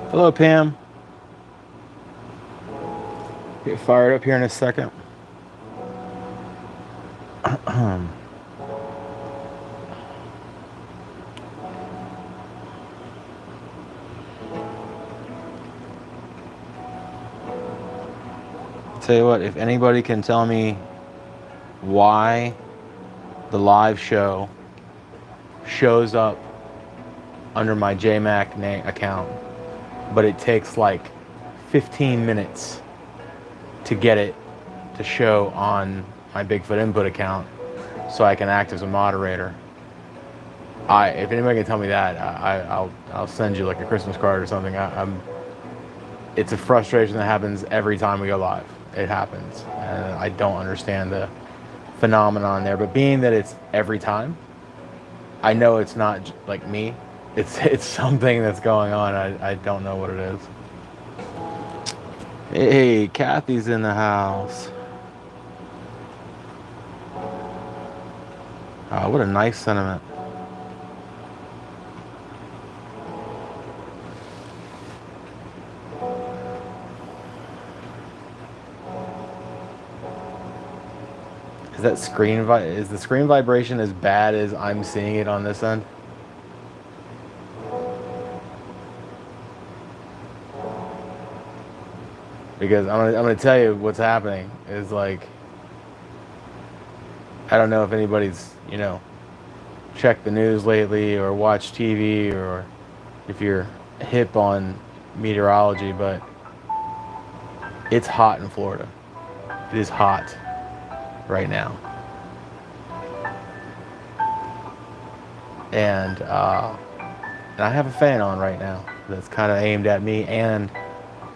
Hello, Pam. Get fired up here in a second. Tell you what, if anybody can tell me why the live show shows up under my JMac account, but it takes like 15 minutes to get it to show on my Bigfoot Input account so I can act as a moderator. If anybody can tell me that, I'll send you like a Christmas card or something. It's a frustration that happens every time we go live. It happens, and I don't understand the phenomenon there. But being that it's every time, I know it's not like me. It's something that's going on. I don't know what it is. Hey, Kathy's in the house. Oh, what a nice sentiment. Is that is the screen vibration as bad as I'm seeing it on this end? Because I'm gonna tell you what's happening is like, I don't know if anybody's, checked the news lately or watched TV or if you're hip on meteorology, but it's hot in Florida. It is hot right now. And I have a fan on right now that's kind of aimed at me and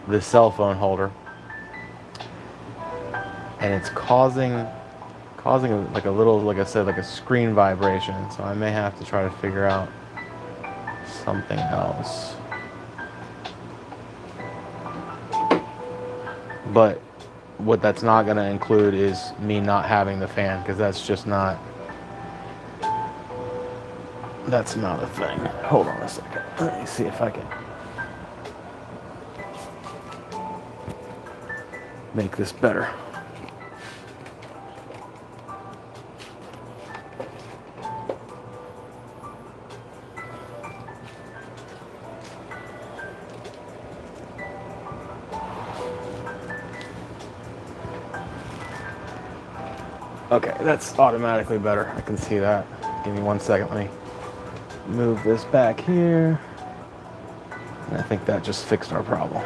the cell phone holder, and it's causing like a little, like I said, like a screen vibration. So I may have to try to figure out something else. But what that's not going to include is me not having the fan, because that's not a thing. Hold on a second. Let me see if I can make this better. Okay, that's automatically better. I can see that. Give me 1 second. Let me move this back here. And I think that just fixed our problem.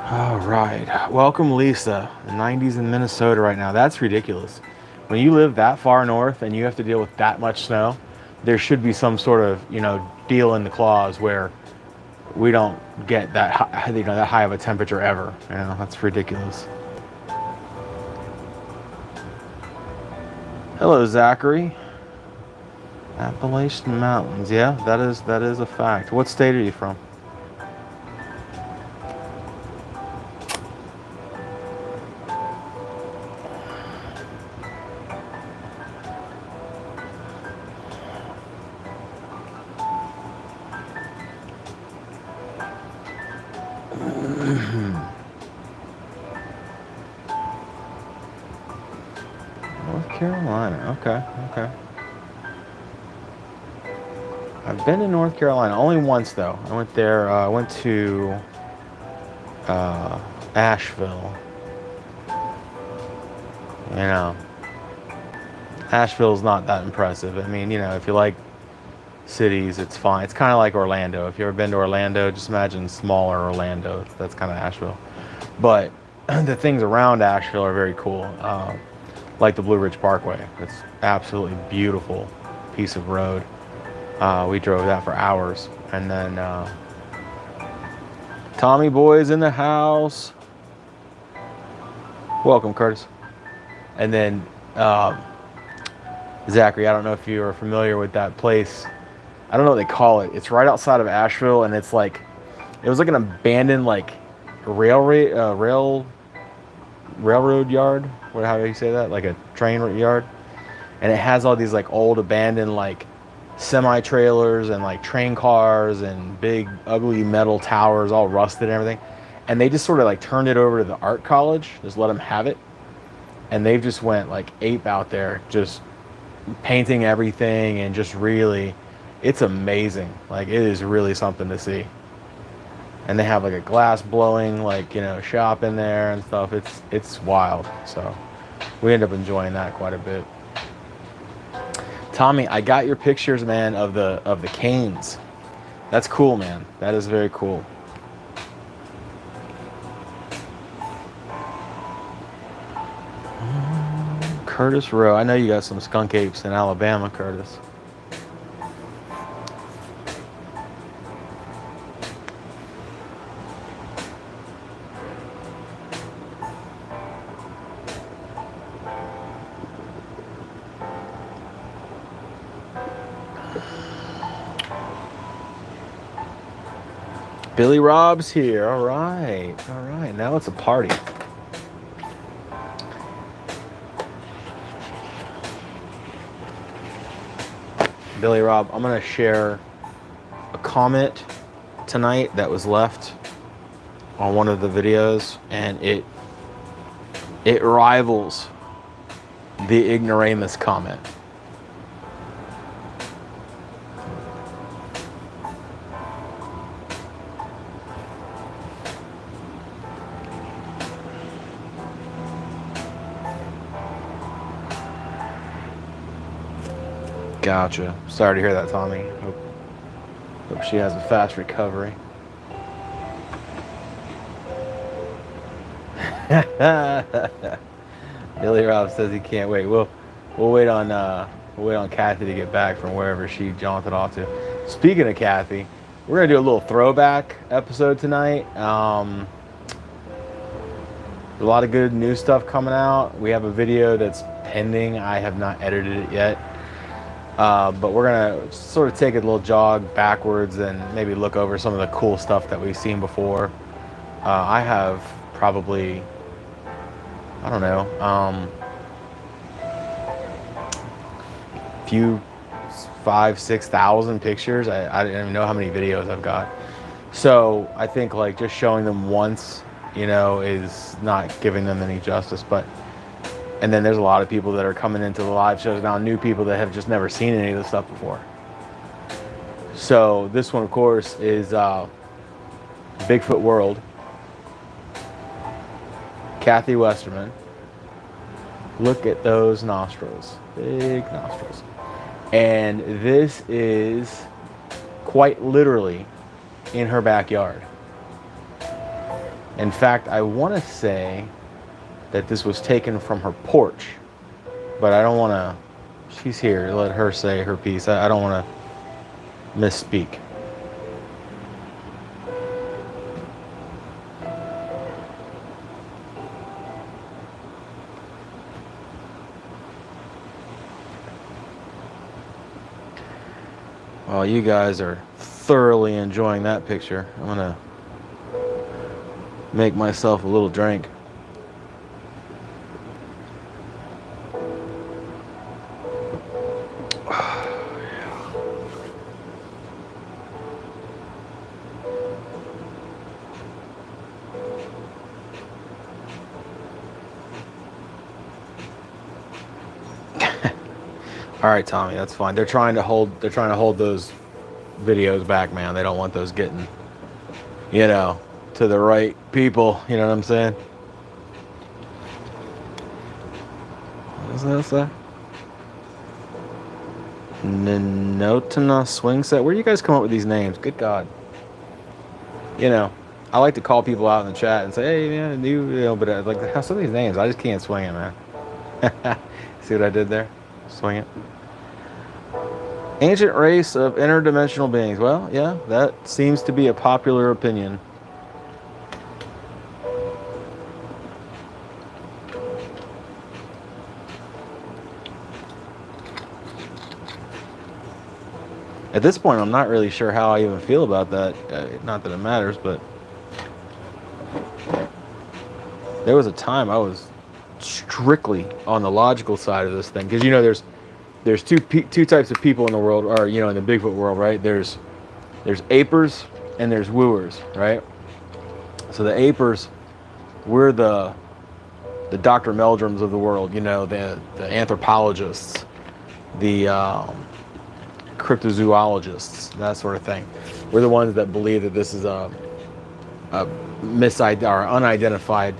All right. Welcome, Lisa. The 90s in Minnesota right now. That's ridiculous. When you live that far north and you have to deal with that much snow, there should be some sort of, deal in the clause where we don't get that high, that high of a temperature ever. That's ridiculous. Hello, Zachary. Appalachian Mountains. Yeah, that is a fact. What state are you from? North Carolina. Okay. I've been to North Carolina only once though. I went there. I went to Asheville. Asheville's not that impressive. I mean, if you like cities, it's fine. It's kind of like Orlando. If you've ever been to Orlando, just imagine smaller Orlando. That's kind of Asheville. But the things around Asheville are very cool. Like the Blue Ridge Parkway. It's absolutely beautiful piece of road. We drove that for hours. And then Tommy Boy's in the house. Welcome, Curtis. And then Zachary, I don't know if you are familiar with that place. I don't know what they call it. It's right outside of Asheville, and it's like, it was like an abandoned like railroad yard. How do you say that? Like a train yard. And it has all these like old abandoned like semi-trailers and like train cars and big ugly metal towers all rusted and everything, and they just sort of like turned it over to the art college, just let them have it, and they've just went like ape out there, just painting everything, and just really, it's amazing. Like, it is really something to see. And they have like a glass blowing, like, you know, shop in there and stuff. It's wild. So we end up enjoying that quite a bit. Tommy, I got your pictures, man, of the canes. That's cool, man. That is very cool. Curtis Rowe. I know you got some skunk apes in Alabama, Curtis. Billy Rob's here. All right. All right. Now it's a party. Billy Rob, I'm going to share a comment tonight that was left on one of the videos, and it rivals the ignoramus comment. Gotcha. Sorry to hear that, Tommy. Hope she has a fast recovery. Billy Rob says he can't wait. We'll wait on Kathy to get back from wherever she jaunted off to. Speaking of Kathy, we're gonna do a little throwback episode tonight. There's a lot of good new stuff coming out. We have a video that's pending. I have not edited it yet. But we're going to sort of take a little jog backwards and maybe look over some of the cool stuff that we've seen before. I have probably, I don't know, few 5,000-6,000 pictures. I don't even know how many videos I've got. So I think like just showing them once, you know, is not giving them any justice. And then there's a lot of people that are coming into the live shows now, new people that have just never seen any of this stuff before. So this one, of course, is Bigfoot World. Kathy Westerman. Look at those nostrils. Big nostrils. And this is quite literally in her backyard. In fact, I want to say that this was taken from her porch, but I don't want to, she's here, let her say her piece. I don't want to misspeak. While you guys are thoroughly enjoying that picture, I'm going to make myself a little drink. All right, Tommy, that's fine. They're trying to hold those videos back, man. They don't want those getting, you know, to the right people. You know what I'm saying? What does that say? Notana swing set. Where do you guys come up with these names? Good God. You know, I like to call people out in the chat and say, hey, man, you know, but like some of these names, I just can't swing it, man. See what I did there? Swing it. Ancient race of interdimensional beings. Well, yeah, that seems to be a popular opinion. At this point, I'm not really sure how I even feel about that. Not that it matters, but there was a time I was strictly on the logical side of this thing, because you know there's there's two types of people in the world, or in the Bigfoot world, right? There's Apers and there's wooers, right? So the Apers, we're the Dr. Meldrums of the world, the anthropologists, the cryptozoologists, that sort of thing. We're the ones that believe that this is a unidentified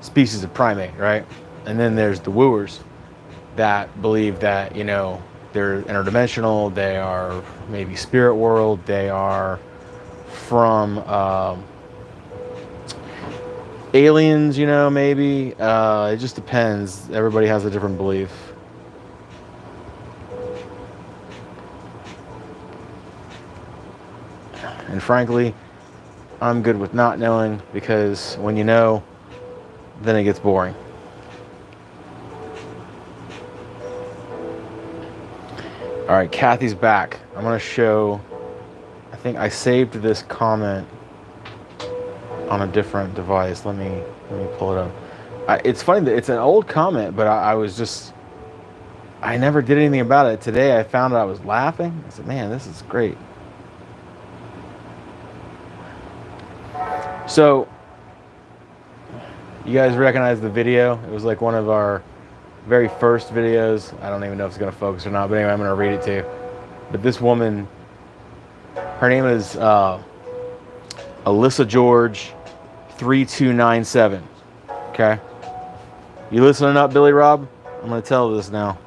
species of primate, right? And then there's the wooers that believe that, they're interdimensional, they are maybe spirit world, they are from aliens, maybe. It just depends. Everybody has a different belief. And frankly, I'm good with not knowing, because when you know, then it gets boring. All right, Kathy's back. I'm going to show, I think I saved this comment on a different device. Let me pull it up. It's funny that it's an old comment, but I never did anything about it. Today I found out, I was laughing. I said, man, this is great. So, you guys recognize the video? It was like one of our very first videos. I don't even know if it's going to focus or not, but anyway, I'm going to read it to you. But this woman, her name is Alyssa George 3297. Okay? You listening up, Billy Rob? I'm going to tell this now.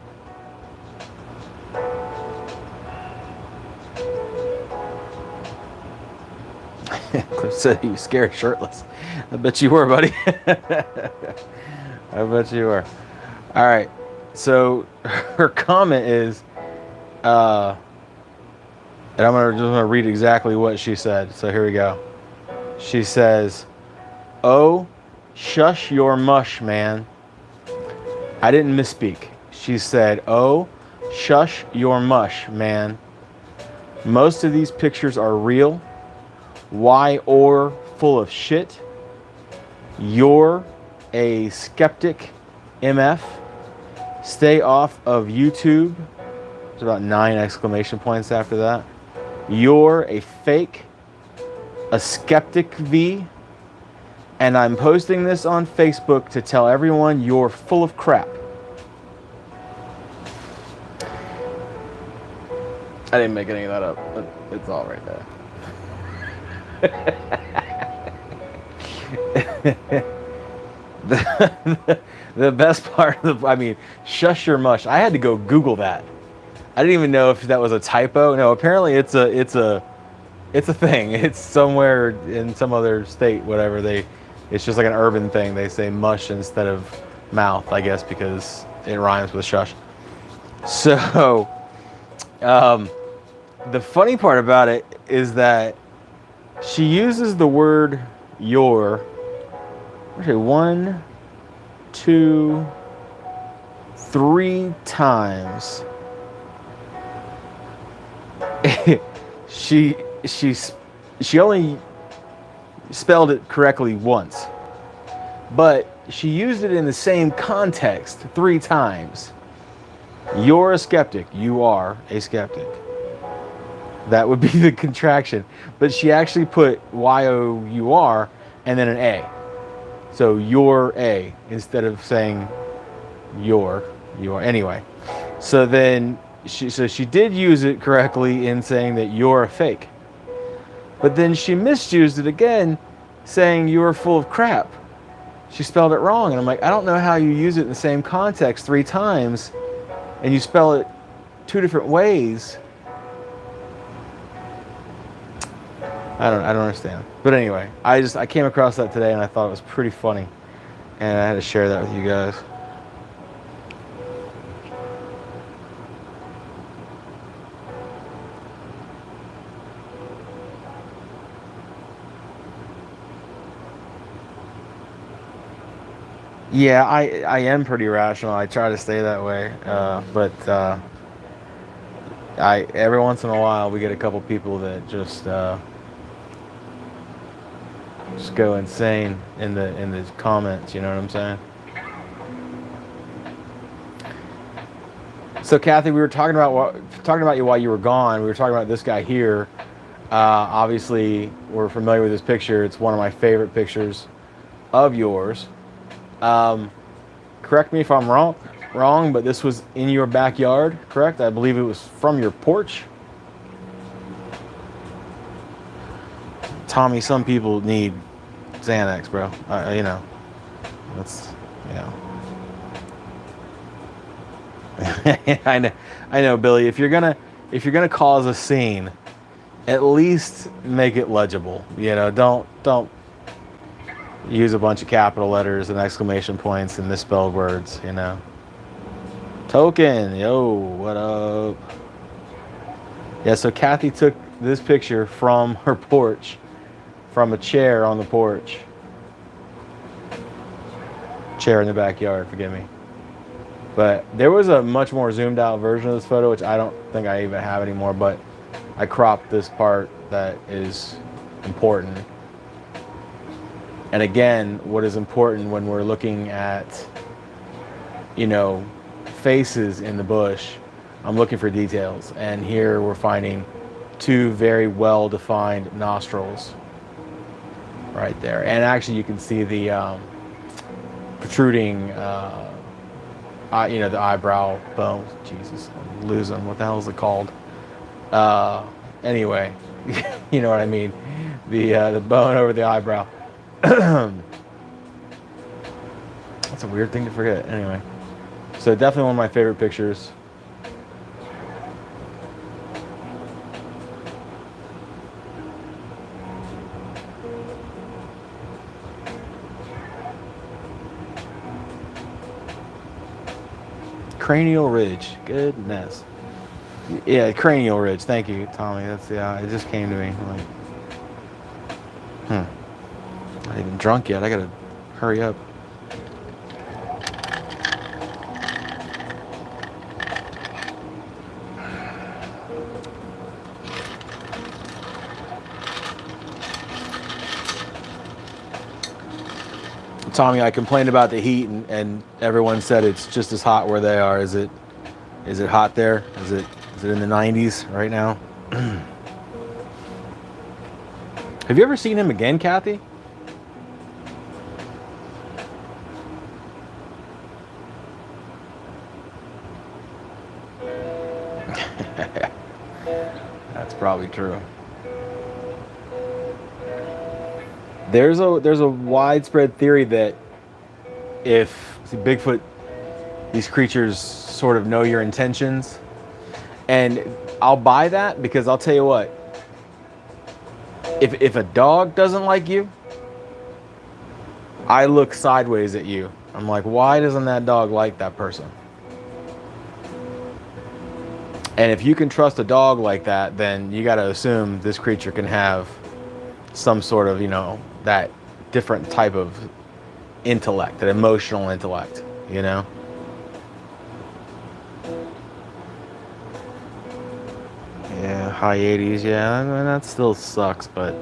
Cliff said he was scared shirtless. I bet you were, buddy. I bet you were. All right. So her comment is, and I'm just gonna read exactly what she said. So here we go. She says, "Oh, shush your mush, man." I didn't misspeak. She said, "Oh, shush your mush, man. Most of these pictures are real. Why or full of shit? You're a skeptic, MF. Stay off of YouTube." There's about 9 exclamation points after that. "You're a fake, a skeptic V. And I'm posting this on Facebook to tell everyone you're full of crap." I didn't make any of that up, but it's all right there. The best part of shush your mush. I had to go Google that. I didn't even know if that was a typo. No, apparently it's a thing. It's somewhere in some other state, whatever. It's just like an urban thing. They say mush instead of mouth, I guess, because it rhymes with shush. So, the funny part about it is that she uses the word "your" 1, 2, 3 times. She only spelled it correctly once, but she used it in the same context 3 times. You're a skeptic. You are a skeptic. That would be the contraction. But she actually put Y-O-U-R and then an A. So you're a, instead of saying you are. Anyway, so then she did use it correctly in saying that you're a fake. But then she misused it again, saying you're full of crap. She spelled it wrong. And I'm like, I don't know how you use it in the same context 3 times and you spell it 2 different ways. I don't understand. But anyway, I came across that today and I thought it was pretty funny. And I had to share that with you guys. Yeah, I am pretty rational. I try to stay that way. But every once in a while we get a couple people that just go insane in the comments, you know what I'm saying? So Kathy, we were talking about you while you were gone. We were talking about this guy here. Obviously, we're familiar with this picture. It's one of my favorite pictures of yours. Correct me if I'm wrong, but this was in your backyard, correct? I believe it was from your porch. Tommy, some people need Xanax, bro. You know, that's, you know. I know, Billy. If you're gonna cause a scene, at least make it legible. You know, don't use a bunch of capital letters and exclamation points and misspelled words. You know. Token, yo, what up? Yeah. So Kathy took this picture from her porch, from a chair on the porch. Chair in the backyard. Forgive me. But there was a much more zoomed out version of this photo, which I don't think I even have anymore, but I cropped this part that is important. And again, what is important when we're looking at, you know, faces in the bush, I'm looking for details. And here we're finding two very well-defined nostrils right there. And actually you can see the protruding, you know, the eyebrow bone. Jesus, I'm losing. What the hell is it called? Anyway, you know what I mean. The bone over the eyebrow. That's a weird thing to forget. Anyway, so definitely one of my favorite pictures. Cranial ridge. Goodness. Yeah, cranial ridge. Thank you, Tommy. That's, yeah, it just came to me. I'm like, not even drunk yet. I gotta hurry up. Tommy, I complained about the heat, and everyone said it's just as hot where they are. Is it hot there? Is it in the 90s right now? Have you ever seen him again, Kathy? That's probably true. There's a widespread theory that if Bigfoot, these creatures sort of know your intentions, and I'll buy that, because I'll tell you what, if a dog doesn't like you, I look sideways at you. I'm like, why doesn't that dog like that person? And if you can trust a dog like that, then you got to assume this creature can have some sort of, you know, that different type of intellect, that emotional intellect, you know? Yeah, high 80s, yeah, I mean, that still sucks, but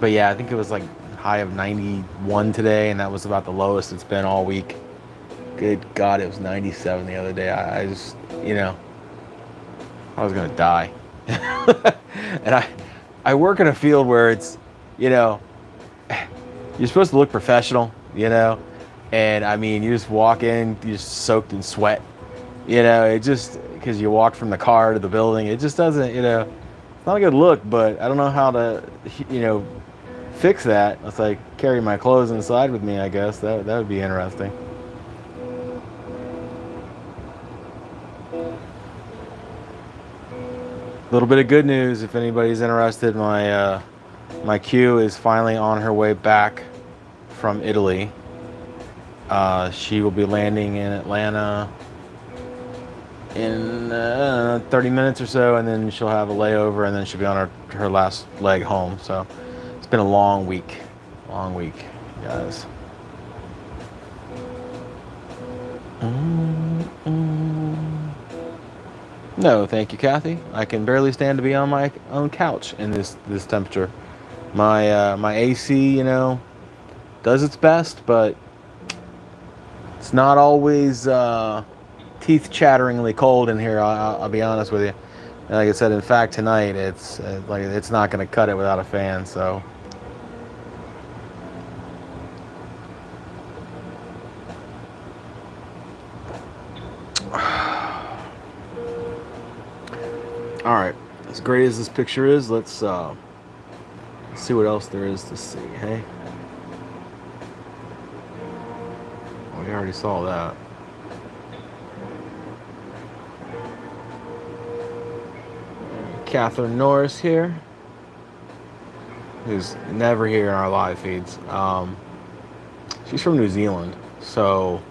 yeah, I think it was like high of 91 today, and that was about the lowest it's been all week. Good God, it was 97 the other day. I just, you know, I was gonna die. And I work in a field where it's, you know, you're supposed to look professional, you know, and I mean, you just walk in, you're just soaked in sweat, you know, it just, because you walked from the car to the building, it just doesn't, you know, it's not a good look, but I don't know how to, you know, fix that. It's like carry my clothes inside with me, I guess. That would be interesting. A little bit of good news, if anybody's interested, my Q is finally on her way back from Italy. She will be landing in Atlanta in 30 minutes or so, and then she'll have a layover, and then she'll be on her last leg home. So it's been a long week, guys. No, thank you, Kathy. I can barely stand to be on my own couch in this temperature. My AC, you know, does its best, but It's not always teeth-chatteringly cold in here. I'll be honest with you. And like I said, in fact, tonight it's like it's not going to cut it without a fan. So. All right, as great as this picture is, let's see what else there is to see. Hey, we already saw that. Catherine Norris here, who's never here in our live feeds. She's from New Zealand, so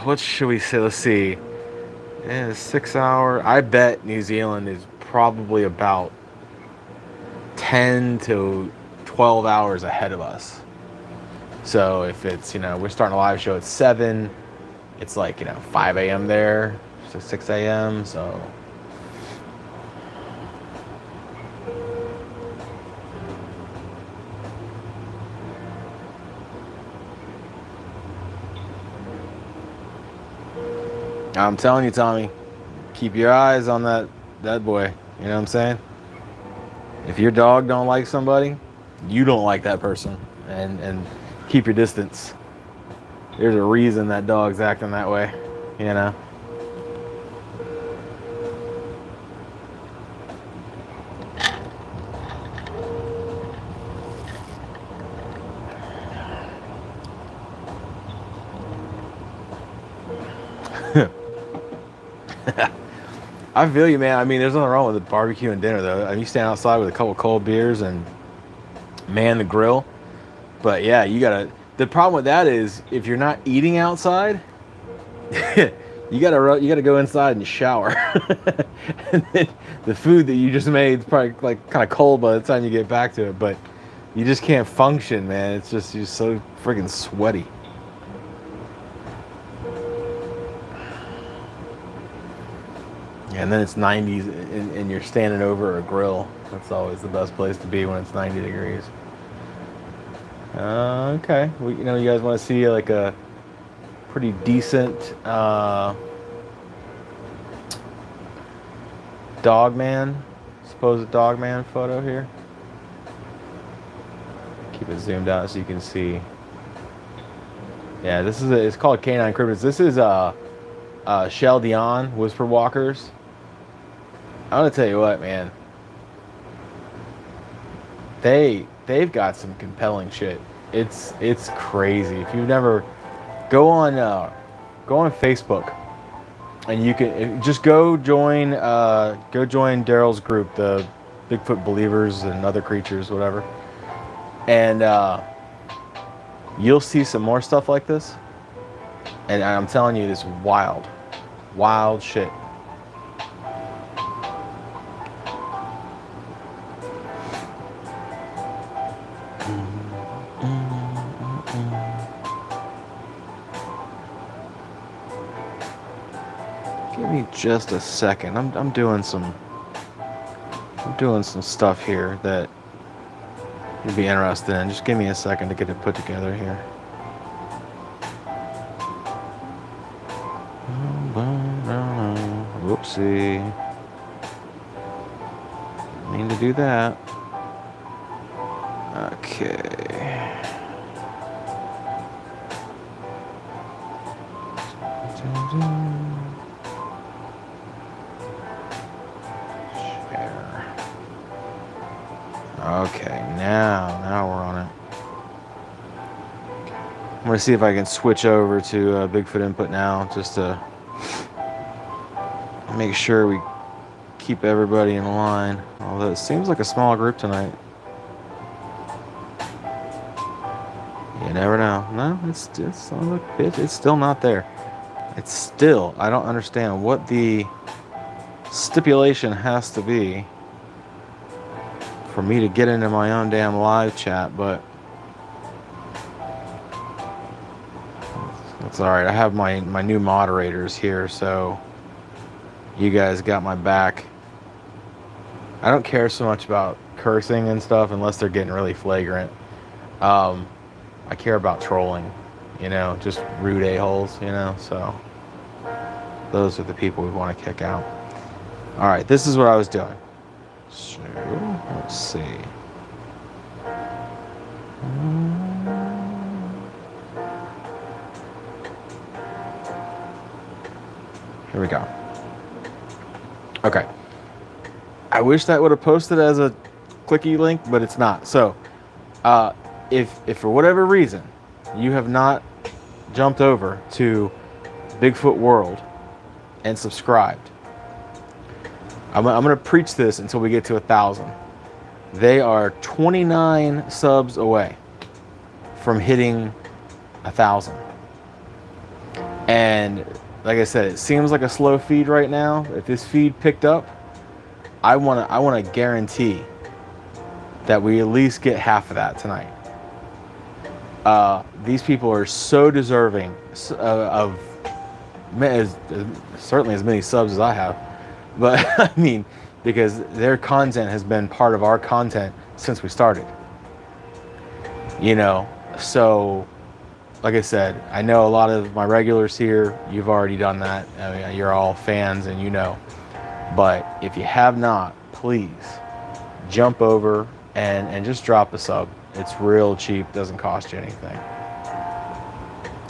what should we say? Let's see. Yeah, 6 hour. I bet New Zealand is probably about 10 to 12 hours ahead of us. So if it's, we're starting a live show at 7, it's like, 5 a.m. there, so 6 a.m. So. I'm telling you, Tommy, keep your eyes on that boy. You know what I'm saying? If your dog don't like somebody, you don't like that person, and keep your distance. There's a reason that dog's acting that way, I feel you, man. I mean, there's nothing wrong with a barbecue and dinner, though. I mean, you stand outside with a couple cold beers and man the grill. But yeah, the problem with that is if you're not eating outside, you gotta go inside and shower. And then the food that you just made is probably like kind of cold by the time you get back to it. But you just can't function, man. It's just you're so freaking sweaty. And then it's 90s and you're standing over a grill. That's always the best place to be when it's 90 degrees. Okay. You guys want to see like a pretty decent Dogman, supposed Dogman photo here. Keep it zoomed out so you can see. Yeah, it's called Canine Cryptids. This is Shell Dion, Whisper Walkers. I want to tell you what, man. They've got some compelling shit. It's crazy. If you've never go on Facebook, and you can just go join Daryl's group, the Bigfoot Believers and Other Creatures, whatever, and you'll see some more stuff like this. And I'm telling you, this wild shit. Give me just a second. I'm doing some stuff here that you'd be interested in. Just give me a second to get it put together here. Whoopsie. Mean to do that. Okay. Okay, now we're on it. I'm gonna see if I can switch over to Bigfoot Input now, just to make sure we keep everybody in line. Although it seems like a small group tonight. You never know. No, it's still not there. It's still, I don't understand what the stipulation has to be for me to get into my own damn live chat, but that's all right. I have my new moderators here, so you guys got my back. I don't care so much about cursing and stuff unless they're getting really flagrant. I care about trolling. you know, just rude a-holes, you know, so those are the people we want to kick out. All right, this is what I was doing. So, let's see. Here we go. Okay. I wish that would have posted as a clicky link, but it's not. So, if for whatever reason you have not jumped over to Bigfoot World and subscribed, I'm going to preach this until we get to 1,000. They are 29 subs away from hitting 1,000. And like I said, it seems like a slow feed right now. If this feed picked up, I want to guarantee that we at least get half of that tonight. These people are so deserving of certainly as many subs as I have. But I mean, because their content has been part of our content since we started. You know, so like I said, I know a lot of my regulars here, you've already done that. I mean, you're all fans and you know. But if you have not, please jump over and just drop a sub. It's real cheap, doesn't cost you anything.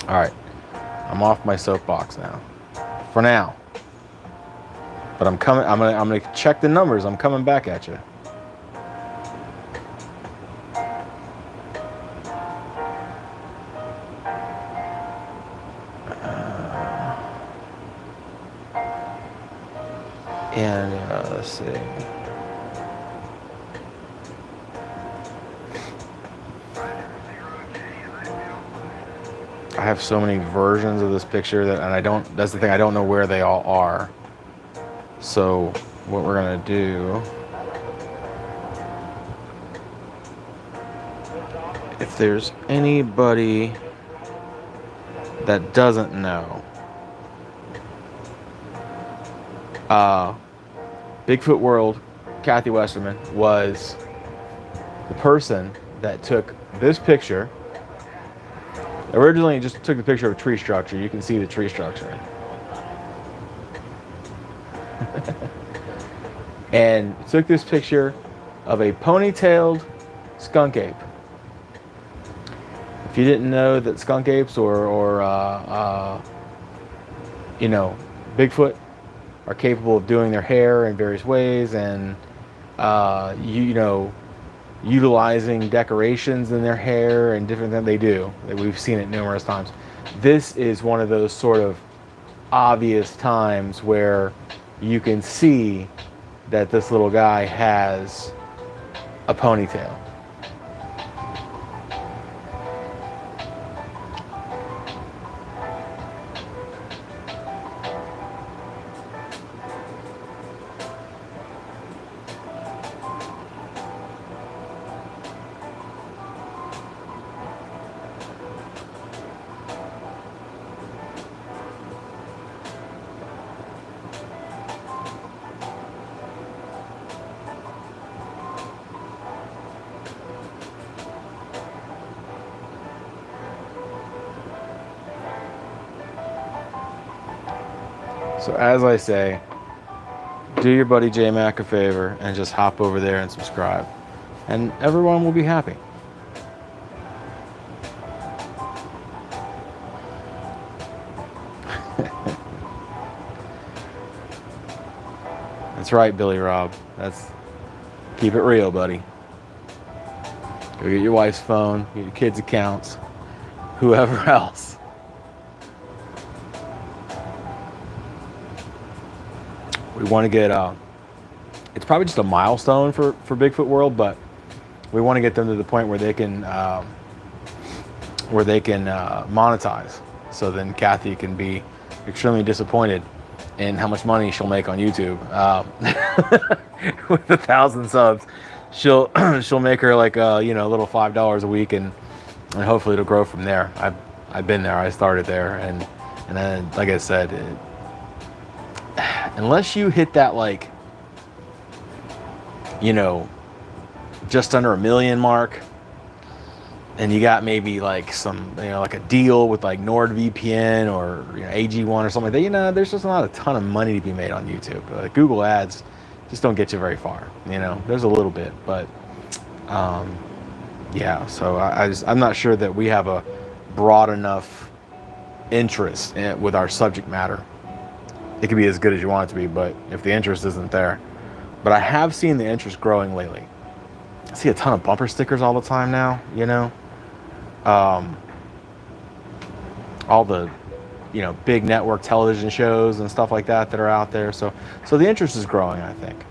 All right, I'm off my soapbox now. For now. But I'm coming. I'm gonna check the numbers. I'm coming back at you. Let's see. I have so many versions of this picture that, and I don't. That's the thing. I don't know where they all are. So what we're gonna do, if there's anybody that doesn't know, Bigfoot World, Kathy Westerman was the person that took this picture. Originally just took the picture of a tree structure. You can see the tree structure. And took this picture of a ponytailed skunk ape. If you didn't know that skunk apes or you know, Bigfoot are capable of doing their hair in various ways and you know, utilizing decorations in their hair and different things they do. We've seen it numerous times. This is one of those sort of obvious times where you can see that this little guy has a ponytail. So as I say, do your buddy J-Mac a favor and just hop over there and subscribe. And everyone will be happy. That's right, Billy Rob. Keep it real, buddy. Go get your wife's phone, get your kids' accounts, whoever else. We want to get, it's probably just a milestone for Bigfoot World, but we want to get them to the point where they can monetize. So then Kathy can be extremely disappointed in how much money she'll make on YouTube. With 1,000 subs, she'll make her like you know, a little $5 a week, and hopefully it'll grow from there. I've been there. I started there, and then like I said. Unless you hit that, like, you know, just under 1 million mark, and you got maybe like some, like a deal with like NordVPN or AG1 or something like that, there's just not a ton of money to be made on YouTube. Google ads just don't get you very far. There's a little bit, but yeah. So I'm not sure that we have a broad enough interest with our subject matter. It could be as good as you want it to be, but if the interest isn't there. But I have seen the interest growing lately. I see a ton of bumper stickers all the time now, all the big network television shows and stuff like that are out there. So the interest is growing, I think.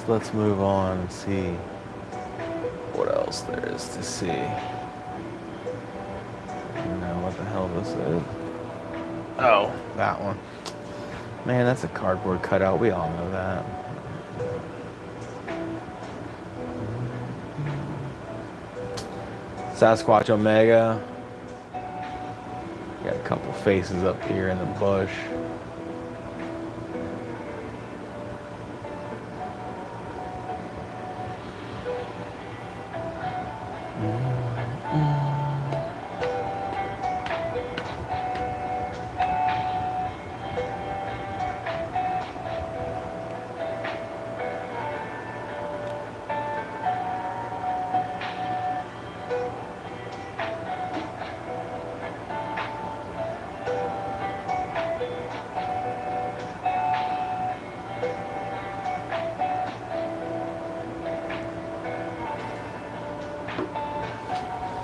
Let's move on and see what else there is to see. What the hell this is? Oh, that one. Man, that's a cardboard cutout. We all know that. Sasquatch Omega. Got a couple faces up here in the bush.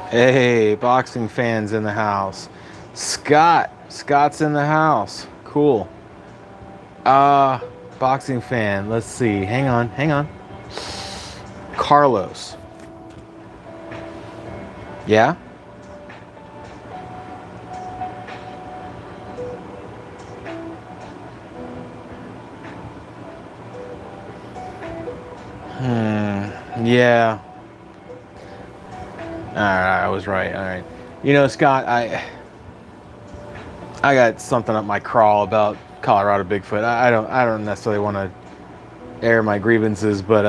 Hey, boxing fans in the house. Scott's in the house. Cool. Boxing fan. Let's see. Hang on. Carlos. Yeah? Yeah. Alright, I was right. Alright. Scott, I got something up my crawl about Colorado Bigfoot. I don't necessarily want to air my grievances, but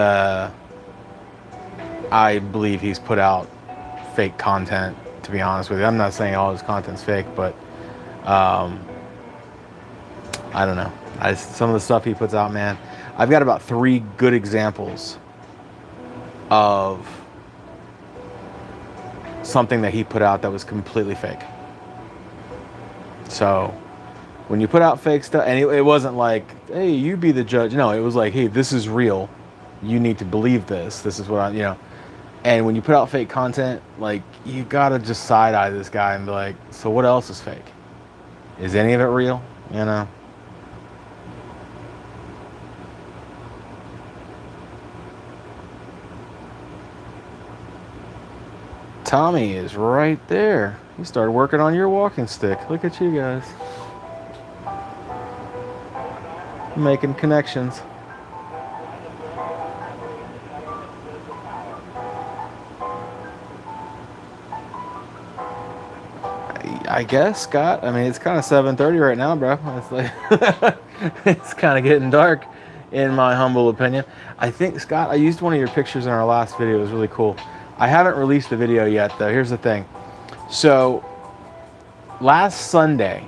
I believe he's put out fake content, to be honest with you. I'm not saying all his content's fake, but I don't know. Some of the stuff he puts out, man. I've got about 3 good examples of something that he put out that was completely fake. So when you put out fake stuff, and it wasn't like, hey, you be the judge. No, it was like, hey, this is real. You need to believe this. This is what And when you put out fake content, like, you gotta just side-eye this guy and be like, so what else is fake? Is any of it real? Tommy is right there. You started working on your walking stick. Look at you guys. Making connections. I guess, Scott. I mean, it's kind of 7:30 right now, bro. It's like it's kind of getting dark, in my humble opinion. I think, Scott, I used one of your pictures in our last video. It was really cool. I haven't released the video yet, though. Here's the thing. So, last Sunday,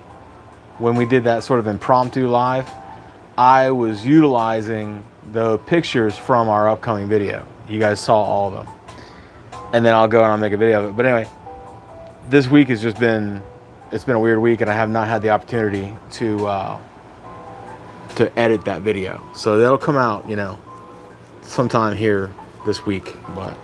when we did that sort of impromptu live, I was utilizing the pictures from our upcoming video. You guys saw all of them. And then I'll go and I'll make a video of it. But anyway, this week has just been, it's been a weird week, and I have not had the opportunity to edit that video. So that'll come out, sometime here this week. But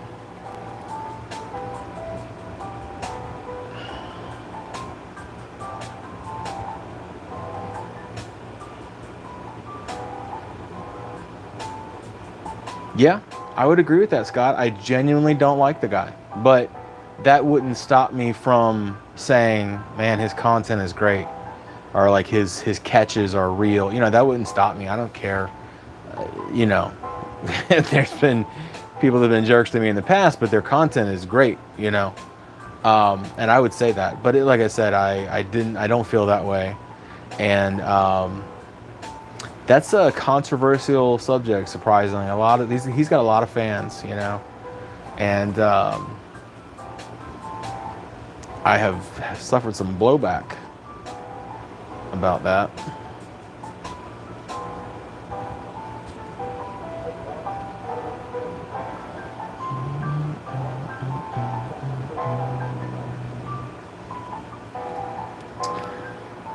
Yeah, I would agree with that, Scott. I genuinely don't like the guy, but that wouldn't stop me from saying, man, his content is great, or like his catches are real. You know, that wouldn't stop me. I don't care. You know, there's been people that have been jerks to me in the past, but their content is great. You know, and I would say that. But like I said, I don't feel that way, and that's a controversial subject. Surprisingly, a lot of these, he's got a lot of fans. You know, and I have suffered some blowback about that.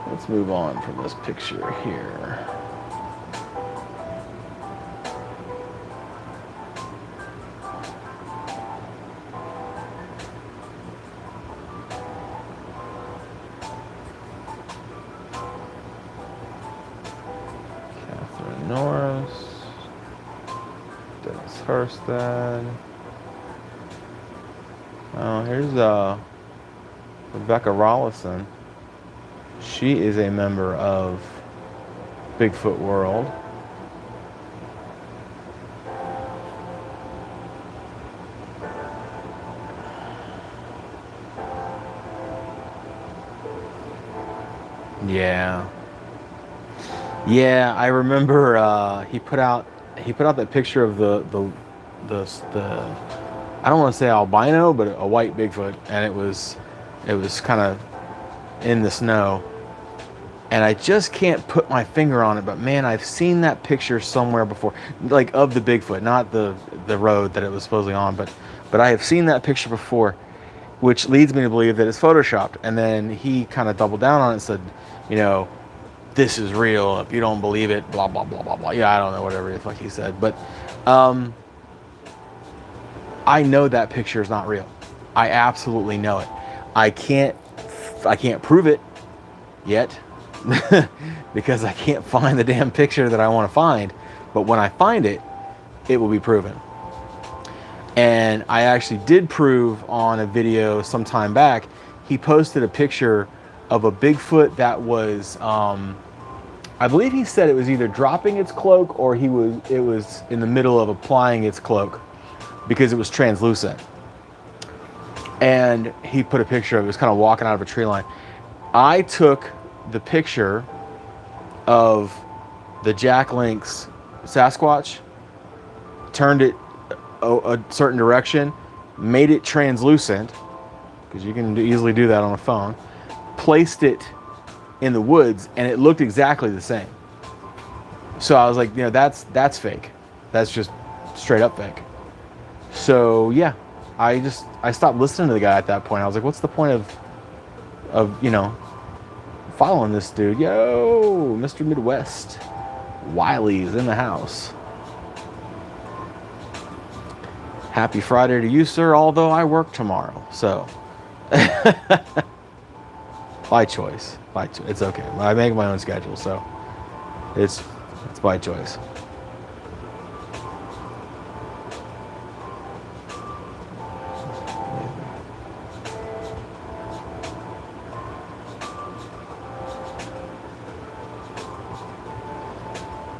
Let's move on from this picture here. Norris, Dennis Hurstad. Oh, here's Rebecca Rollison. She is a member of Bigfoot World. Yeah, I remember he put out that picture of the I don't want to say albino, but a white Bigfoot, and it was kind of in the snow, and I just can't put my finger on it, but man, I've seen that picture somewhere before, like of the Bigfoot, not the road that it was supposedly on, but I have seen that picture before, which leads me to believe that it's photoshopped. And then he kind of doubled down on it and said, you know, this is real. If you don't believe it, blah, blah, blah, blah, blah. Yeah, I don't know, whatever the fuck he said. But I know that picture is not real. I absolutely know it. I can't prove it yet because I can't find the damn picture that I want to find. But when I find it, it will be proven. And I actually did prove on a video some time back. He posted a picture of a Bigfoot that was, I believe he said it was either dropping its cloak or it was in the middle of applying its cloak because it was translucent. And he put a picture of it. It was kind of walking out of a tree line. I took the picture of the Jack Link's Sasquatch, turned it a certain direction, made it translucent, because you can easily do that on a phone, placed it in the woods, and it looked exactly the same. So I was like, you know, that's fake. That's just straight up fake. So yeah, I stopped listening to the guy at that point. I was like, what's the point of you know, following this dude? Yo, Mr. Midwest, Wiley's in the house. Happy Friday to you, sir, although I work tomorrow. So by choice. It's okay. I make my own schedule, so it's by choice.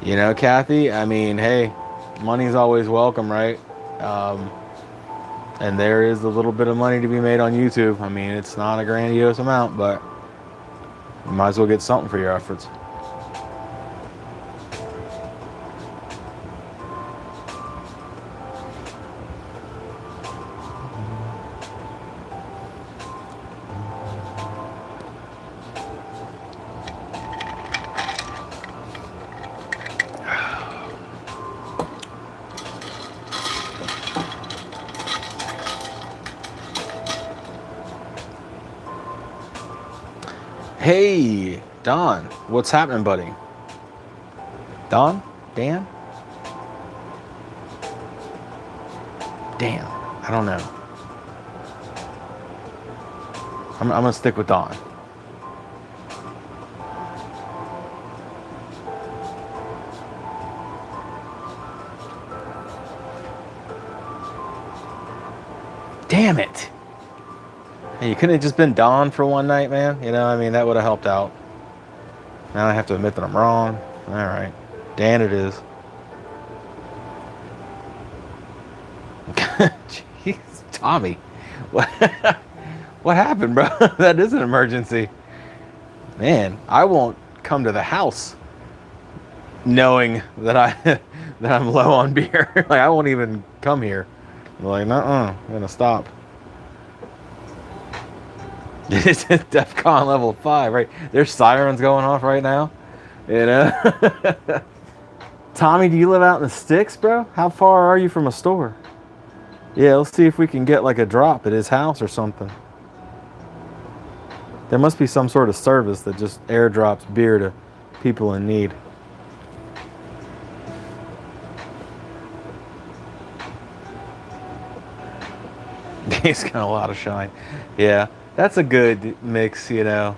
You know, Kathy, I mean, hey, money's always welcome, right? And there is a little bit of money to be made on YouTube. I mean, it's not a grandiose amount, but you might as well get something for your efforts. Hey, Don, what's happening, buddy? Don? Dan? Damn, I don't know. I'm gonna stick with Don. Damn it. Hey, you couldn't have just been Dawn for one night, man. You know, I mean, that would have helped out. Now I have to admit that I'm wrong. All right. Dan it is. Jeez, Tommy. What, what happened, bro? That is an emergency. Man, I won't come to the house knowing that that I'm low on beer. Like, I won't even come here. I'm like, nuh-uh, I'm gonna stop. It's DEFCON level 5, right? There's sirens going off right now. You know? Tommy, do you live out in the sticks, bro? How far are you from a store? Yeah, let's see if we can get like a drop at his house or something. There must be some sort of service that just airdrops beer to people in need. He's got a lot of shine. Yeah, that's a good mix, you know.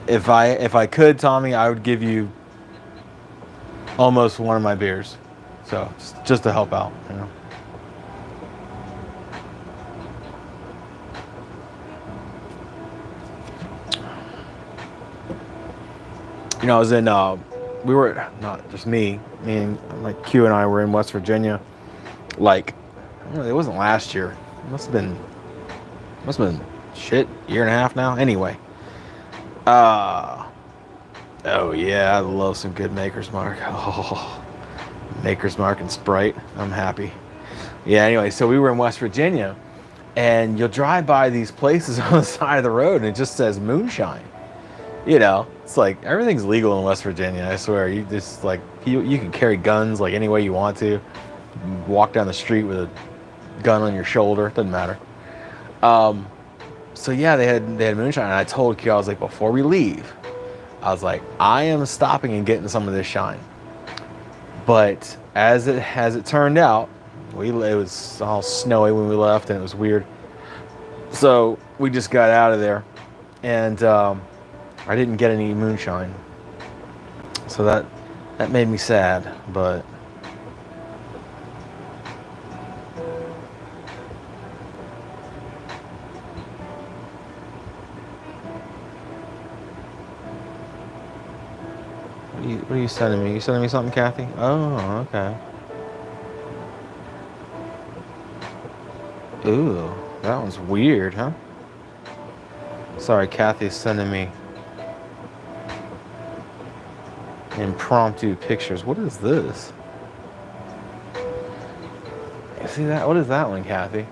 If I could, Tommy, I would give you almost one of my beers. So just to help out, you know. You know, I was in we were, not just me and like Q and I were in West Virginia. Like, it wasn't last year. It must have been shit, year and a half now. Anyway. Oh yeah, I love some good Maker's Mark. Oh, Maker's Mark and Sprite. I'm happy. Yeah, anyway, so we were in West Virginia, and you'll drive by these places on the side of the road, and it just says moonshine. You know, it's like everything's legal in West Virginia. I swear, you just like you can carry guns like any way you want to. Walk down the street with a gun on your shoulder, doesn't matter. So yeah, they had moonshine, and I told Q, I was like, before we leave, I was like, I am stopping and getting some of this shine. But as it turned out, it was all snowy when we left, and it was weird. So we just got out of there, and I didn't get any moonshine. So that made me sad, but. What are you sending me? You sending me something, Kathy? Oh, okay. Ooh, that one's weird, huh? Sorry, Kathy's sending me impromptu pictures. What is this? You see that? What is that one, Kathy?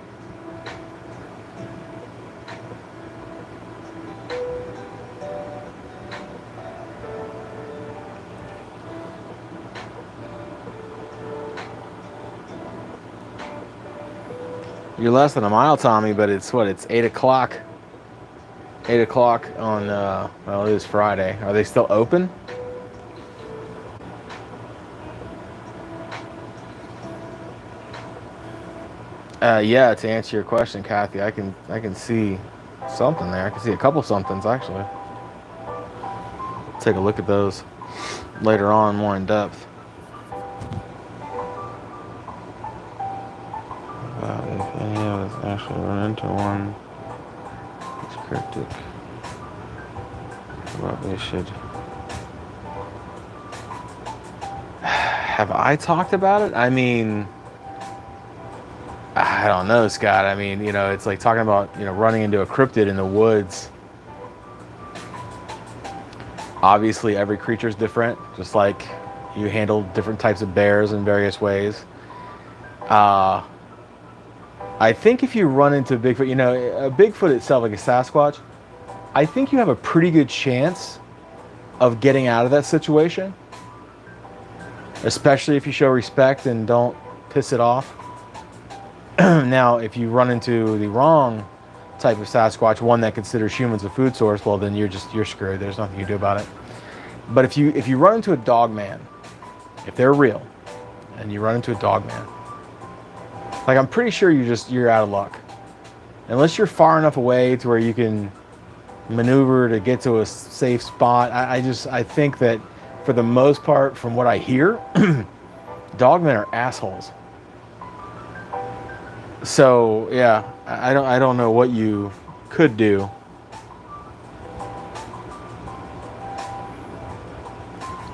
You're less than a mile, Tommy, but it's what? It's 8 o'clock. 8 o'clock on, well, it is Friday. Are they still open? Yeah, to answer your question, Kathy, I can see something there. I can see a couple somethings, actually. Take a look at those later on, more in depth. If any of us actually run into one, it's cryptic. Probably should. Have I talked about it? I mean, I don't know, Scott. I mean, you know, it's like talking about, you know, running into a cryptid in the woods. Obviously, every creature is different, just like you handle different types of bears in various ways. I think if you run into Bigfoot, you know, a Bigfoot itself, like a Sasquatch, I think you have a pretty good chance of getting out of that situation, especially if you show respect and don't piss it off. Now, if you run into the wrong type of Sasquatch, one that considers humans a food source, well, then you're screwed. There's nothing you can do about it. But if you run into a Dogman, if they're real, and you run into a Dogman, like, I'm pretty sure you're out of luck. Unless you're far enough away to where you can maneuver to get to a safe spot. I think that for the most part, from what I hear, Dogmen are assholes. So yeah, I don't know what you could do.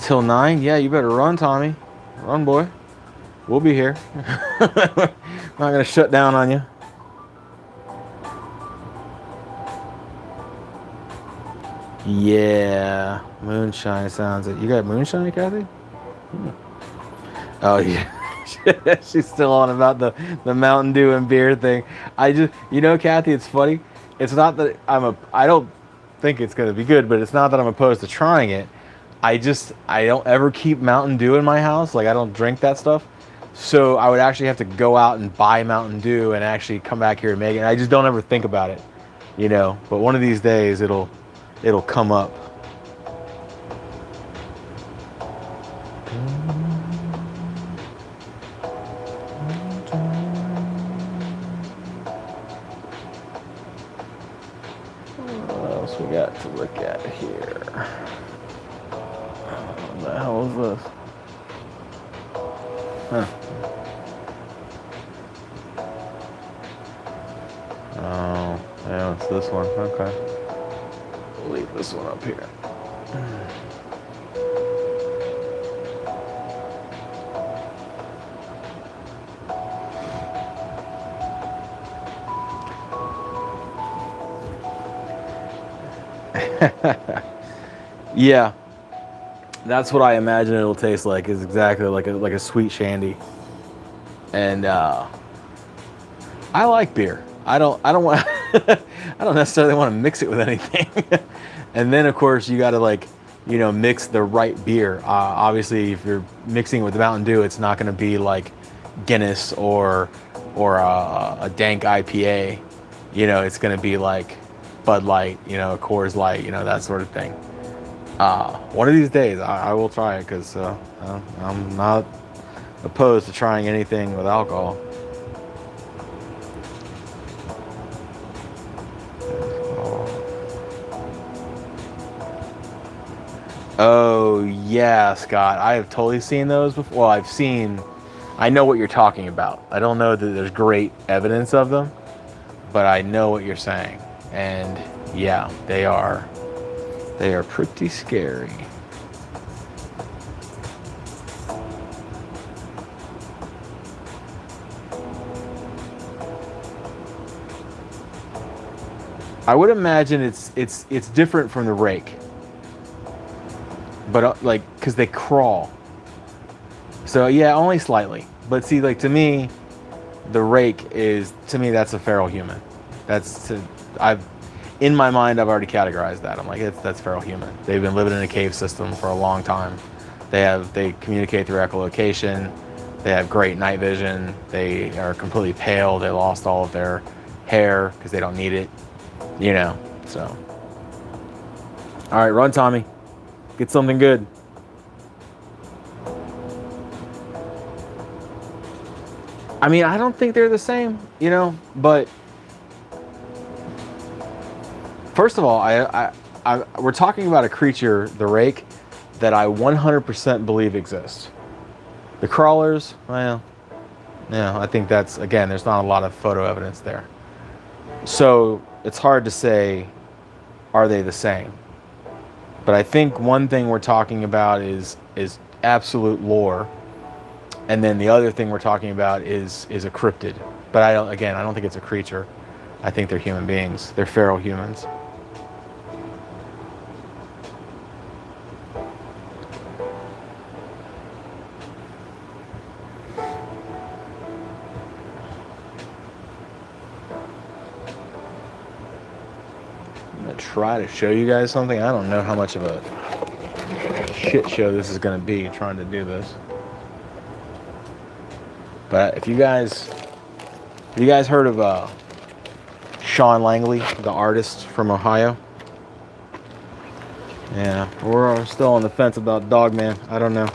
Till 9? Yeah, you better run, Tommy. Run, boy. We'll be here. Not gonna shut down on you. Yeah, moonshine sounds it. You got moonshine, Kathy? Oh yeah. She's still on about the Mountain Dew and beer thing. I just, you know, Kathy, it's funny. It's not that I don't think it's gonna be good, but it's not that I'm opposed to trying it. I don't ever keep Mountain Dew in my house. Like, I don't drink that stuff. So I would actually have to go out and buy Mountain Dew and actually come back here and make it. And I just don't ever think about it, you know. But one of these days it'll come up. What else we got to look at here? What the hell is this? Huh. Oh, yeah, it's this one. Okay. We'll leave this one up here. Yeah, that's what I imagine it'll taste like. Is exactly like a sweet shandy. And I like beer. I don't want. I don't necessarily want to mix it with anything. And then of course you got to, like, you know, mix the right beer. Obviously, if you're mixing it with Mountain Dew, it's not going to be like Guinness or a dank IPA. You know, it's going to be like Bud Light, you know, Coors Light, you know, that sort of thing. One of these days I will try it, because I'm not opposed to trying anything with alcohol. Oh yeah, Scott, I have totally seen those before. Well, I know what you're talking about. I don't know that there's great evidence of them, but I know what you're saying. And yeah, they are pretty scary. I would imagine it's different from the rake, but like, because they crawl. So yeah, only slightly. But see, like, to me, the rake is, to me, that's a feral human. In my mind, I've already categorized that. I'm like, that's feral human. They've been living in a cave system for a long time. They communicate through echolocation. They have great night vision. They are completely pale. They lost all of their hair because they don't need it. You know, so. All right, run, Tommy. Get something good. I mean, I don't think they're the same, you know, but first of all, we're talking about a creature, the rake, that I 100% believe exists. The crawlers, well, yeah, I think that's, again, there's not a lot of photo evidence there. So it's hard to say, are they the same? But I think one thing we're talking about is absolute lore. And then the other thing we're talking about is a cryptid. But I don't think it's a creature. I think they're human beings. They're feral humans. I'm gonna try to show you guys something. I don't know how much of a shit show this is gonna be trying to do this. But if you guys heard of Shawn Langley, the artist from Ohio? Yeah, we're still on the fence about Dogman. I don't know.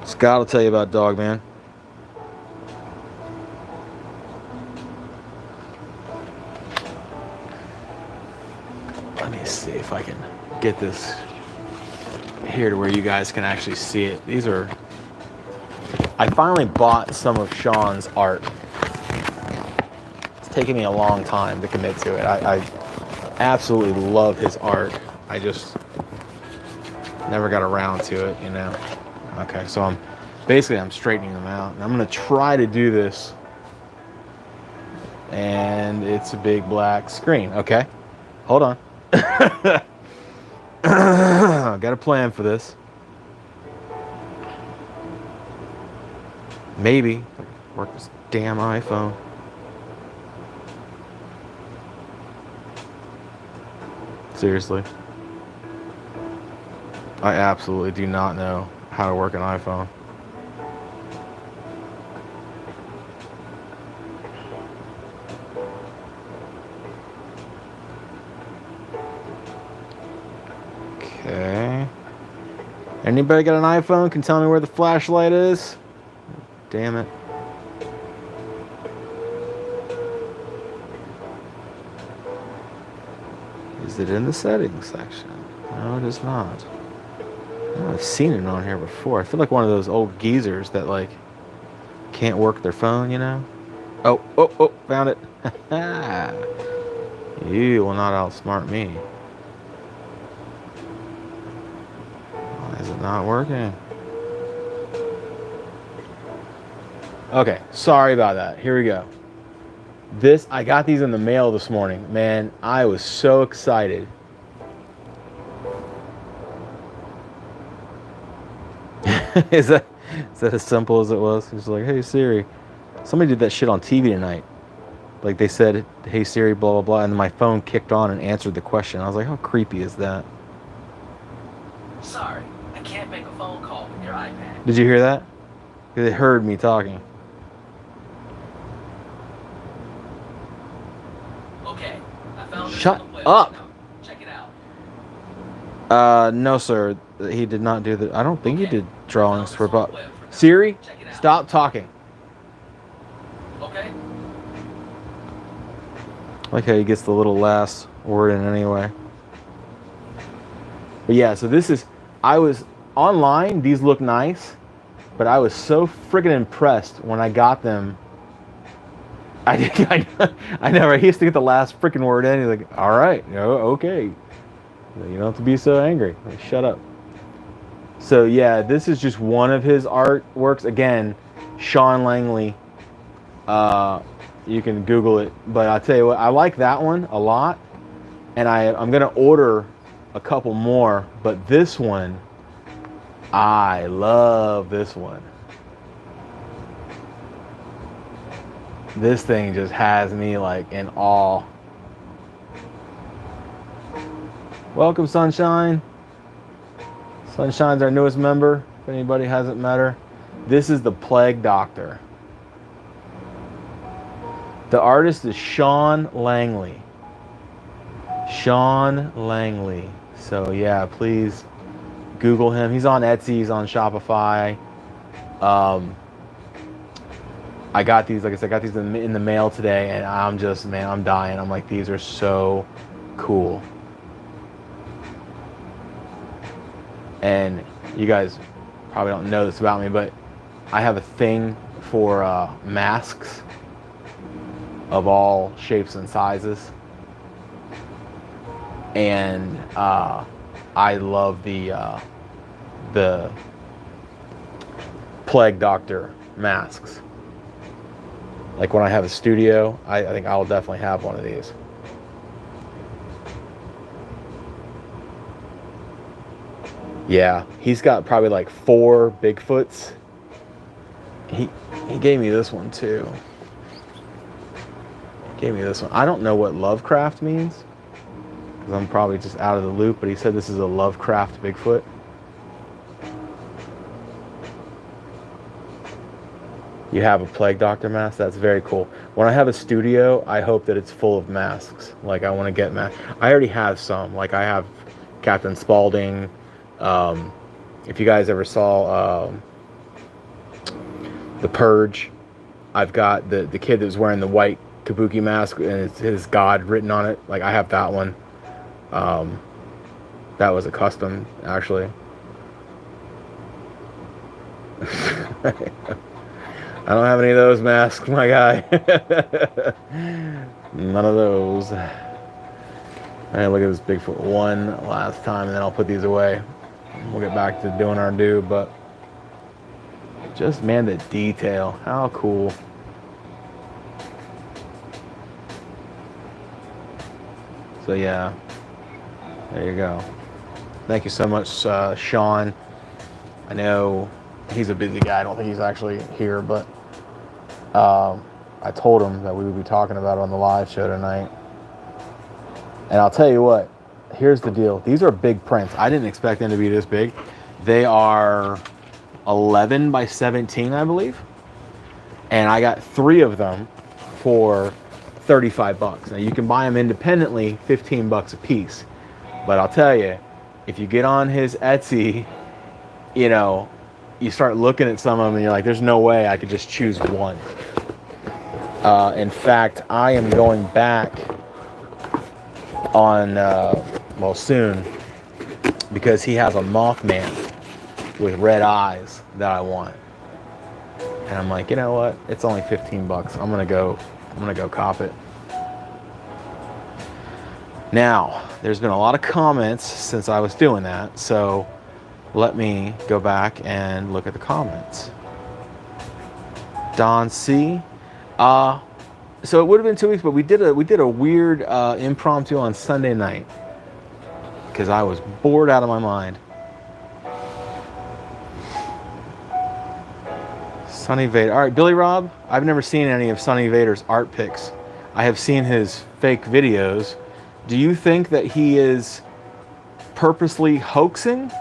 Scott will tell you about Dogman. Let me see if I can get this here to where you guys can actually see it. These are I finally bought some of Shawn's art. It's taken me a long time to commit to it. I absolutely love his art. I just never got around to it, you know. Okay, so I'm straightening them out. And I'm gonna try to do this. And it's a big black screen. Okay, hold on. Got a plan for this. Maybe work this damn iPhone. Seriously, I absolutely do not know how to work an iPhone. Okay. Anybody got an iPhone? Can tell me where the flashlight is? Damn it. Is it in the settings section? No, it is not. Oh, I've seen it on here before. I feel like one of those old geezers that like can't work their phone, you know? Oh, found it. You will not outsmart me. Why is it not working? Okay, sorry about that. Here we go. I got these in the mail this morning. Man, I was so excited. Is that as simple as it was? It's like, hey Siri. Somebody did that shit on TV tonight. Like they said, hey Siri, blah, blah, blah. And then my phone kicked on and answered the question. I was like, how creepy is that? Sorry, I can't make a phone call with your iPad. Did you hear that? They heard me talking. Okay, I found this Shut on the web. up. Check it out. No, sir. He did not do that. I don't think he did drawings for Found about. this on the web for now. Siri, Check it out. stop talking. Okay. I like how he gets the little last word in anyway. But yeah, so I was online, these look nice, but I was so freaking impressed when I got them. I never, he used to get the last freaking word in. He's like, all right, okay. You don't have to be so angry. Like, shut up. So yeah, this is just one of his artworks. Again, Shawn Langley. You can Google it. But I'll tell you what, I like that one a lot. And I'm going to order a couple more. But this one, I love this one. This thing just has me like in awe. Welcome, Sunshine. Sunshine's our newest member, if anybody hasn't met her. This is the Plague Doctor. The artist is Shawn Langley. Shawn Langley. So yeah, please Google him. He's on Etsy, he's on Shopify. I got these, like I said, I got these in the mail today, and I'm just, man, I'm dying. I'm like, these are so cool. And you guys probably don't know this about me, but I have a thing for masks of all shapes and sizes. And I love the Plague Doctor masks. Like when I have a studio, I think I'll definitely have one of these. Yeah, he's got probably like 4 Bigfoots. He gave me this one too. Gave me this one. I don't know what Lovecraft means, because I'm probably just out of the loop, but he said this is a Lovecraft Bigfoot. You have a Plague Doctor mask? That's very cool. When I have a studio, I hope that it's full of masks. Like, I want to get masks. I already have some. Like, I have Captain Spaulding. If you guys ever saw The Purge, I've got the kid that was wearing the white kabuki mask and it's his God written on it. Like, I have that one. That was a custom, actually. I don't have any of those masks, my guy. None of those. All right, look at this Bigfoot one last time, and then I'll put these away. We'll get back to doing our do, but just, man, the detail. How cool. So, yeah. There you go. Thank you so much, Shawn. I know he's a busy guy. I don't think he's actually here, but I told him that we would be talking about it on the live show tonight. And I'll tell you what, here's the deal. These are big prints. I didn't expect them to be this big. They are 11 by 17, I believe. And I got 3 of them for $35. Now you can buy them independently, $15 a piece. But I'll tell you, if you get on his Etsy, you know, you start looking at some of them and you're like, there's no way I could just choose one. In fact, I am going back on, well, soon, because he has a Mothman with red eyes that I want. And I'm like, you know what? It's only $15. I'm gonna go cop it. Now, there's been a lot of comments since I was doing that, so let me go back and look at the comments. Don C. So it would have been 2 weeks, but we did a weird impromptu on Sunday night because I was bored out of my mind. Sonny Vader. All right, Billy Rob. I've never seen any of Sonny Vader's art pics. I have seen his fake videos. Do you think that he is purposely hoaxing,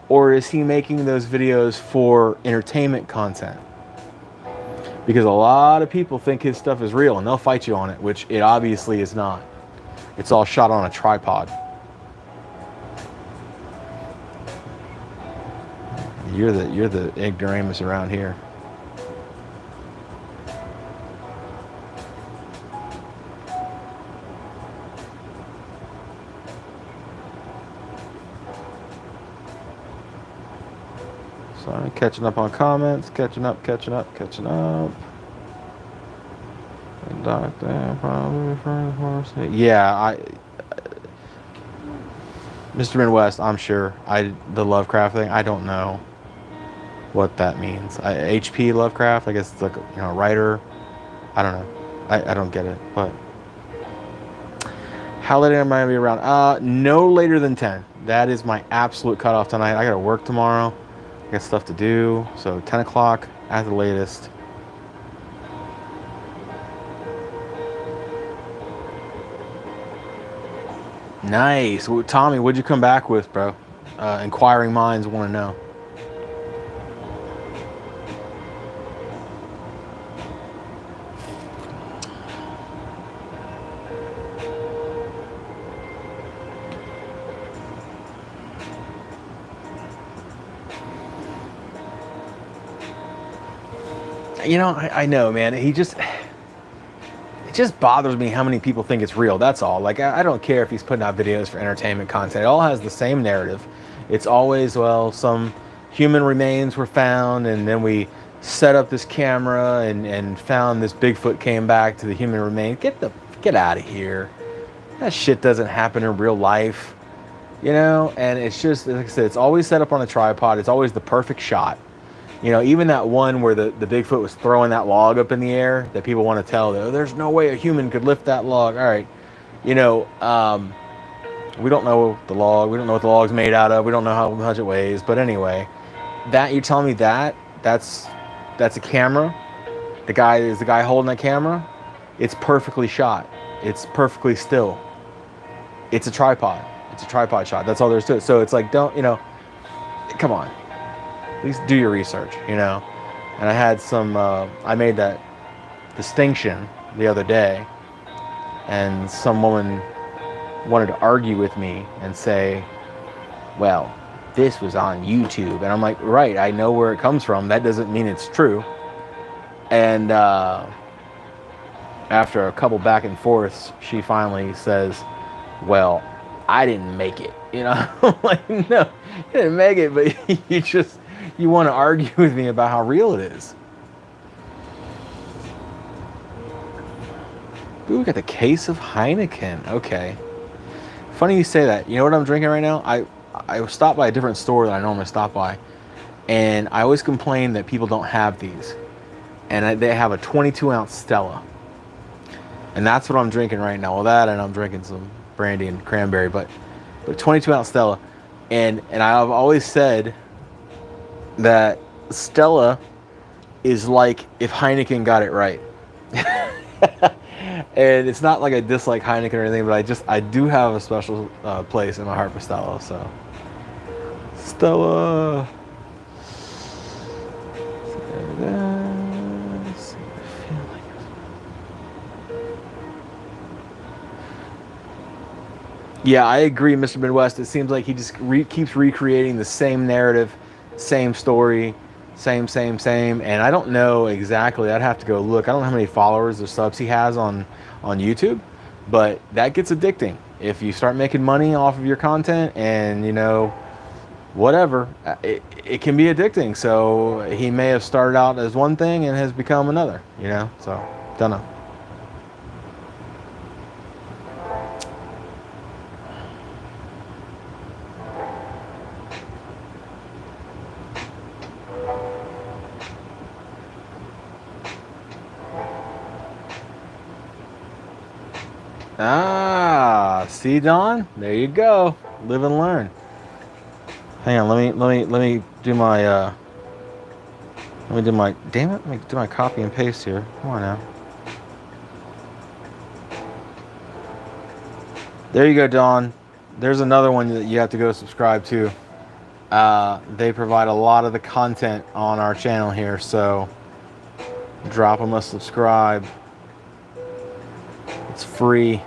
or is he making those videos for entertainment content? Because a lot of people think his stuff is real and they'll fight you on it, which it obviously is not. It's all shot on a tripod. You're the ignoramus around here. Sorry, catching up on comments, catching up. Yeah, Mr. Midwest, I'm sure. The Lovecraft thing, I don't know what that means. HP Lovecraft, I guess it's like, you know, a writer. I don't know. I don't get it, but how late am I gonna be around? No later than 10. That is my absolute cutoff tonight. I gotta work tomorrow. I got stuff to do, so 10 o'clock at the latest. Nice. Well, Tommy, what'd you come back with, bro? Inquiring minds want to know. You know, I know, man. It just bothers me how many people think it's real. That's all. Like, I don't care if he's putting out videos for entertainment content. It all has the same narrative. It's always, well, some human remains were found, and then we set up this camera and found this Bigfoot came back to the human remains. Get out of here. That shit doesn't happen in real life, you know. And it's just, like I said, it's always set up on a tripod. It's always the perfect shot. You know, even that one where the Bigfoot was throwing that log up in the air that people want to tell, oh, there's no way a human could lift that log. All right. You know, we don't know the log. We don't know what the log's made out of. We don't know how much it weighs. But anyway, that you're telling me that's a camera. The guy holding that camera. It's perfectly shot. It's perfectly still. It's a tripod. It's a tripod shot. That's all there is to it. So it's like, don't, you know, come on. At least do your research, you know. And I had I made that distinction the other day, and some woman wanted to argue with me and say, well, this was on YouTube. And I'm like, right, I know where it comes from. That doesn't mean it's true. And after a couple back and forths, she finally says, well, I didn't make it. You know, I'm like, no, you didn't make it, but you want to argue with me about how real it is. Ooh, we got the case of Heineken. Okay. Funny you say that. You know what I'm drinking right now? I stopped by a different store that I normally stop by, and I always complain that people don't have these. And they have a 22-ounce Stella. And that's what I'm drinking right now. Well, that, and I'm drinking some brandy and cranberry, but 22-ounce Stella. And I've always said that Stella is like if Heineken got it right. And it's not like I dislike Heineken or anything, but I do have a special place in my heart for Stella. So Stella. Yeah, I agree, Mr. Midwest. It seems like he just keeps recreating the same narrative, same story, same. And I don't know exactly. I'd have to go look. I don't know how many followers or subs he has on YouTube, but that gets addicting. If you start making money off of your content and, you know, whatever, it can be addicting. So he may have started out as one thing and has become another, you know? So, don't know. Ah, see, Don? There you go. Live and learn. Hang on, let me do my damn it, let me do my copy and paste here. Come on now. There you go, Don. There's another one that you have to go subscribe to. They provide a lot of the content on our channel here, so drop them a subscribe. It's free.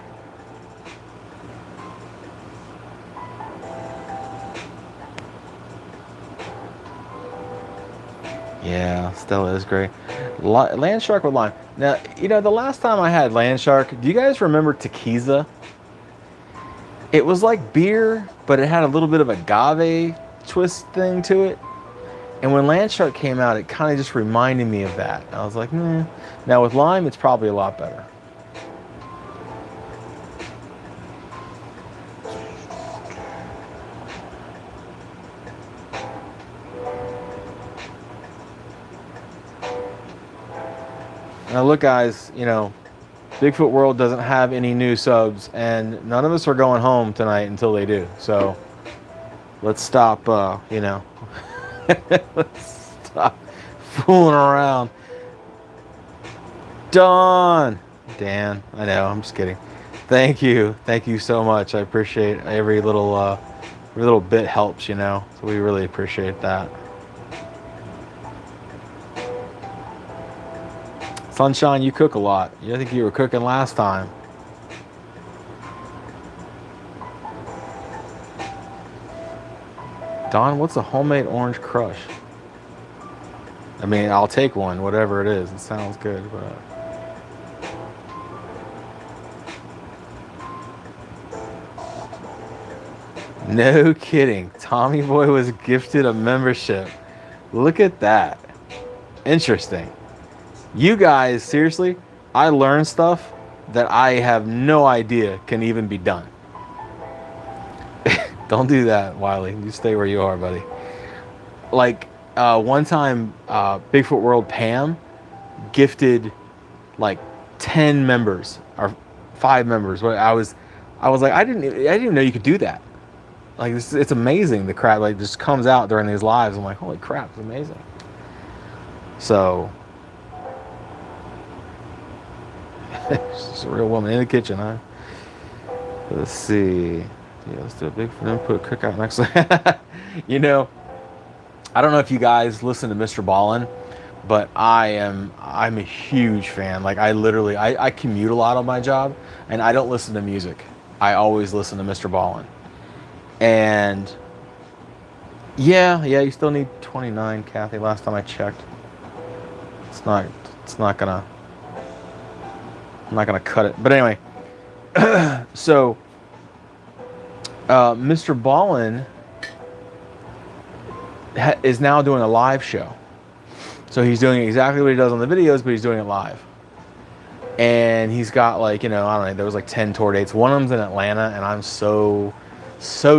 Yeah, Stella is great. Land shark with lime. Now, you know, the last time I had land shark, do you guys remember tequila? It was like beer, but it had a little bit of agave twist thing to it. And when land shark came out, it kind of just reminded me of that. I was like, nah. Now with lime, it's probably a lot better. Now look, guys, you know, Bigfoot World doesn't have any new subs, and none of us are going home tonight until they do. So let's stop, you know, let's stop fooling around. Dan, I know, I'm just kidding. Thank you so much. I appreciate every little bit helps, you know. So we really appreciate that. Sunshine, you cook a lot. I think you were cooking last time. Don, what's a homemade orange crush? I mean, I'll take one, whatever it is. It sounds good, but... No kidding. Tommy Boy was gifted a membership. Look at that. Interesting. You guys, seriously, I learned stuff that I have no idea can even be done. Don't do that, Wiley. You stay where you are, buddy. Like, one time, Bigfoot World Pam gifted like 10 members or 5 members. I was like, I didn't even know you could do that. Like, it's amazing. The crap like just comes out during these lives. I'm like, holy crap, it's amazing. So. She's a real woman in the kitchen, huh? Let's see. Yeah, let's do a Bigfoot Input cookout next. You know, I don't know if you guys listen to Mr. Ballin, but I'm a huge fan. Like, I commute a lot on my job, and I don't listen to music. I always listen to Mr. Ballin. And yeah, you still need 29, Kathy. Last time I checked, it's not gonna. I'm not gonna cut it, but anyway. So, Mr. Ballin is now doing a live show. So he's doing exactly what he does on the videos, but he's doing it live. And he's got like, I don't know, there was like 10 tour dates. One of them's in Atlanta, and I'm so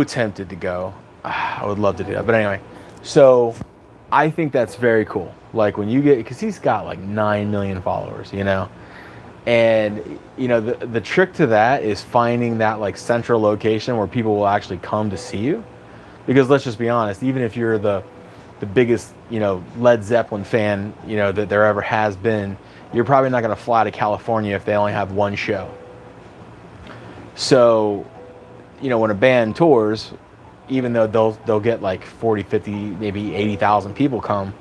tempted to go. I would love to do that. But anyway, so I think that's very cool. Like when you get, because he's got like 9 million followers, And, the trick to that is finding that like central location where people will actually come to see you. Because let's just be honest, even if you're the biggest, Led Zeppelin fan, that there ever has been, you're probably not going to fly to California if they only have one show. So, when a band tours, even though they'll get like 40, 50, maybe 80,000 people come,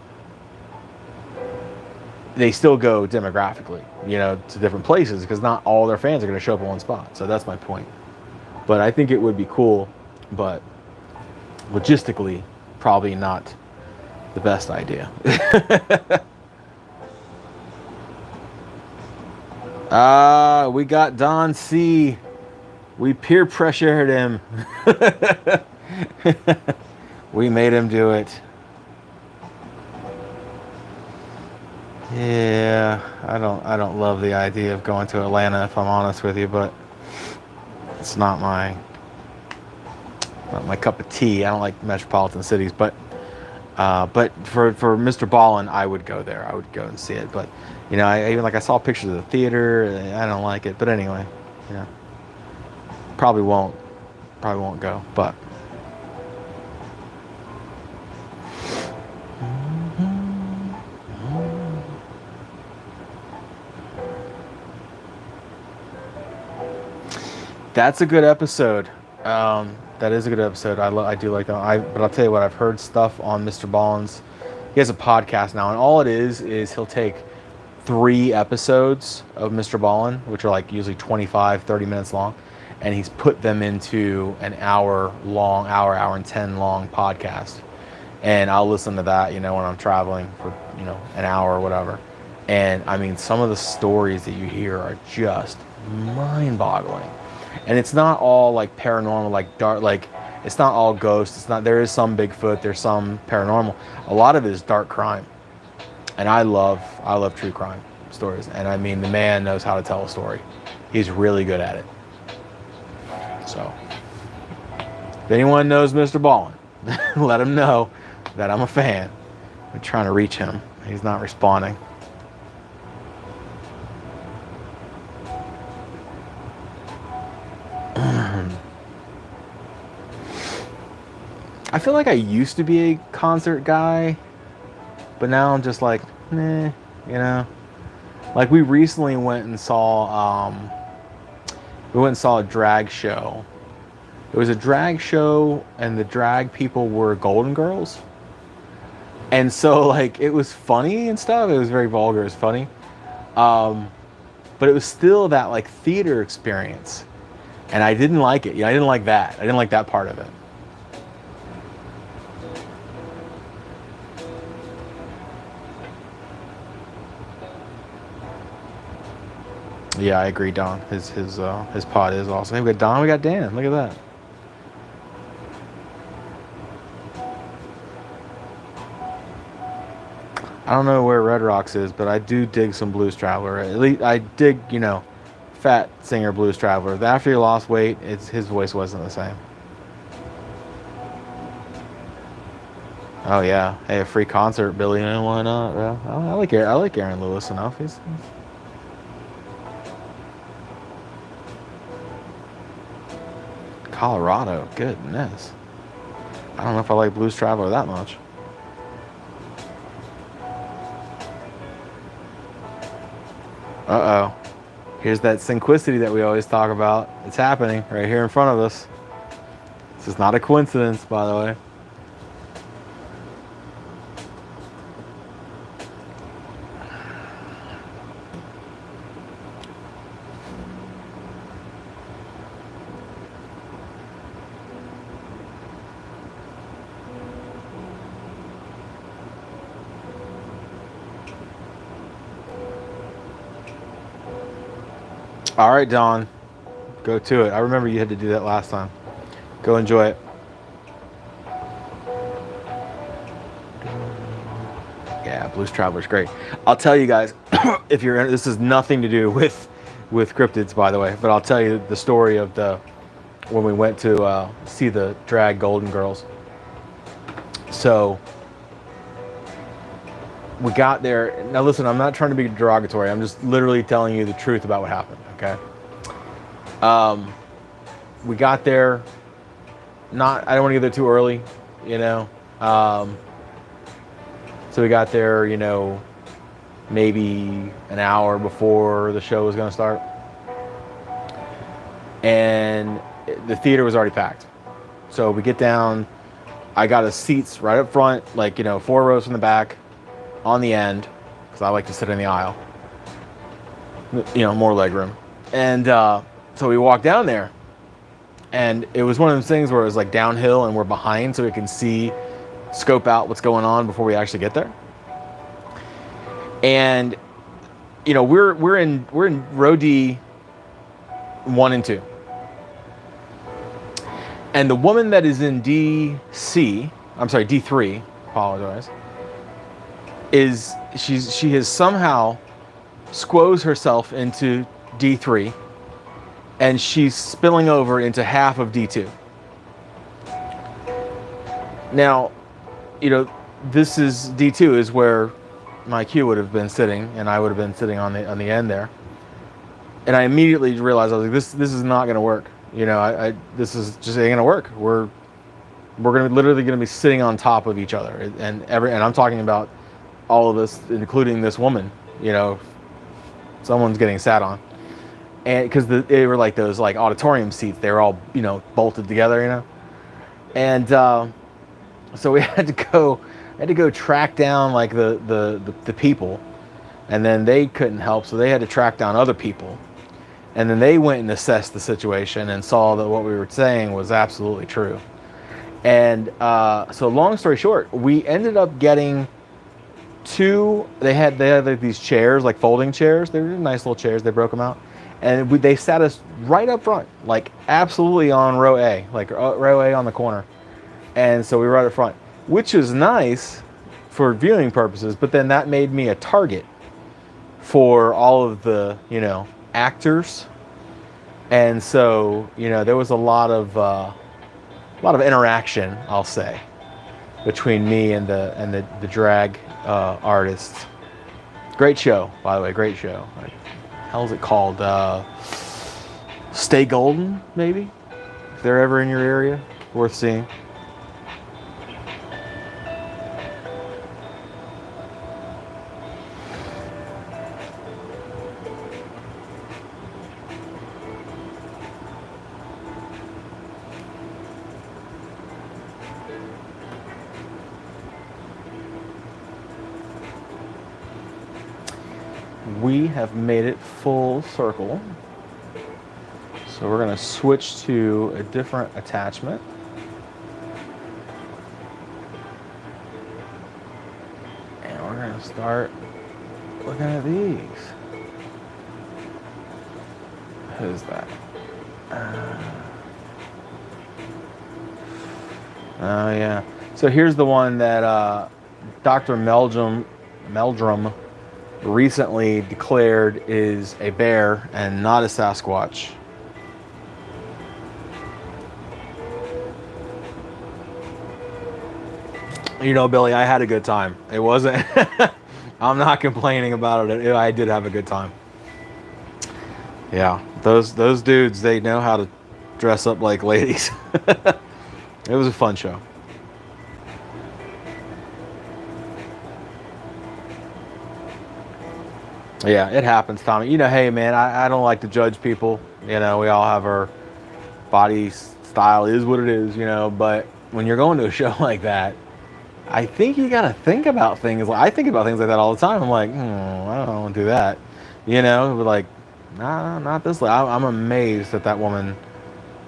they still go demographically, to different places because not all their fans are going to show up in one spot. So that's my point. But I think it would be cool, but logistically, probably not the best idea. We got Don C. We peer pressured him. We made him do it. Yeah, I don't love the idea of going to Atlanta, if I'm honest with you, but it's not my cup of tea. I don't like metropolitan cities, but for Mr. Ballin, I would go there. I would go and see it. But I saw pictures of the theater. I don't like it. But anyway, probably won't go. But that's a good episode. That is a good episode. I do like that. But I'll tell you what, I've heard stuff on Mr. Ballin's. He has a podcast now, and all it is he'll take 3 episodes of Mr. Ballin, which are like usually 25, 30 minutes long, and he's put them into an hour and 10 long podcast. And I'll listen to that, when I'm traveling for, an hour or whatever. And I mean, some of the stories that you hear are just mind-boggling. And it's not all like paranormal, like dark, like it's not all ghosts. There is some Bigfoot, there's some paranormal. A lot of it is dark crime. And I love true crime stories. And I mean, the man knows how to tell a story. He's really good at it. So, if anyone knows Mr. Ballin, let him know that I'm a fan. I'm trying to reach him. He's not responding. I feel like I used to be a concert guy, but now I'm just like, Like we recently went and saw a drag show. It was a drag show, and the drag people were Golden Girls. And so, like, it was funny and stuff. It was very vulgar. It was funny. But it was still that, like, theater experience. And I didn't like it. I didn't like that. I didn't like that part of it. Yeah, I agree, Don. His pod is awesome. Hey, we got Don, we got Dan. Look at that. I don't know where Red Rocks is, but I do dig some Blues Traveler. At least I dig, Fat Singer Blues Traveler. After he lost weight, his voice wasn't the same. Oh yeah, hey, a free concert, Billy. Why not? Yeah, I like Aaron Lewis enough. He's Colorado. Goodness, I don't know if I like Blues Traveler that much. Uh-oh. Here's that synchronicity that we always talk about. It's happening right here in front of us. This is not a coincidence, by the way. All right, Don, go to it. I remember you had to do that last time. Go enjoy it. Yeah, Blues Traveler's great. I'll tell you guys, if you're this is nothing to do with cryptids, by the way, but I'll tell you the story of when we went to see the drag Golden Girls. So we got there. Now listen, I'm not trying to be derogatory. I'm just literally telling you the truth about what happened. Okay. We got there. I don't want to get there too early, you know. So we got there, you know, maybe an hour before the show was going to start. And the theater was already packed. So we get down. I got us seats right up front, like, you know, 4 rows from the back on the end, because I like to sit in the aisle. You know, more leg room. And so we walked down there. And it was one of those things where it was like downhill and we're behind so we can scope out what's going on before we actually get there. And you know, we're in row D 1 and 2. And the woman that is in D3, apologize, she has somehow squoze herself into D3 and she's spilling over into half of D2. Now, you know, this is D2 is where my cue would have been sitting, and I would have been sitting on the end there. And I immediately realized, I was like, this is not going to work. You know, this is just ain't going to work. We're literally going to be sitting on top of each other, and I'm talking about all of this, including this woman. You know, someone's getting sat on, and because they were like those like auditorium seats, they were all, you know, bolted together, you know, and so we had to go track down like the people, and then they couldn't help, so they had to track down other people, and then they went and assessed the situation and saw that what we were saying was absolutely true. And so long story short, we ended up getting they had like these chairs, like folding chairs. They were nice little chairs. They broke them out, and they sat us right up front, like absolutely on row A, like row A on the corner. And so we were right up front, which was nice for viewing purposes, but then that made me a target for all of the, you know, actors. And so, you know, there was a lot of interaction, I'll say, between me and the drag artists. Great show, by the way, great show. Like, hell is it called? Stay Golden, maybe? If they're ever in your area, worth seeing. We have made it full circle. So we're going to switch to a different attachment. And we're going to start looking at these. Who's that? Oh, yeah. So here's the one that Dr. Meldrum recently declared is a bear and not a Sasquatch. You know, Billy, I had a good time. It wasn't, I'm not complaining about it. I did have a good time. Yeah, those dudes, they know how to dress up like ladies. It was a fun show. Yeah, it happens, Tommy. You know, hey, man, I don't like to judge people. You know, we all have our body style is what it is, you know. But when you're going to a show like that, I think you got to think about things. I think about things like that all the time. I'm like, I don't want to do that. You know, but like, nah, not this way. I'm amazed that woman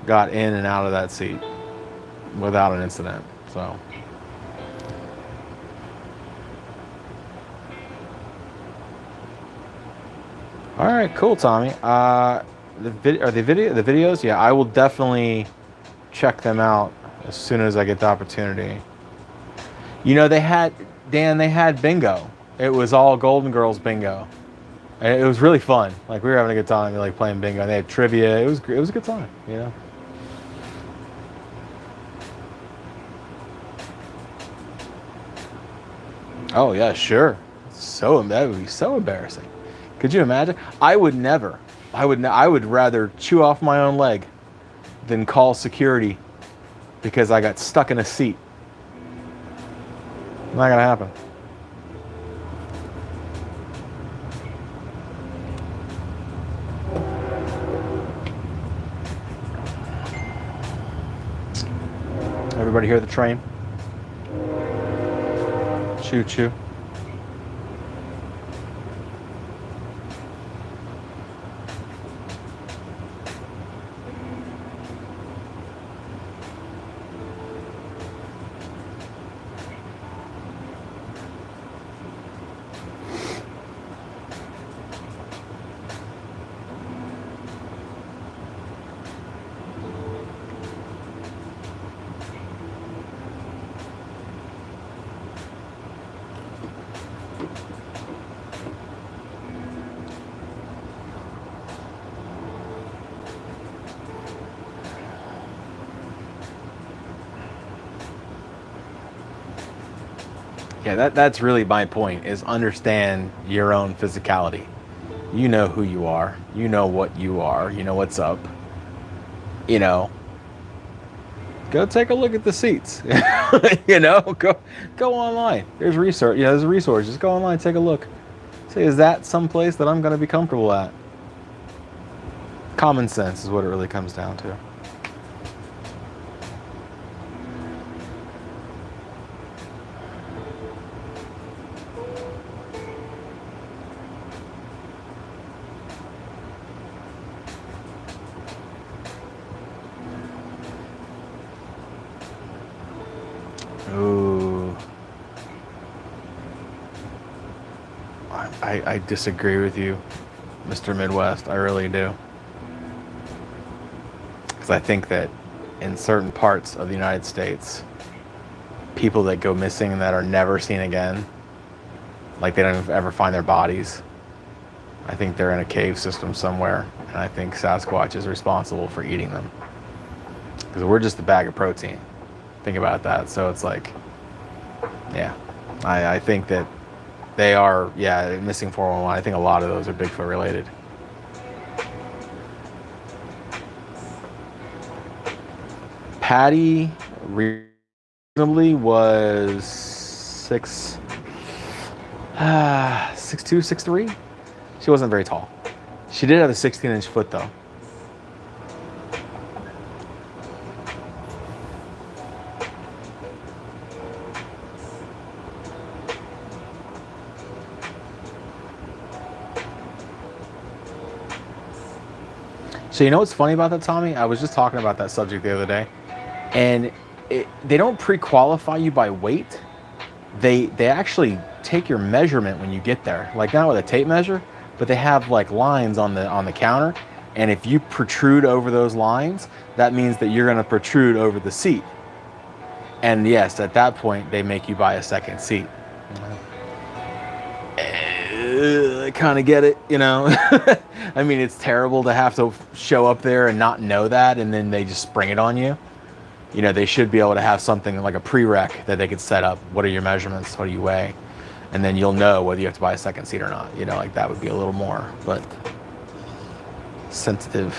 got in and out of that seat without an incident. So. All right, cool, Tommy. The videos? Yeah, I will definitely check them out as soon as I get the opportunity. You know, they had Dan, they had bingo. It was all Golden Girls bingo. And it was really fun. Like, we were having a good time, like, playing bingo. And they had trivia. It was a good time, you know? Oh, yeah, sure. That would be so embarrassing. Could you imagine? I would never. I would rather chew off my own leg than call security because I got stuck in a seat. Not gonna happen. Everybody hear the train? Choo choo. Yeah, that's really my point, is understand your own physicality. You know who you are. You know what you are. You know what's up. You know, go take a look at the seats. You know, go online. There's research. Yeah, there's a resource. Just go online, take a look. Say, is that someplace that I'm going to be comfortable at? Common sense is what it really comes down to. Ooh. I disagree with you, Mr. Midwest. I really do. Because I think that in certain parts of the United States, people that go missing and that are never seen again, like they don't ever find their bodies, I think they're in a cave system somewhere. And I think Sasquatch is responsible for eating them. Because we're just a bag of protein. Think about that. So it's like, yeah, I think that they are, yeah, missing 411. I think a lot of those are Bigfoot related. Patty reasonably was 6'2", 6'3". She wasn't very tall. She did have a 16-inch foot though. So you know what's funny about that, Tommy? I was just talking about that subject the other day, and they don't pre-qualify you by weight. They actually take your measurement when you get there, like not with a tape measure, but they have like lines on the counter, and if you protrude over those lines, that means that you're going to protrude over the seat. And yes, at that point, they make you buy a second seat. I kind of get it, you know. I mean, it's terrible to have to show up there and not know that, and then they just spring it on you. You know, they should be able to have something like a prereq that they could set up. What are your measurements? What do you weigh? And then you'll know whether you have to buy a second seat or not. You know, like that would be a little more, but sensitive.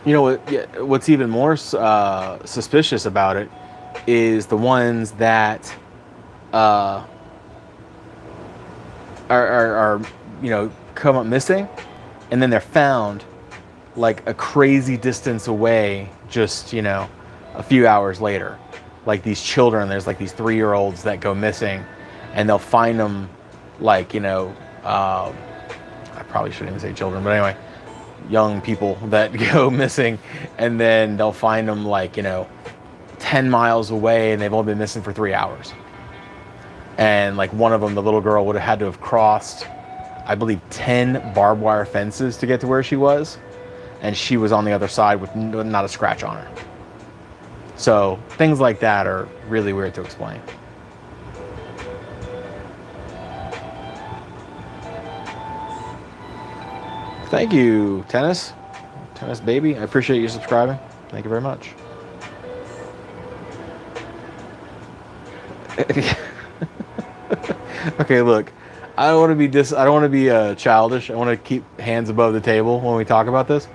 You know what? Yeah, what's even more suspicious about it is the ones that are you know, come up missing, and then they're found like a crazy distance away, just, you know, a few hours later. Like these children, there's like these 3-year-olds that go missing, and they'll find them, like, you know, I probably shouldn't even say children, but anyway, young people that go missing, and then they'll find them like, you know, 10 miles away and they've only been missing for 3 hours. And like one of them, the little girl would have had to have crossed, I believe, 10 barbed wire fences to get to where she was. And she was on the other side with not a scratch on her. So things like that are really weird to explain. Thank you, Tennis Baby. I appreciate you subscribing. Thank you very much. Okay, look, I don't want to be childish. I want to keep hands above the table when we talk about this.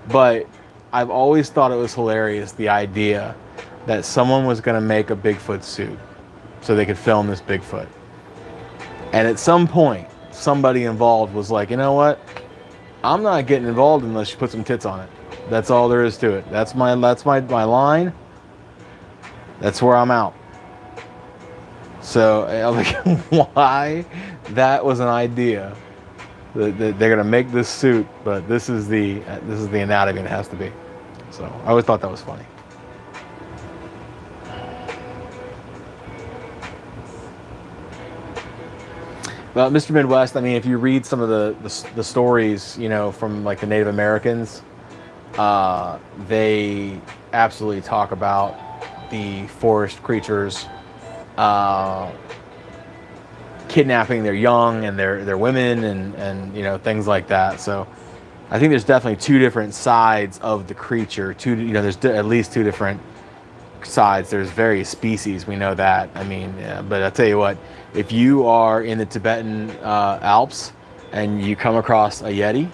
But I've always thought it was hilarious, the idea that someone was going to make a Bigfoot suit so they could film this Bigfoot. And at some point, somebody involved was like, you know what? I'm not getting involved unless you put some tits on it. That's all there is to it. That's my line. That's where I'm out. So I'm like, why? That was an idea. They're gonna make this suit, but this is the anatomy it has to be. So I always thought that was funny. Well, Mr. Midwest, I mean, if you read some of the stories, you know, from like the Native Americans, they absolutely talk about the forest creatures kidnapping their young and their women and you know, things like that. So I think there's definitely two different sides of the creature. There's at least two different sides. There's various species, we know that. I mean, yeah, but I'll tell you what, if you are in the Tibetan Alps and you come across a Yeti,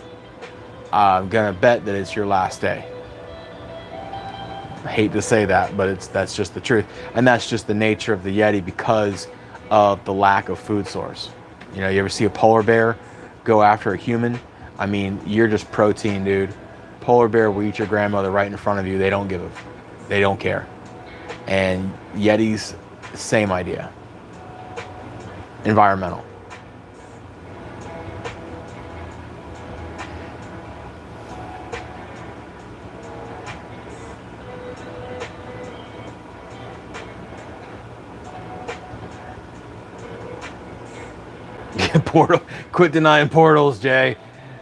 I'm gonna bet that it's your last day. I hate to say that, but that's just the truth. And that's just the nature of the Yeti because of the lack of food source. You know, you ever see a polar bear go after a human? I mean, you're just protein, dude. Polar bear will eat your grandmother right in front of you. They don't care. And Yetis, same idea. Environmental. Portal. Quit denying portals, Jay.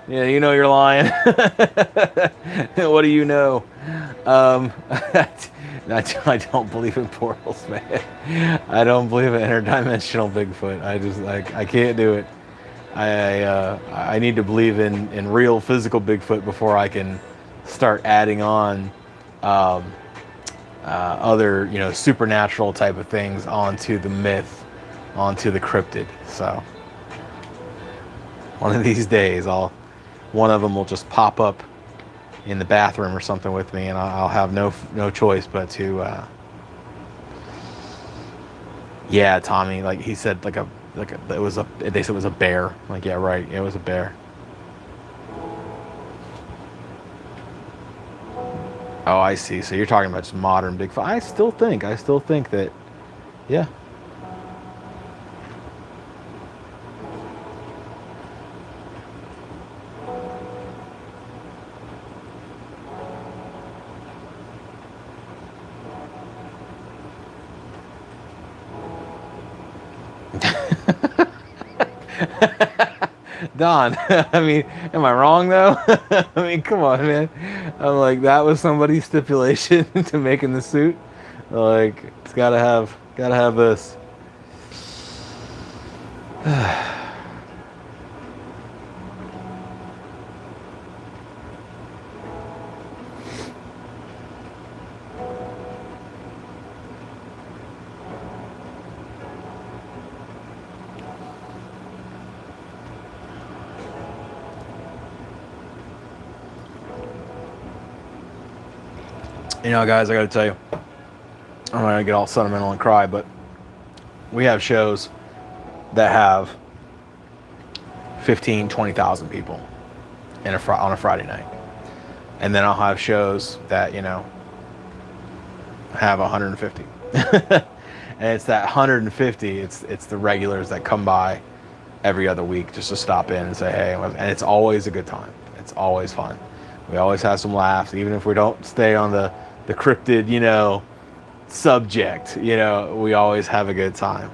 Yeah, you know you're lying. What do you know? I don't believe in portals, man. I don't believe in interdimensional Bigfoot. I can't do it. I need to believe in real physical Bigfoot before I can start adding on other, you know, supernatural type of things onto the myth, onto the cryptid. So one of these days, one of them will just pop up in the bathroom or something with me, and I'll have no choice but to. Yeah, Tommy, like he said, they said it was a bear. Like, yeah, right, it was a bear. Oh, I see. So you're talking about just modern Bigfoot. I still think that, yeah. Don, I mean, am I wrong though? I mean, come on, man. I'm like, that was somebody's stipulation to making the suit. Like, it's gotta have this. You know, guys, I gotta tell you, I'm not gonna get all sentimental and cry, but we have shows that have 15, 20,000 people on a Friday night. And then I'll have shows that, you know, have 150. And it's that 150, it's the regulars that come by every other week just to stop in and say, hey, and it's always a good time. It's always fun. We always have some laughs, even if we don't stay on the cryptid, you know, subject, you know, we always have a good time.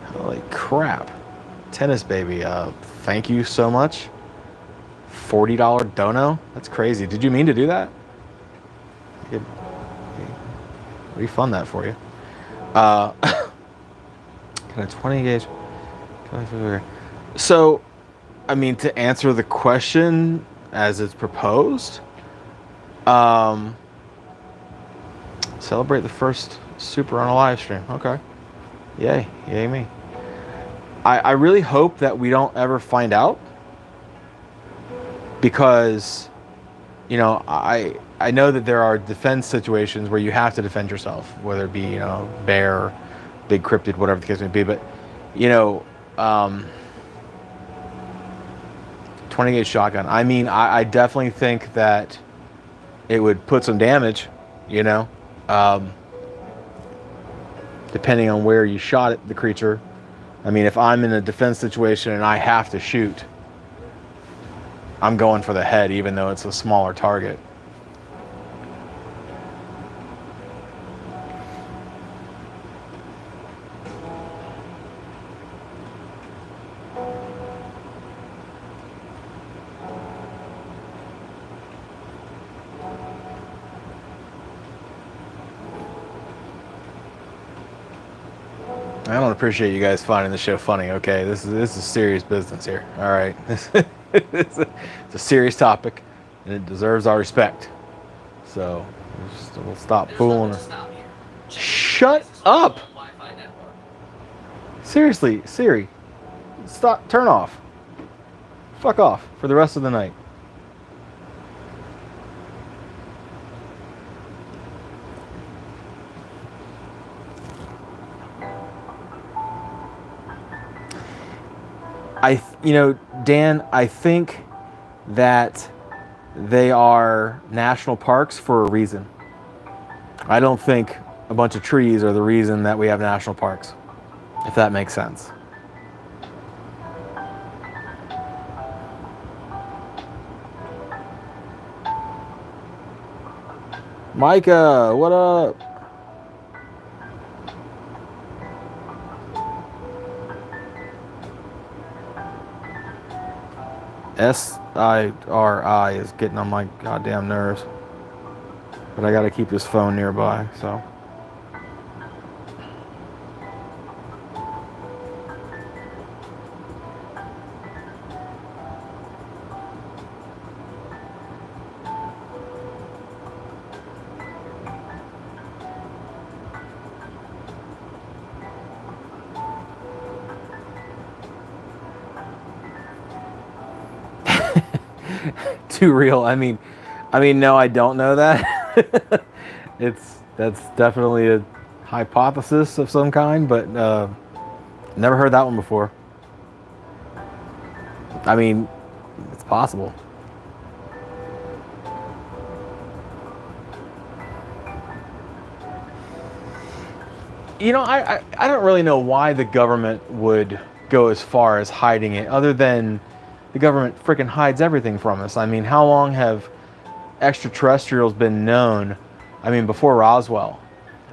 Holy crap. Tennis baby, thank you so much. $40 dono? That's crazy. Did you mean to do that? I could refund that for you. Kind of 20 gauge. So, I mean, to answer the question as it's proposed, celebrate the first super on a live stream. Okay. Yay. Yay me. I really hope that we don't ever find out, because, you know, I know that there are defense situations where you have to defend yourself, whether it be, you know, bear, big cryptid, whatever the case may be. But, you know, 20 gauge shotgun. I mean, I definitely think that it would put some damage, you know, depending on where you shot it, the creature. I mean, if I'm in a defense situation and I have to shoot, I'm going for the head, even though it's a smaller target. I don't appreciate you guys finding the show funny. Okay, this is serious business here. All right, it's a serious topic, and it deserves our respect. So we'll stop fooling. Shut up! Seriously, Siri, stop. Turn off. Fuck off for the rest of the night. You know, Dan, I think that they are national parks for a reason. I don't think a bunch of trees are the reason that we have national parks, if that makes sense. Micah, what up? SIRI is getting on my goddamn nerves. But I gotta keep this phone nearby, so. Too real. I mean, no, I don't know that. That's definitely a hypothesis of some kind, but never heard that one before. I mean, it's possible. You know, I don't really know why the government would go as far as hiding it, other than the government freaking hides everything from us. I mean, how long have extraterrestrials been known? I mean, before Roswell.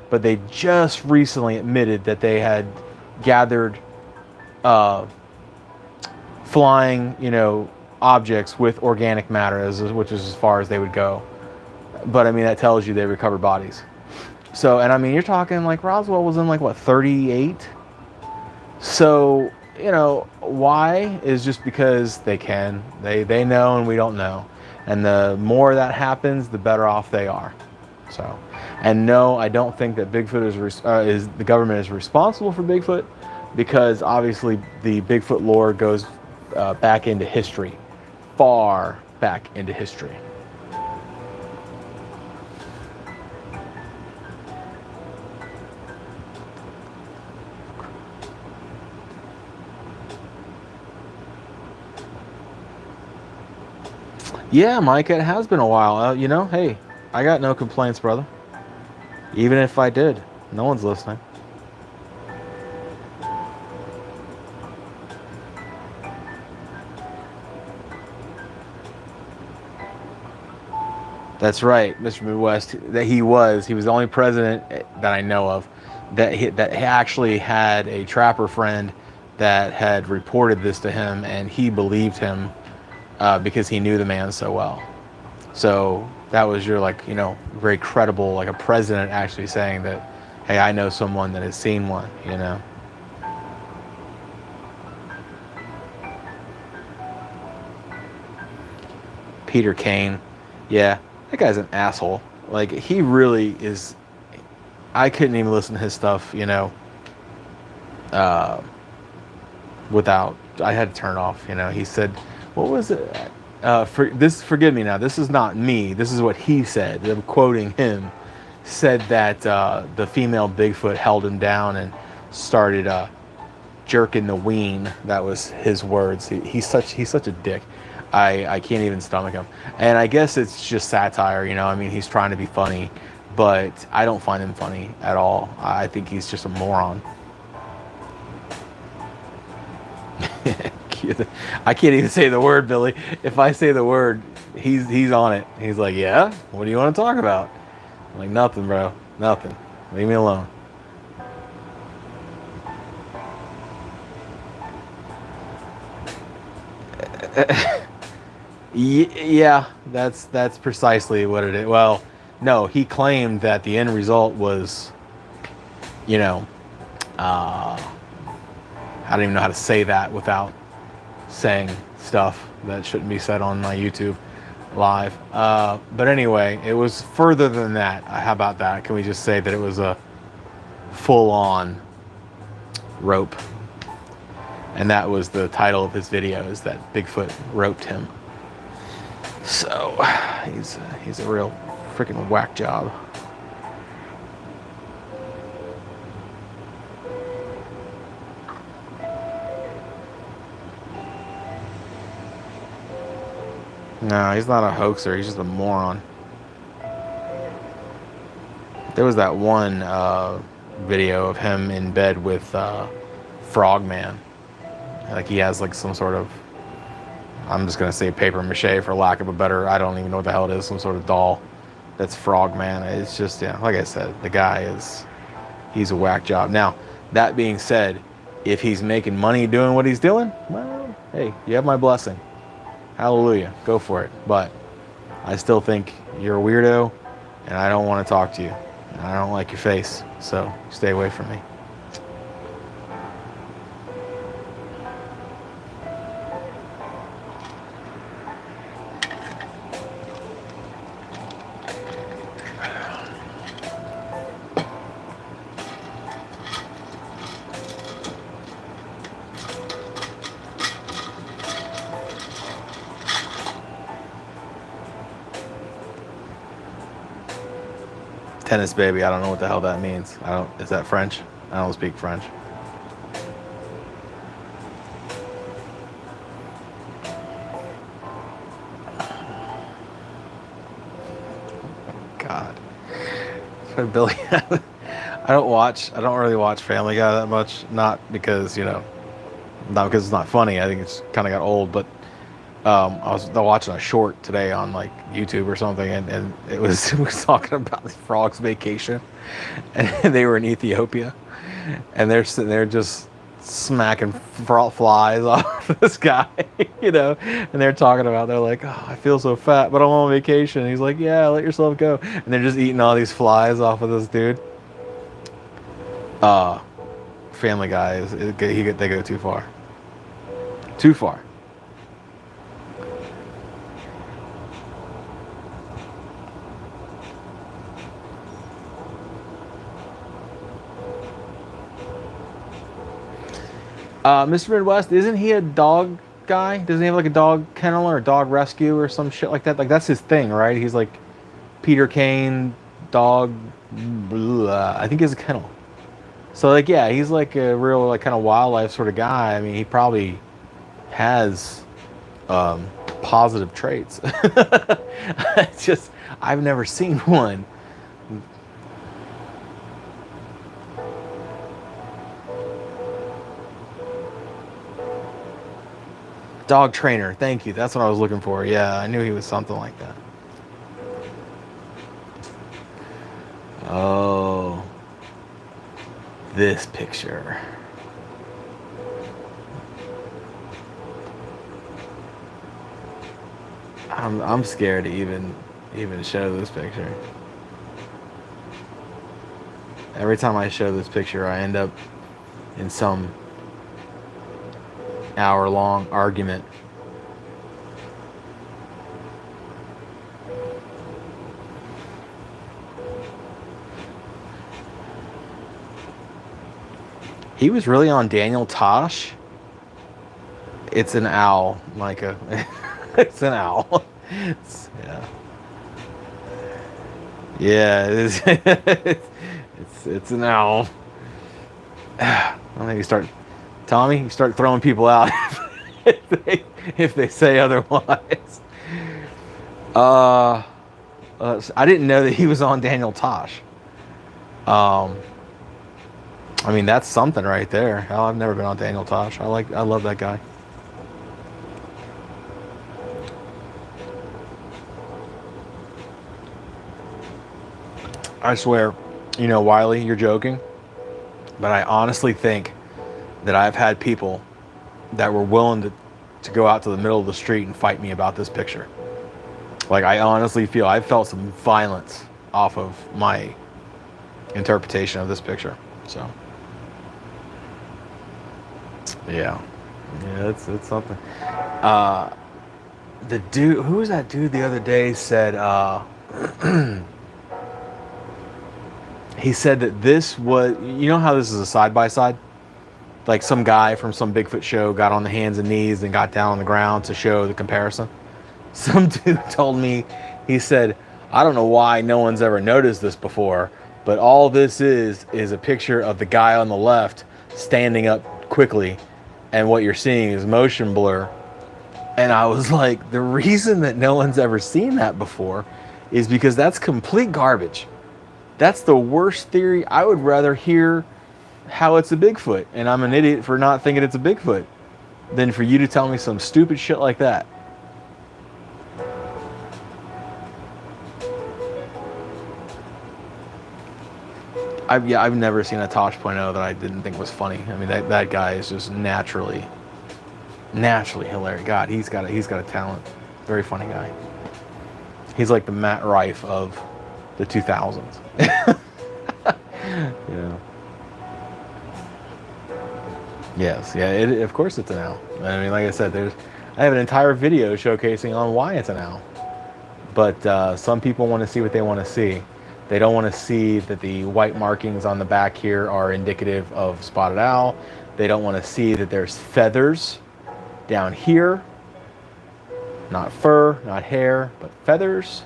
But they just recently admitted that they had gathered flying, you know, objects with organic matter, which is as far as they would go. But I mean, that tells you they recovered bodies. So, and I mean, you're talking like Roswell was in like, what, 38? So, you know, why is just because they can. They know and we don't know. And the more that happens, the better off they are. So, and no, I don't think that Bigfoot is the government is responsible for Bigfoot, because obviously the Bigfoot lore goes back into history, far back into history. Yeah, Mike, it has been a while. You know, hey, I got no complaints, brother. Even if I did, no one's listening. That's right, Mr. Midwest. That he was the only president that I know of that actually had a trapper friend that had reported this to him, and he believed him because he knew the man so well. So that was your, like, you know, very credible, like a president actually saying that, hey, I know someone that has seen one, you know. Peter Kane, yeah, that guy's an asshole. Like, he really is. I couldn't even listen to his stuff, you know, without, I had to turn it off, you know. He said, what was it? Forgive me now, this is not me, this is what he said. I'm quoting him. Said that the female Bigfoot held him down and started jerking the ween. That was his words. He's such a dick. I can't even stomach him. And I guess it's just satire, you know. I mean, he's trying to be funny, but I don't find him funny at all. I think he's just a moron. I can't even say the word, Billy. If I say the word, he's on it. He's like, yeah, what do you want to talk about? I'm like, nothing, bro. Nothing. Leave me alone. Yeah, that's precisely what it is. Well, no, he claimed that the end result was, you know, I don't even know how to say that without saying stuff that shouldn't be said on my YouTube live. But anyway, it was further than that. How about that? Can we just say that it was a full-on rope? And that was the title of his video, is that Bigfoot roped him. So he's a real freaking whack job. No, he's not a hoaxer. He's just a moron. There was that one video of him in bed with Frogman. Like, he has like some sort of, I'm just going to say paper mache for lack of a better, I don't even know what the hell it is, some sort of doll that's Frogman. It's just, yeah, like I said, the guy he's a whack job. Now, that being said, if he's making money doing what he's doing, well, hey, you have my blessing. Hallelujah. Go for it. But I still think you're a weirdo, and I don't want to talk to you. And I don't like your face, so stay away from me. Tennis baby, I don't know what the hell that means. Is that French? I don't speak French. God. So Billy, I don't really watch Family Guy that much. Not because it's not funny. I think it's kind of got old, but I was watching a short today on like YouTube or something, and it was talking about the frog's vacation, and they were in Ethiopia, and they're sitting there just smacking flies off this guy, you know, and they're talking about, they're like, oh, I feel so fat, but I'm on vacation. And he's like, yeah, let yourself go, and they're just eating all these flies off of this dude. Family Guy they go too far. Too far. Mr. Midwest, isn't he a dog guy? Doesn't he have like a dog kennel or a dog rescue or some shit like that? Like, that's his thing, right? He's like Peter Kane, dog, blah. I think he has a kennel. So like, yeah, he's like a real like kind of wildlife sort of guy. I mean, he probably has positive traits. It's just, I've never seen one. Dog trainer, thank you. That's what I was looking for. Yeah, I knew he was something like that. this picture. I'm scared to even show this picture. Every time I show this picture, I end up in some hour-long argument. He was really on Daniel Tosh. It's an owl, Micah. It's an owl. Yeah. Yeah, it is. It's an owl. I don't think you start, Tommy, you start throwing people out if they say otherwise. I didn't know that he was on Daniel Tosh. I mean, that's something right there. Hell, I've never been on Daniel Tosh. I love that guy. I swear, you know, Wiley, you're joking, but I honestly think that I've had people that were willing to go out to the middle of the street and fight me about this picture. Like, I honestly feel I've felt some violence off of my interpretation of this picture. So, yeah, it's something. The dude, who was that dude the other day said, he said that this was, you know how this is a side-by-side? Like some guy from some Bigfoot show got on the hands and knees and got down on the ground to show the comparison. Some dude told me, he said, I don't know why no one's ever noticed this before, but all this is a picture of the guy on the left standing up quickly, and what you're seeing is motion blur. And I was like, the reason that no one's ever seen that before is because that's complete garbage. That's the worst theory. I would rather hear how it's a Bigfoot, and I'm an idiot for not thinking it's a Bigfoot, than for you to tell me some stupid shit like that. I've never seen a Tosh .0 that I didn't think was funny. I mean, that guy is just naturally hilarious. God, he's got a talent. Very funny guy. He's like the Matt Rife of the 2000s. Yeah. Yes. Yeah. Of course, it's an owl. I mean, like I said, I have an entire video showcasing on why it's an owl. But some people want to see what they want to see. They don't want to see that the white markings on the back here are indicative of spotted owl. They don't want to see that there's feathers down here. Not fur, not hair, but feathers.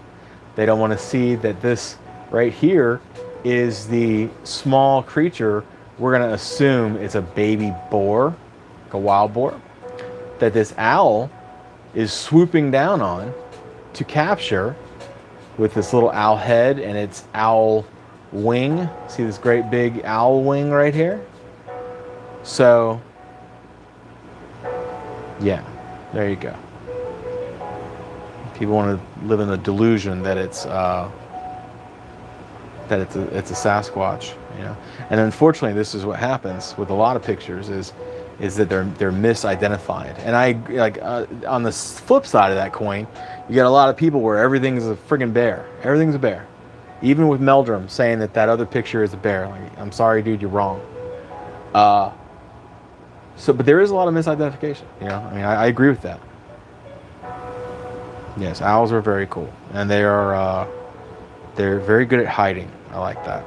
They don't want to see that this right here is the small creature. We're going to assume it's a baby boar, like a wild boar, that this owl is swooping down on to capture with this little owl head and its owl wing. See this great big owl wing right here? So, yeah, there you go. People want to live in the delusion that it's a Sasquatch, you know. And unfortunately, this is what happens with a lot of pictures is that they're misidentified. And I like on the flip side of that coin, you get a lot of people where everything's a friggin' bear. Everything's a bear. Even with Meldrum saying that other picture is a bear. Like, I'm sorry, dude, you're wrong. But there is a lot of misidentification. You know, I mean, I agree with that. Yes, owls are very cool, and they're very good at hiding. I like that.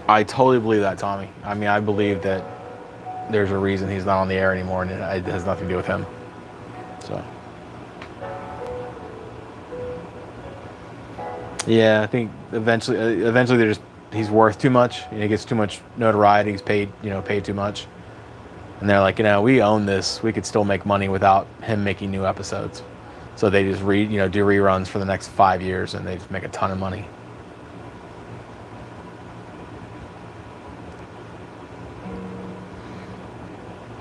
I totally believe that, Tommy. I mean, I believe that there's a reason he's not on the air anymore, and it has nothing to do with him. So, yeah, I think eventually he's worth too much. You know, he gets too much notoriety. He's paid too much, and they're like, we own this. We could still make money without him making new episodes. So they just do reruns for the next 5 years, and they just make a ton of money.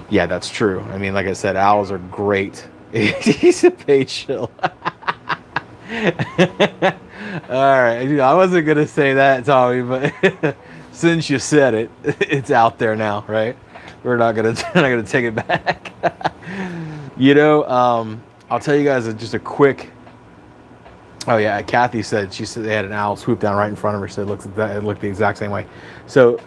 Yeah, that's true. I mean, like I said, owls are great. He's a paid shill. All right, I wasn't gonna say that, Tommy, but since you said it, it's out there now, right? We're not gonna we're not gonna take it back. I'll tell you guys just a quick. Oh yeah, Kathy said she said they had an owl swoop down right in front of her. She said it looked the exact same way. So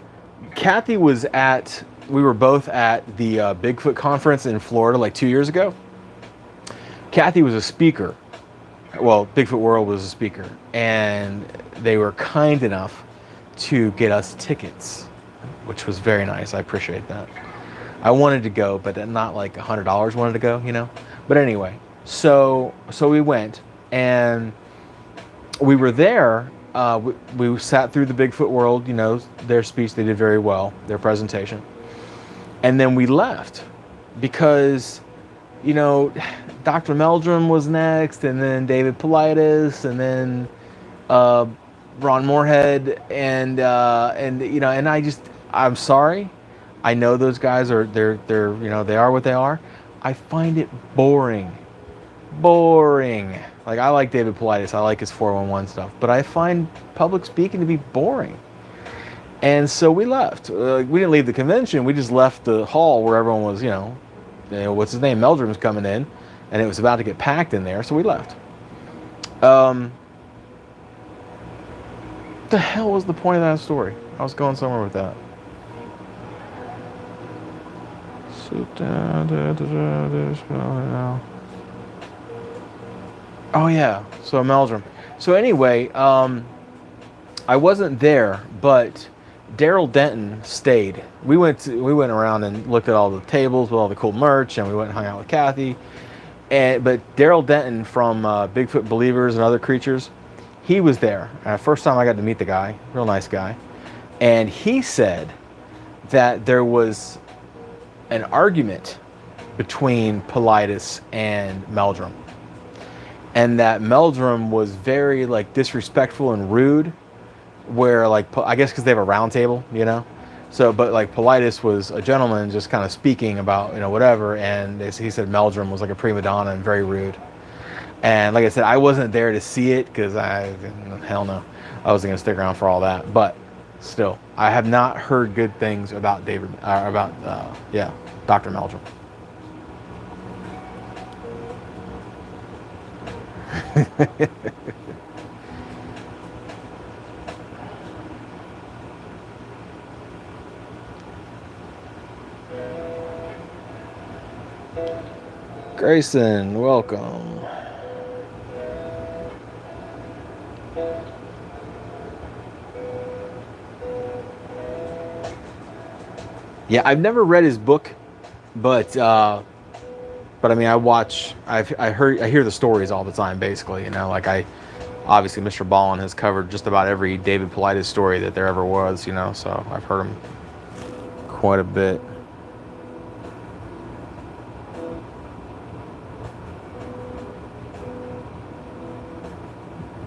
Kathy was at. We were both at the Bigfoot conference in Florida like 2 years ago. Kathy was a speaker. Well, Bigfoot World was a speaker, and they were kind enough to get us tickets, which was very nice. I appreciate that. I wanted to go, but not like $100 wanted to go, you know. But anyway, so we went, and we were there. We sat through the Bigfoot World, you know, their speech. They did very well, their presentation, and then we left because, you know, Dr. Meldrum was next, and then David Paulides, and then Ron Moorhead, and you know, and I'm sorry, I know those guys are they're you know, they are what they are. I find it boring. Like, I like David Paulides, I like his 411 stuff, but I find public speaking to be boring. And so we left. We didn't leave the convention. We just left the hall where everyone was, you know, what's his name? Meldrum's coming in, and it was about to get packed in there, so we left. What the hell was the point of that story? I was going somewhere with that. Oh yeah, so Meldrum. So anyway, I wasn't there, but Daryl Denton stayed. We went around and looked at all the tables with all the cool merch, and we went and hung out with Kathy. But Daryl Denton from Bigfoot Believers and Other Creatures, he was there. First time I got to meet the guy, real nice guy, and he said that there was an argument between Paulides and Meldrum, and that Meldrum was very like disrespectful and rude. Where, like, I guess because they have a round table, you know, so, but like Paulides was a gentleman just kind of speaking about, you know, whatever, and he said Meldrum was like a prima donna and very rude. And like I said, I wasn't there to see it because hell no, I wasn't gonna stick around for all that. But still, I have not heard good things about Dr. Meldrum. Grayson, welcome. Yeah, I've never read his book, but I mean, I hear the stories all the time, basically, you know, like obviously Mr. Ballin has covered just about every David Paulides story that there ever was, you know, so I've heard him quite a bit.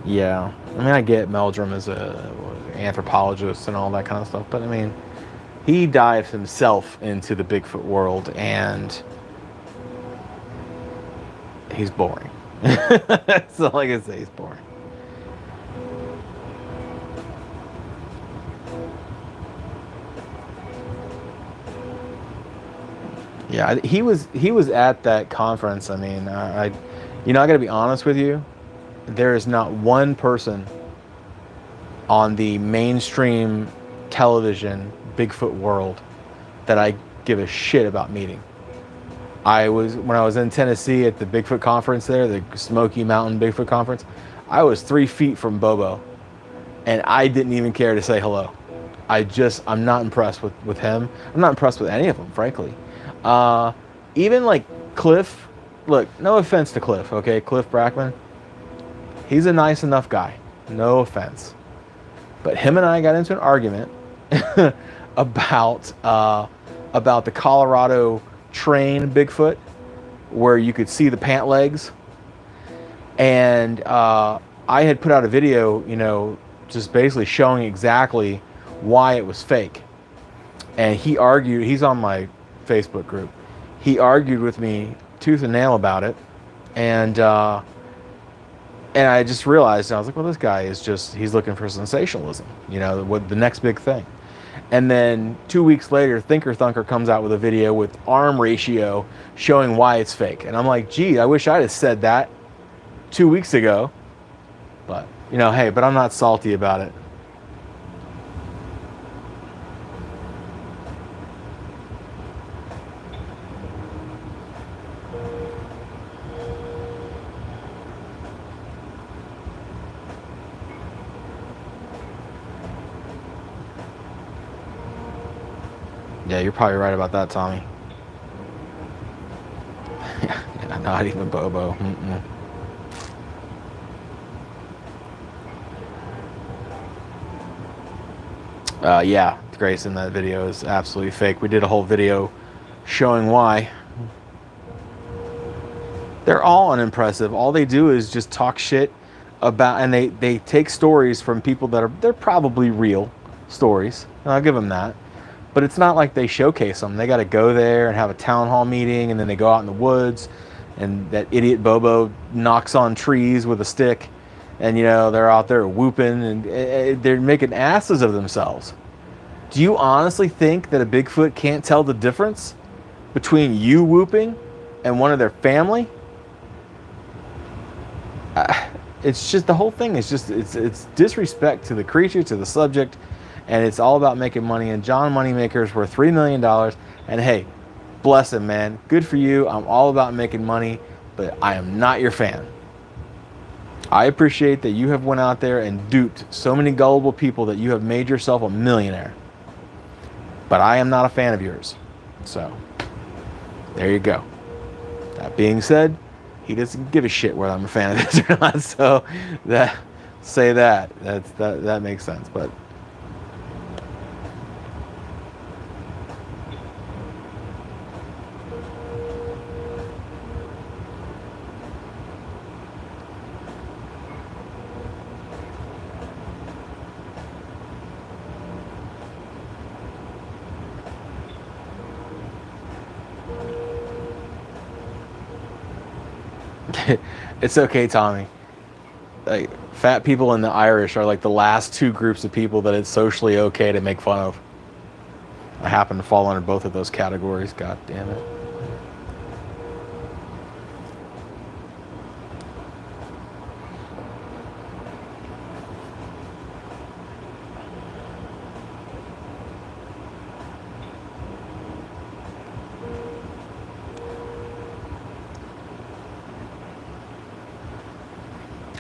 Yeah, I mean, I get Meldrum as a anthropologist and all that kind of stuff, but I mean, he dives himself into the Bigfoot world, and he's boring. That's all I can say. He's boring. Yeah, he was at that conference. I mean, I got to be honest with you. There is not one person on the mainstream television Bigfoot world that I give a shit about meeting. When I was in Tennessee at the Bigfoot conference there, the Smoky Mountain Bigfoot conference, I was 3 feet from Bobo, and I didn't even care to say hello. I'm not impressed with him. I'm not impressed with any of them, frankly. Even like Cliff. Look, no offense to Cliff, okay? Cliff Brackman. He's a nice enough guy. No offense. But him and I got into an argument about the Colorado train Bigfoot, where you could see the pant legs. And I had put out a video, you know, just basically showing exactly why it was fake. And he argued, he's on my Facebook group, he argued with me tooth and nail about it, and I just realized, I was like, well, this guy is just, he's looking for sensationalism, you know, with the next big thing. And then 2 weeks later, Thinker Thunker comes out with a video with arm ratio showing why it's fake. And I'm like, gee, I wish I'd have said that 2 weeks ago. But, you know, hey, but I'm not salty about it. Yeah, you're probably right about that, Tommy. Yeah, not even Bobo. Yeah, Grayson, that video is absolutely fake. We did a whole video showing why. They're all unimpressive. All they do is just talk shit about, and they take stories from people they're probably real stories. And I'll give them that. But it's not like they showcase them. They got to go there and have a town hall meeting, and then they go out in the woods, and that idiot Bobo knocks on trees with a stick, and, you know, they're out there whooping, and they're making asses of themselves. Do you honestly think that a Bigfoot can't tell the difference between you whooping and one of their family? It's just, the whole thing is just, it's disrespect to the creature, to the subject, and it's all about making money. And John Moneymaker's worth $3 million. And hey, bless him, man. Good for you. I'm all about making money, but I am not your fan. I appreciate that you have went out there and duped so many gullible people that you have made yourself a millionaire. But I am not a fan of yours. So, there you go. That being said, he doesn't give a shit whether I'm a fan of this or not. So, that makes sense. But it's okay, Tommy. Like, fat people and the Irish are like the last two groups of people that it's socially okay to make fun of. I happen to fall under both of those categories. God damn it.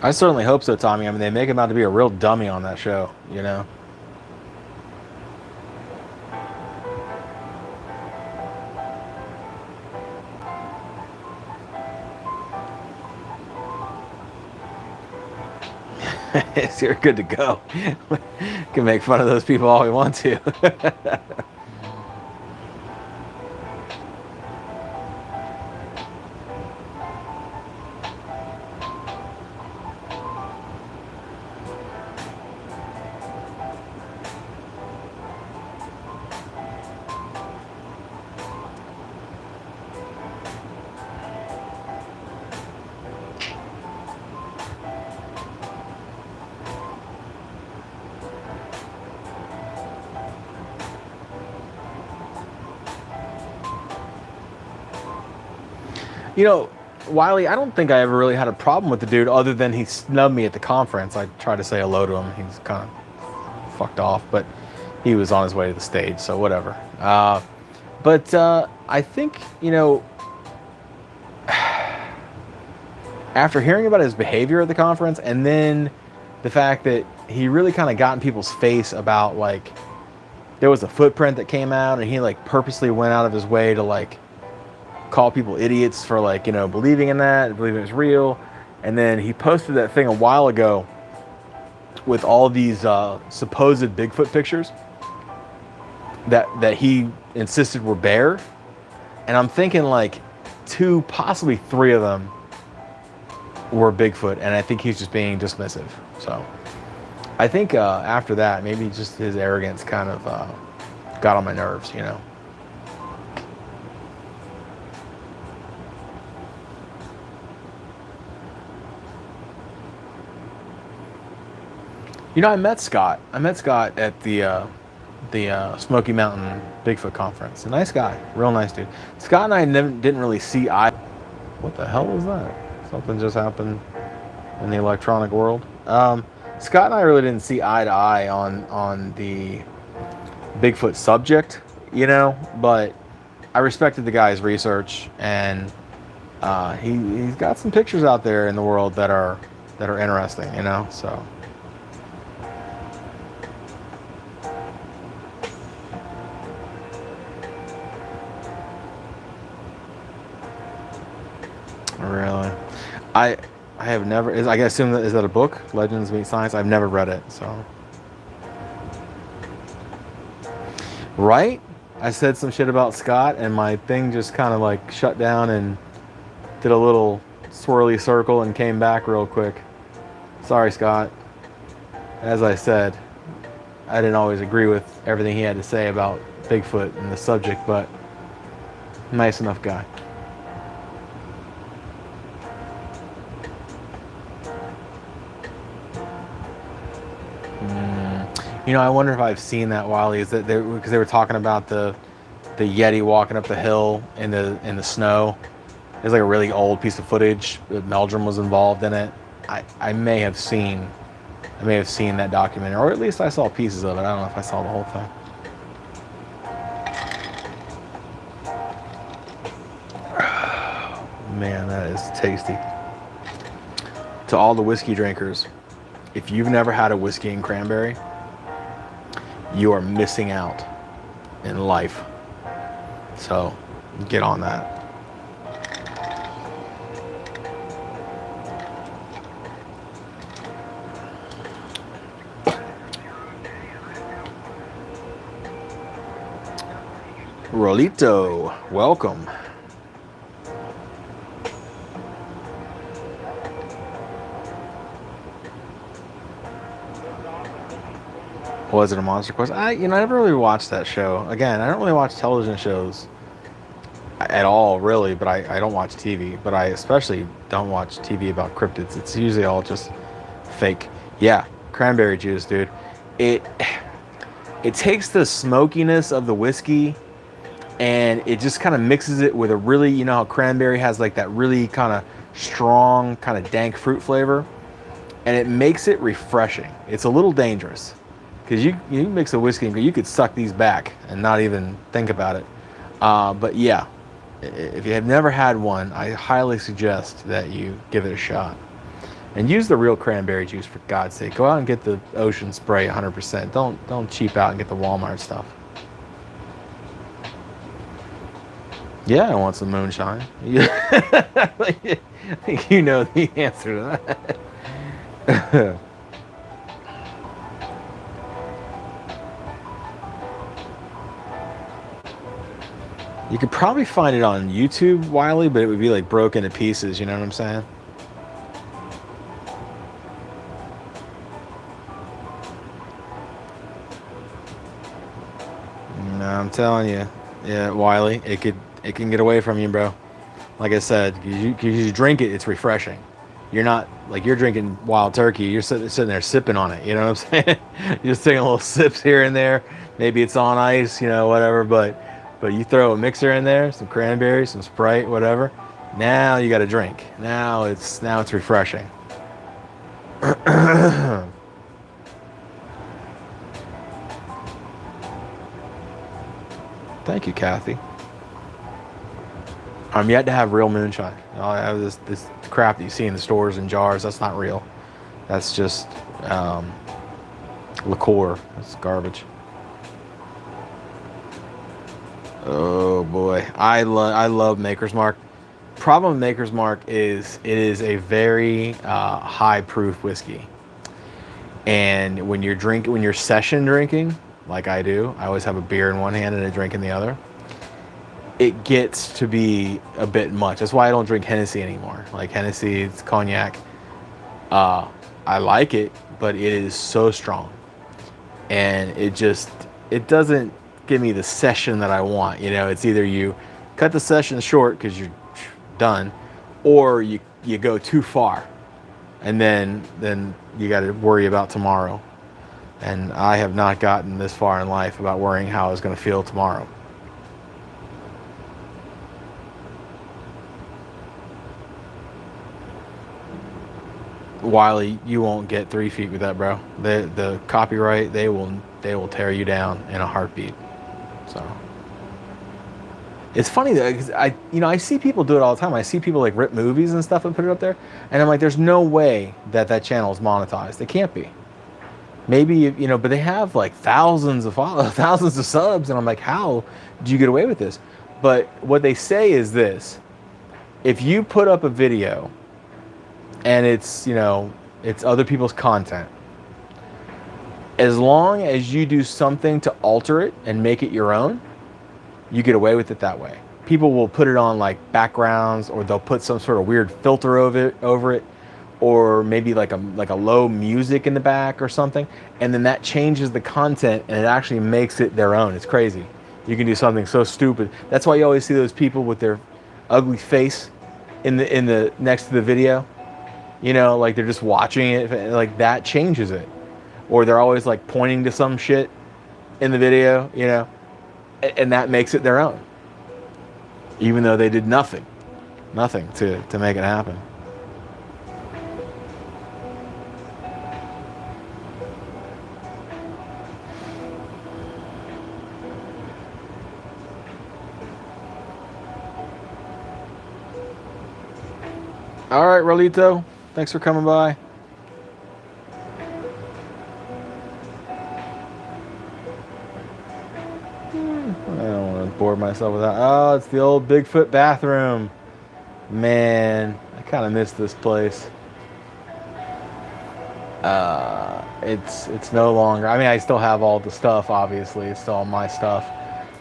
I certainly hope so, Tommy. I mean, they make him out to be a real dummy on that show, you know? So you're good to go. Can make fun of those people all we want to. You know, Wiley, I don't think I ever really had a problem with the dude other than he snubbed me at the conference. I tried to say hello to him. He's kind of fucked off, but he was on his way to the stage, so whatever. But I think, you know, after hearing about his behavior at the conference, and then the fact that he really kind of got in people's face about, like, there was a footprint that came out, and he, like, purposely went out of his way to, like, call people idiots for, like, you know, believing in that, believing it was real. And then he posted that thing a while ago with all these supposed Bigfoot pictures that he insisted were bear. And I'm thinking, like, 2, possibly 3 of them were Bigfoot, and I think he's just being dismissive. So I think after that, maybe just his arrogance kind of got on my nerves, you know. You know, I met Scott. I met Scott at the Smoky Mountain Bigfoot conference. A nice guy, real nice dude. Scott and I didn't really see eye. What the hell was that? Something just happened in the electronic world. Scott and I really didn't see eye to eye on the Bigfoot subject, you know, but I respected the guy's research, and he's got some pictures out there in the world that are interesting, you know. So really, I have never. I assume that is that a book, Legends Meet Science. I've never read it, so. Right? I said some shit about Scott, and my thing just kind of like shut down and did a little swirly circle and came back real quick. Sorry, Scott. As I said, I didn't always agree with everything he had to say about Bigfoot and the subject, but nice enough guy. You know, I wonder if I've seen that, Wiley. Is that because they were talking about the Yeti walking up the hill in the snow? There's like a really old piece of footage. Meldrum was involved in it. I may have seen that documentary, or at least I saw pieces of it. I don't know if I saw the whole thing. Man, that is tasty. To all the whiskey drinkers, if you've never had a whiskey and cranberry, you are missing out in life. So get on that. Rolito, welcome. Was it a Monster Quest? I never really watched that show. Again, I don't really watch television shows at all, really, but I don't watch TV. But I especially don't watch TV about cryptids. It's usually all just fake. Yeah, cranberry juice, dude. It takes the smokiness of the whiskey, and it just kind of mixes it with a really, you know how cranberry has like that really kind of strong, kind of dank fruit flavor, and it makes it refreshing. It's a little dangerous. Because you mix a whiskey and you could suck these back and not even think about it. But yeah, if you have never had one, I highly suggest that you give it a shot. And use the real cranberry juice, for God's sake. Go out and get the Ocean Spray 100%. Don't cheap out and get the Walmart stuff. Yeah, I want some moonshine. I think you know the answer to that. You could probably find it on YouTube, Wiley, but it would be like broken to pieces, you know what I'm saying? No, I'm telling you. Yeah, Wiley, it can get away from you, bro. Like I said, you drink it, it's refreshing. You're not, like you're drinking wild turkey, you're sitting there sipping on it, you know what I'm saying? You're just taking little sips here and there. Maybe it's on ice, you know, whatever, but you throw a mixer in there, some cranberry, some Sprite, whatever. Now you got a drink. Now it's refreshing. Thank you, Kathy. I'm yet to have real moonshine. I have this crap that you see in the stores in jars. That's not real. That's just liqueur. That's garbage. Oh boy, I love Maker's Mark. Problem with Maker's Mark is it is a very high proof whiskey, and when you're session drinking, like I do, I always have a beer in one hand and a drink in the other. It gets to be a bit much. That's why I don't drink Hennessy anymore. Like Hennessy, it's cognac. I like it, but it is so strong, and it doesn't give me the session that I want. You know, it's either you cut the session short because you're done, or you go too far, and then you got to worry about tomorrow. And I have not gotten this far in life about worrying how I was going to feel tomorrow. Wiley, you won't get 3 feet with that, bro. The copyright, they will tear you down in a heartbeat. So it's funny though, because I see people do it all the time. I see people like rip movies and stuff and put it up there, and I'm like, there's no way that channel is monetized. It can't be. Maybe but they have like thousands of followers, thousands of subs, and I'm like, how do you get away with this? But what they say is this: if you put up a video and it's other people's content, as long as you do something to alter it and make it your own, you get away with it that way. People will put it on like backgrounds, or they'll put some sort of weird filter over it, or maybe like a low music in the back or something, and then that changes the content and it actually makes it their own. It's crazy. You can do something so stupid. That's why you always see those people with their ugly face in the next to the video. Like they're just watching it, like that changes it. Or they're always like pointing to some shit in the video, and that makes it their own. Even though they did nothing to make it happen. All right, Rolito. Thanks for coming by. I don't want to bore myself with that. Oh, it's the old Bigfoot bathroom. Man, I kind of miss this place. It's no longer. I mean, I still have all the stuff. Obviously, it's still all my stuff.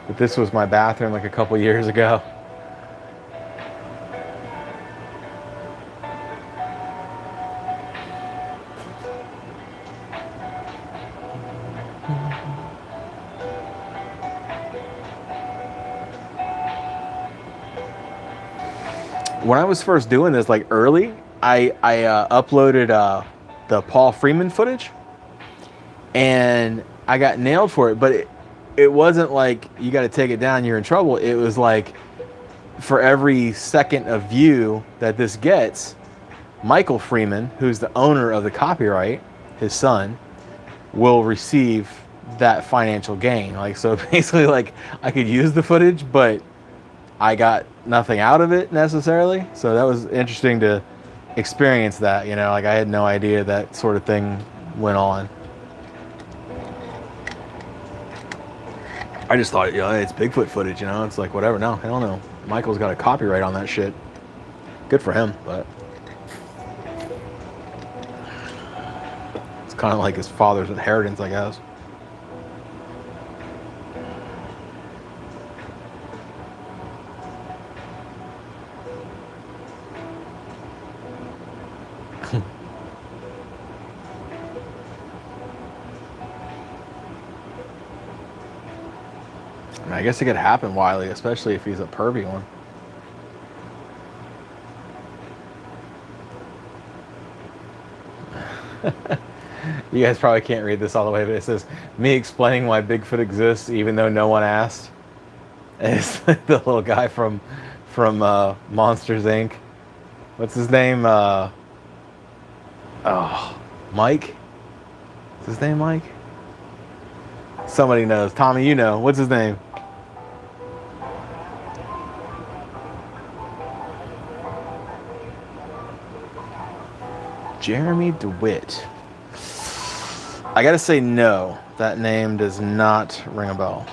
But this was my bathroom like a couple years ago. When I was first doing this, like early, I uploaded the Paul Freeman footage, and I got nailed for it. But it wasn't like you got to take it down, you're in trouble. It was like for every second of view that this gets, Michael Freeman, who's the owner of the copyright, his son, will receive that financial gain. Like, so basically, like I could use the footage, but I got nothing out of it necessarily. So that was interesting to experience that, like I had no idea that sort of thing went on. I just thought, hey, it's Bigfoot footage, it's like whatever. No, hell no. Michael's got a copyright on that shit. Good for him, but it's kind of like his father's inheritance, I guess. I guess it could happen, Wiley, especially if he's a pervy one. You guys probably can't read this all the way, but it says, me explaining why Bigfoot exists even though no one asked. And it's the little guy from Monsters, Inc. What's his name? Mike? Is his name Mike? Somebody knows. Tommy, you know. What's his name? Jeremy DeWitt. I gotta say no. That name does not ring a bell.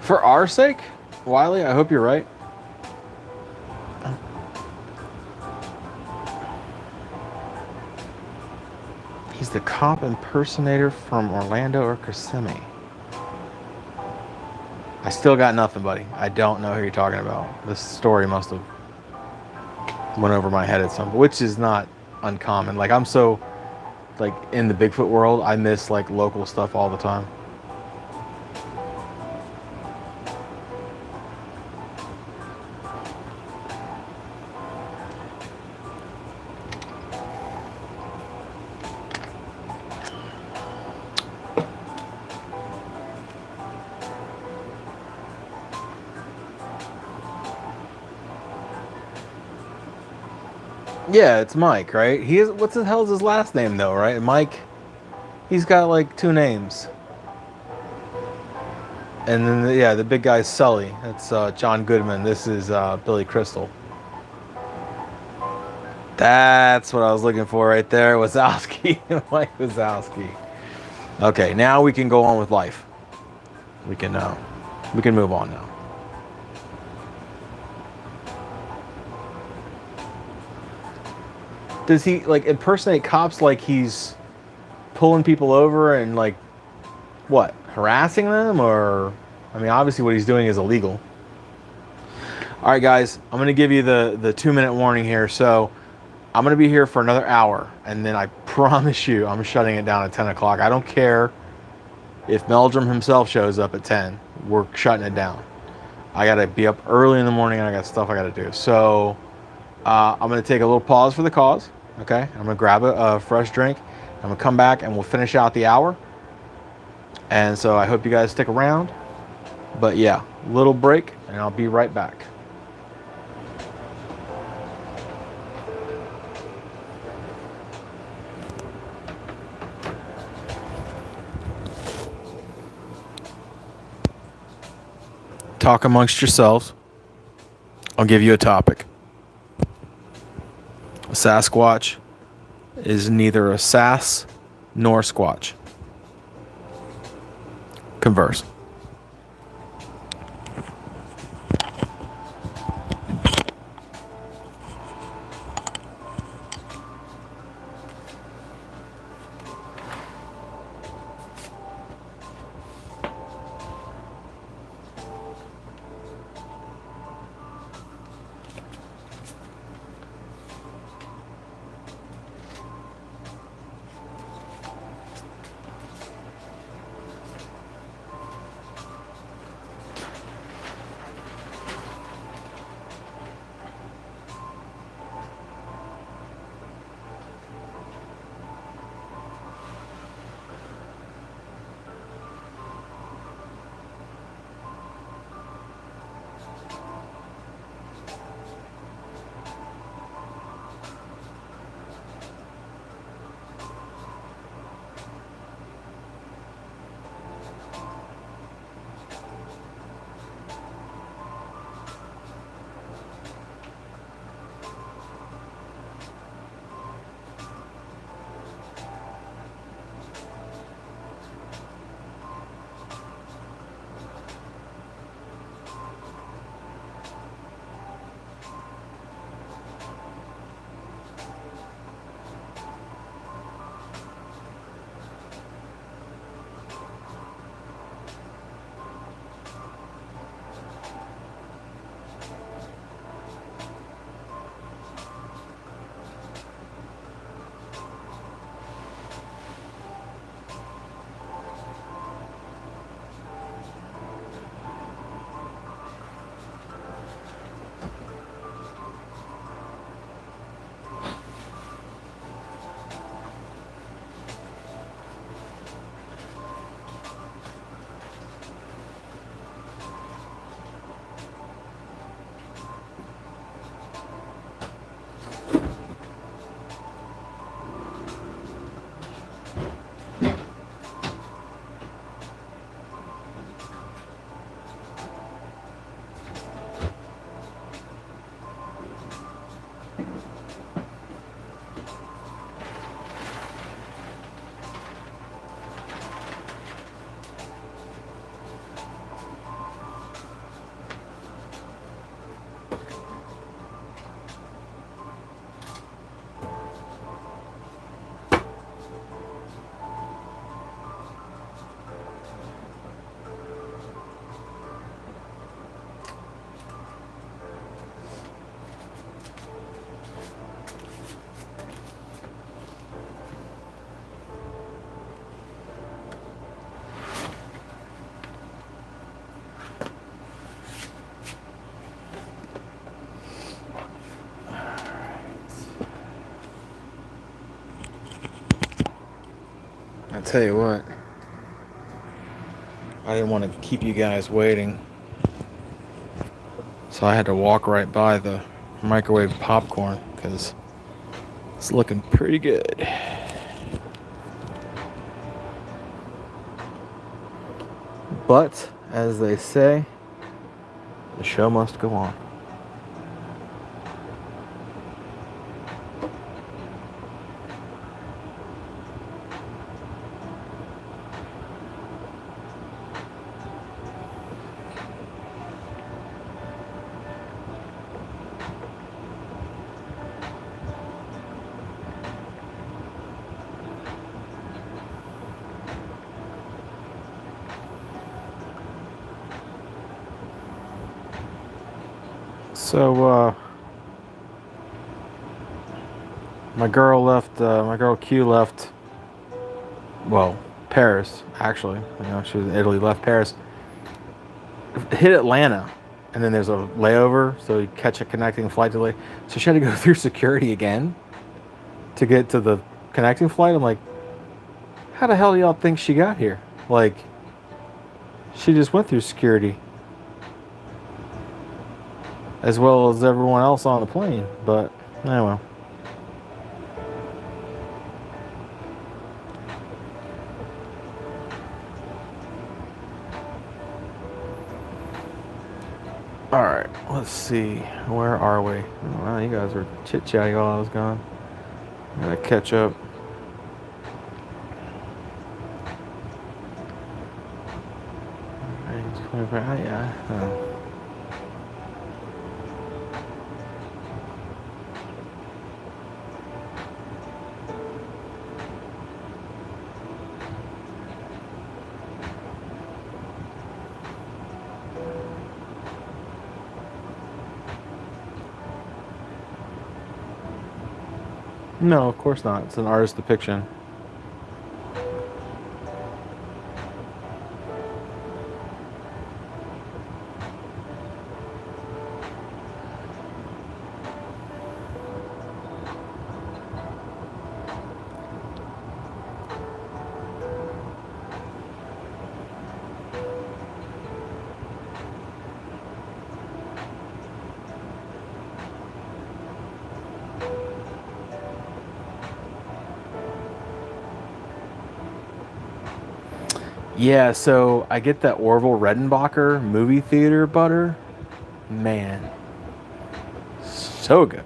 For our sake, Wiley, I hope you're right. cop impersonator from Orlando or Kissimmee. I still got nothing, buddy. I don't know who you're talking about. This story must have went over my head at some, which is not uncommon. Like, I'm so like in the Bigfoot world, I miss like local stuff all the time. Yeah, it's Mike, right? He is. What's the hell's his last name though, right? Mike. He's got like 2 names. And then the big guy's Sully. That's John Goodman. This is Billy Crystal. That's what I was looking for right there. Wazowski. Mike Wazowski. Okay, now we can go on with life. We can move on now. Does he like impersonate cops like he's pulling people over and like what, harassing them? Or I mean, obviously what he's doing is illegal. All right, guys, I'm going to give you the 2-minute warning here. So I'm going to be here for another hour, and then I promise you I'm shutting it down at 10 o'clock. I don't care if Meldrum himself shows up at 10. We're shutting it down. I got to be up early in the morning, and I got stuff I got to do. So I'm going to take a little pause for the cause. Okay, I'm going to grab a fresh drink. I'm going to come back, and we'll finish out the hour. And so I hope you guys stick around. But yeah, little break, and I'll be right back. Talk amongst yourselves. I'll give you a topic. A Sasquatch is neither a Sas nor Squatch. Converse. tell you what, I didn't want to keep you guys waiting, so I had to walk right by the microwave popcorn because it's looking pretty good. But, as they say, the show must go on. So, my girl Q left, well, Paris, actually. You know, she was in Italy, left Paris, hit Atlanta, and then there's a layover, so you catch a connecting flight delay. So she had to go through security again to get to the connecting flight. I'm like, how the hell do y'all think she got here? Like, she just went through security. As well as everyone else on the plane, but anyway. Alright, let's see. Where are we? Oh, you guys were chit-chatting while I was gone. I gotta catch up. Yeah. Oh. No, of course not. It's an artist depiction. Yeah, so I get that Orville Redenbacher movie theater butter. Man, so good.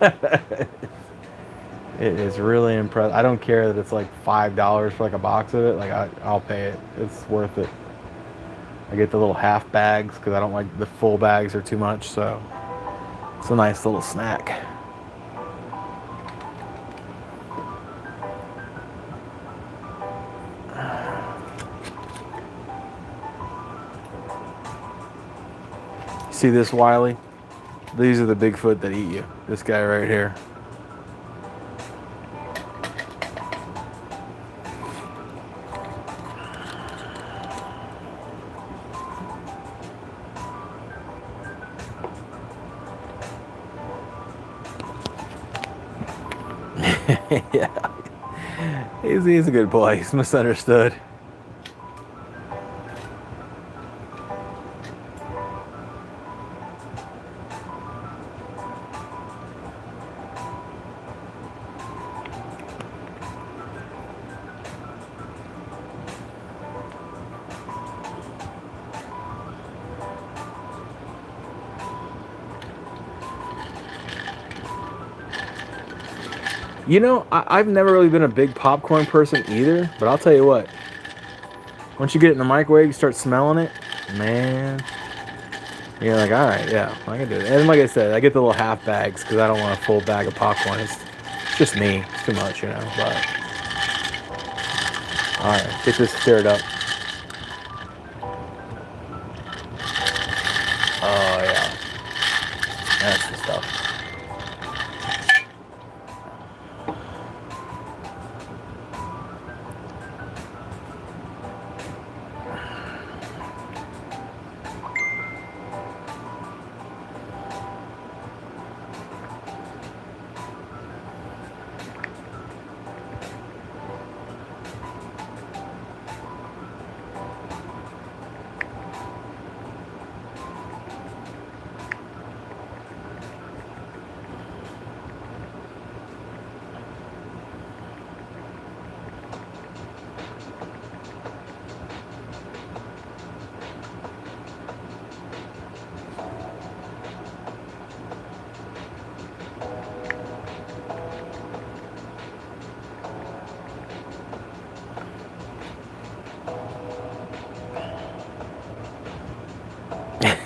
It is really impressive. I don't care that it's like $5 for like a box of it. Like I'll pay it. It's worth it. I get the little half bags because I don't like the full bags are too much. So it's a nice little snack. See this, Wiley? These are the Bigfoot that eat you. This guy right here. Yeah. He's a good boy. He's misunderstood. You know, I've never really been a big popcorn person either, but I'll tell you what. Once you get it in the microwave, you start smelling it, man. You're like, all right, yeah, I can do it. And like I said, I get the little half bags because I don't want a full bag of popcorn. It's just me. It's too much, you know. But all right, get this stirred up. Oh yeah, that's the stuff.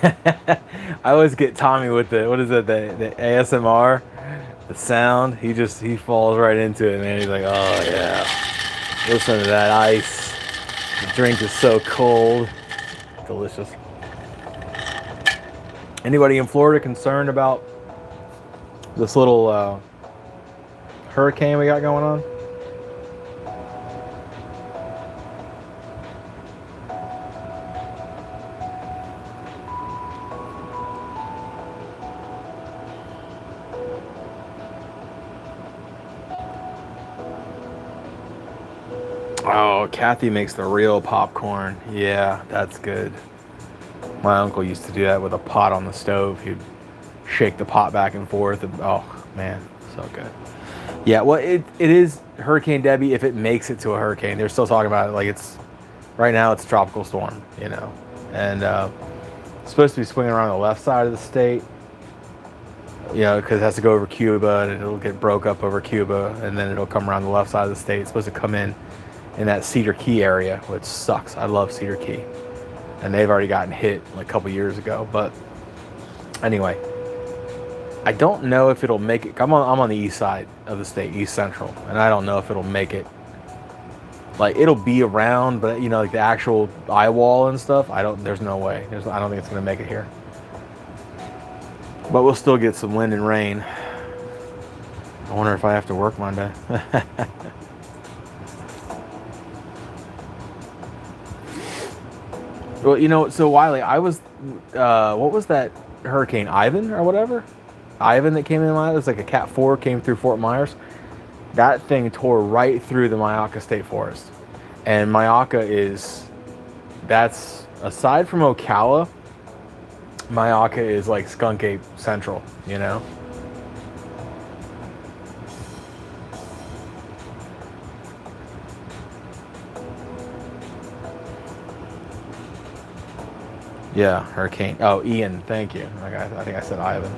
I always get Tommy with the, what is it, the ASMR, the sound. He falls right into it, man. He's like, oh yeah, listen to that ice. The drink is so cold, delicious. Anybody in Florida concerned about this little hurricane we got going on? Oh, Kathy makes the real popcorn. Yeah, that's good. My uncle used to do that with a pot on the stove. He'd shake the pot back and forth. And, oh, man, so good. Yeah, well, it is Hurricane Debbie if it makes it to a hurricane. They're still talking about it like it's, right now it's a tropical storm, you know. And it's supposed to be swinging around the left side of the state, you know, because it has to go over Cuba and it'll get broke up over Cuba and then it'll come around the left side of the state. It's supposed to come in that Cedar Key area, which sucks. I love Cedar Key. And they've already gotten hit like a couple years ago. But anyway, I don't know if it'll make it. I'm on the east side of the state, east central, and I don't know if it'll make it. Like, it'll be around, but you know, like the actual eye wall and stuff, there's no way. I don't think it's gonna make it here. But we'll still get some wind and rain. I wonder if I have to work Monday. Well, you know, so Wiley, I was, what was that hurricane, Ivan or whatever? Ivan that came in, it was like a Cat 4, came through Fort Myers. That thing tore right through the Myakka State Forest. And Myakka that's, aside from Ocala, Myakka is like Skunk Ape Central, you know? Yeah, hurricane. Oh, Ian, thank you. I think I said Ivan.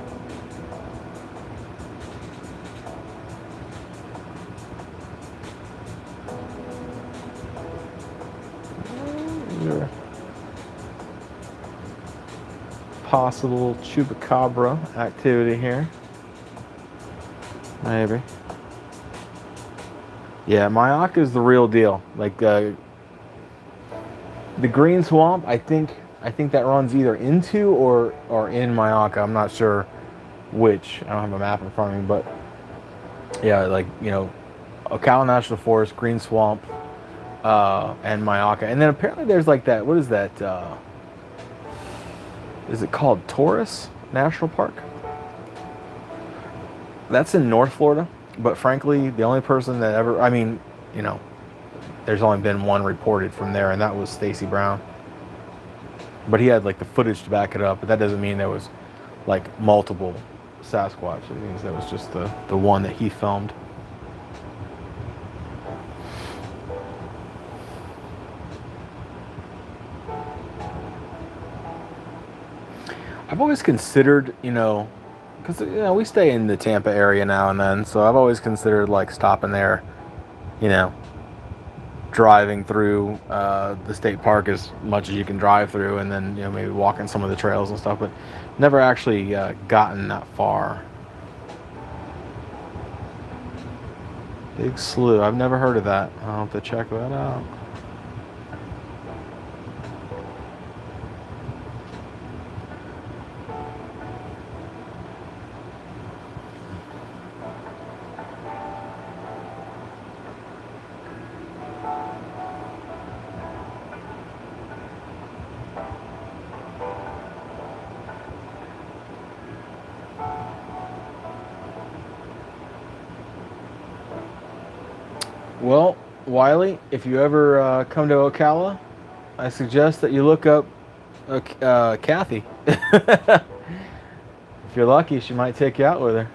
Possible chupacabra activity here. Maybe. Yeah, Myakka is the real deal. Like the Green Swamp, I think that runs either into or in Myakka. I'm not sure which. I don't have a map in front of me, but yeah, like, you know, Ocala National Forest, Green Swamp, and Myakka. And then apparently there's like that, what is that? Is it called Taurus National Park? That's in North Florida, but frankly, the only person that ever, I mean, you know, there's only been one reported from there, and that was Stacy Brown. But he had like the footage to back it up, but that doesn't mean there was like multiple Sasquatch. It means that was just the one that he filmed. I've always considered, you know, because, you know, we stay in the Tampa area now and then, so I've always considered like stopping there, you know, driving through the state park as much as you can drive through, and then, you know, maybe walking some of the trails and stuff, but never actually gotten that far. Big Slough, I've never heard of that. I'll have to check that out. Well, Wiley, if you ever come to Ocala, I suggest that you look up Kathy. If you're lucky, she might take you out with her.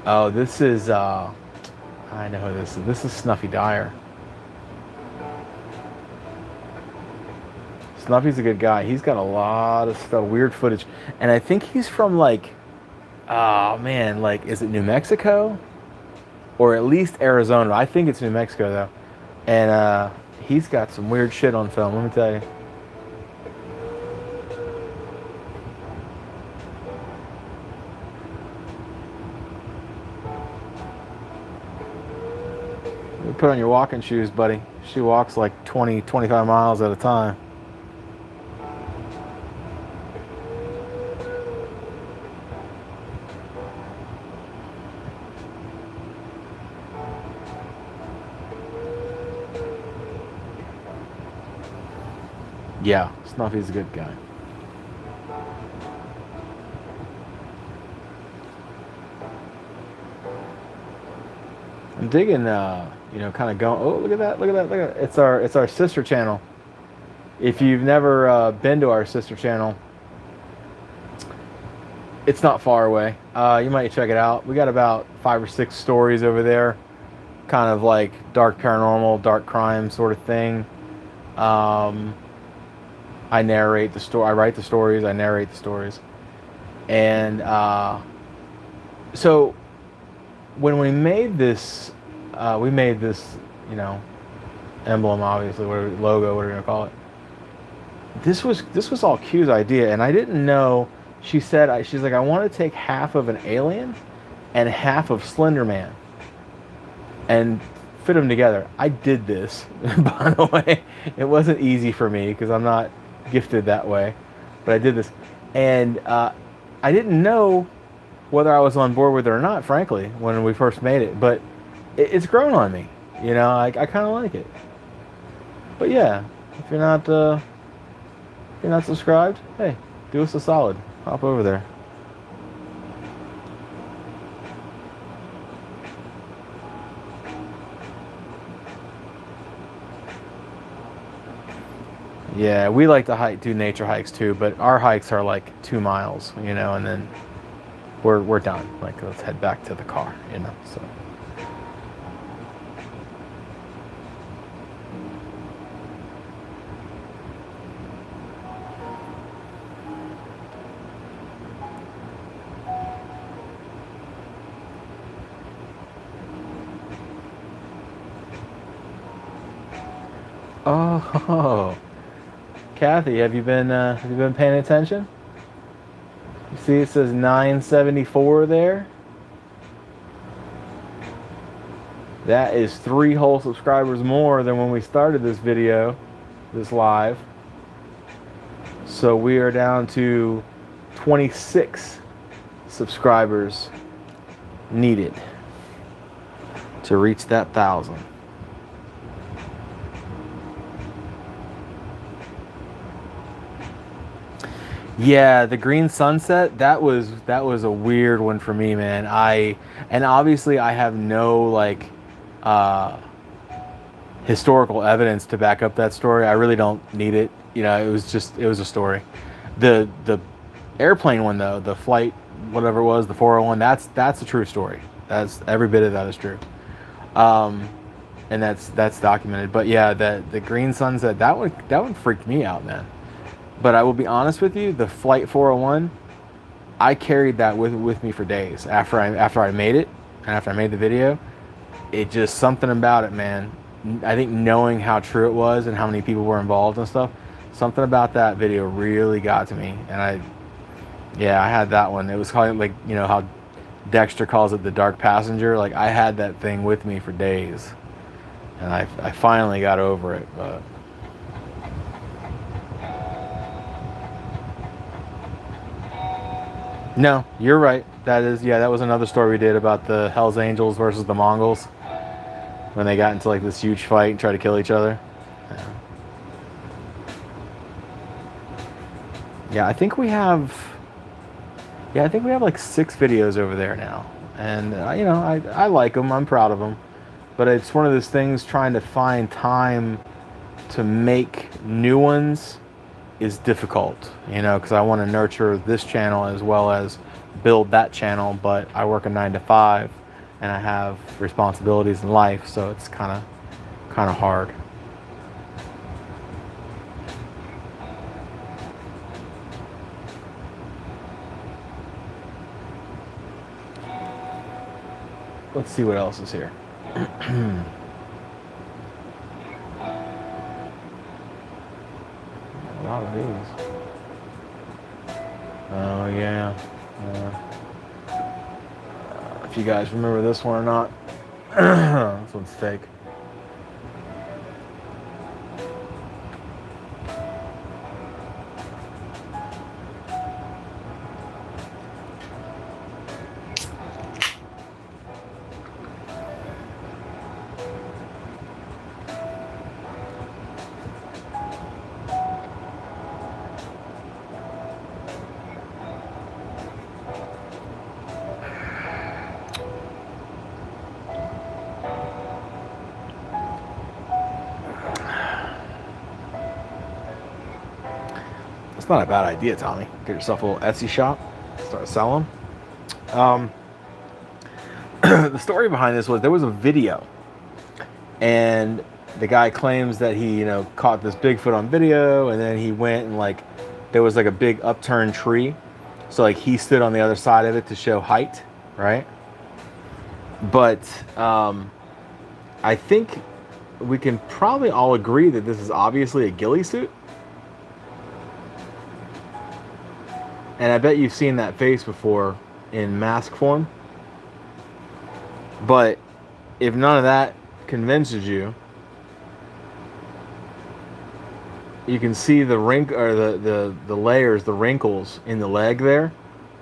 Oh, this is, I know who this is. This is Snuffy Dyer. Snuffy's a good guy. He's got a lot of stuff, weird footage. And I think he's from like, oh man, like, is it New Mexico? Or at least Arizona. I think it's New Mexico though. And he's got some weird shit on film, let me tell you. put on your walking shoes, buddy. She walks like 20, 25 miles at a time. Yeah, Snuffy's a good guy. I'm digging, you know, kind of going. Oh, look at that! Look at that! Look at that! It's our sister channel. If you've never been to our sister channel, it's not far away. You might check it out. We got about 5 or 6 stories over there, kind of like dark paranormal, dark crime sort of thing. I narrate the story. I write the stories. I narrate the stories. And so when we made this, you know, emblem, obviously, whatever, logo, whatever you're gonna call it. This was all Q's idea, and I didn't know. She's like, I want to take half of an alien and half of Slender Man and fit them together. I did this, by the way. It wasn't easy for me because I'm not gifted that way, but I did this, and I didn't know whether I was on board with it or not, frankly, when we first made it. But it's grown on me, you know. I kind of like it. But yeah, if you're not subscribed, hey, do us a solid. Hop over there. Yeah, we like to do nature hikes too, but our hikes are like 2 miles, you know, and then we're done. Like, let's head back to the car, you know. So. Oh, Kathy, have you been paying attention? You see, it says 974 there. That is 3 whole subscribers more than when we started this video, this live. So we are down to 26 subscribers needed to reach that 1,000. Yeah, the green sunset, that was a weird one for me, man. And obviously I have no like historical evidence to back up that story. I really don't need it. You know, it was a story. The airplane one though, the flight whatever it was, the 401, that's a true story. That's every bit of that is true. And that's documented. But yeah, the green sunset, that one freaked me out, man. But I will be honest with you, the Flight 401, I carried that with me for days after I made it and after I made the video. It just, something about it, man. I think knowing how true it was and how many people were involved and stuff, something about that video really got to me. And I had that one. It was called, like, you know how Dexter calls it the dark passenger. Like, I had that thing with me for days, and I finally got over it. But no, you're right. That was another story we did about the Hells Angels versus the Mongols when they got into like this huge fight and tried to kill each other. Yeah, I think we have like 6 videos over there now, and you know, I like them. I'm proud of them, but it's one of those things, trying to find time to make new ones is difficult, you know, because I want to nurture this channel as well as build that channel, but I work a 9 to 5 and I have responsibilities in life, so it's kind of hard. Let's see what else is here. A lot of these. Oh yeah. If you guys remember this one or not, this one's fake. It's not a bad idea, Tommy. Get yourself a little Etsy shop, start selling. The story behind this was there was a video, and the guy claims that he, caught this Bigfoot on video, and then he went and like there was like a big upturned tree, so like he stood on the other side of it to show height, right? But I think we can probably all agree that this is obviously a ghillie suit. And I bet you've seen that face before in mask form. But if none of that convinces you, you can see the the layers, the wrinkles in the leg there,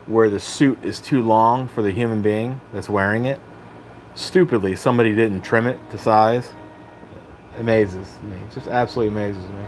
where the suit is too long for the human being that's wearing it. Stupidly, somebody didn't trim it to size. Amazes me. Just absolutely amazes me.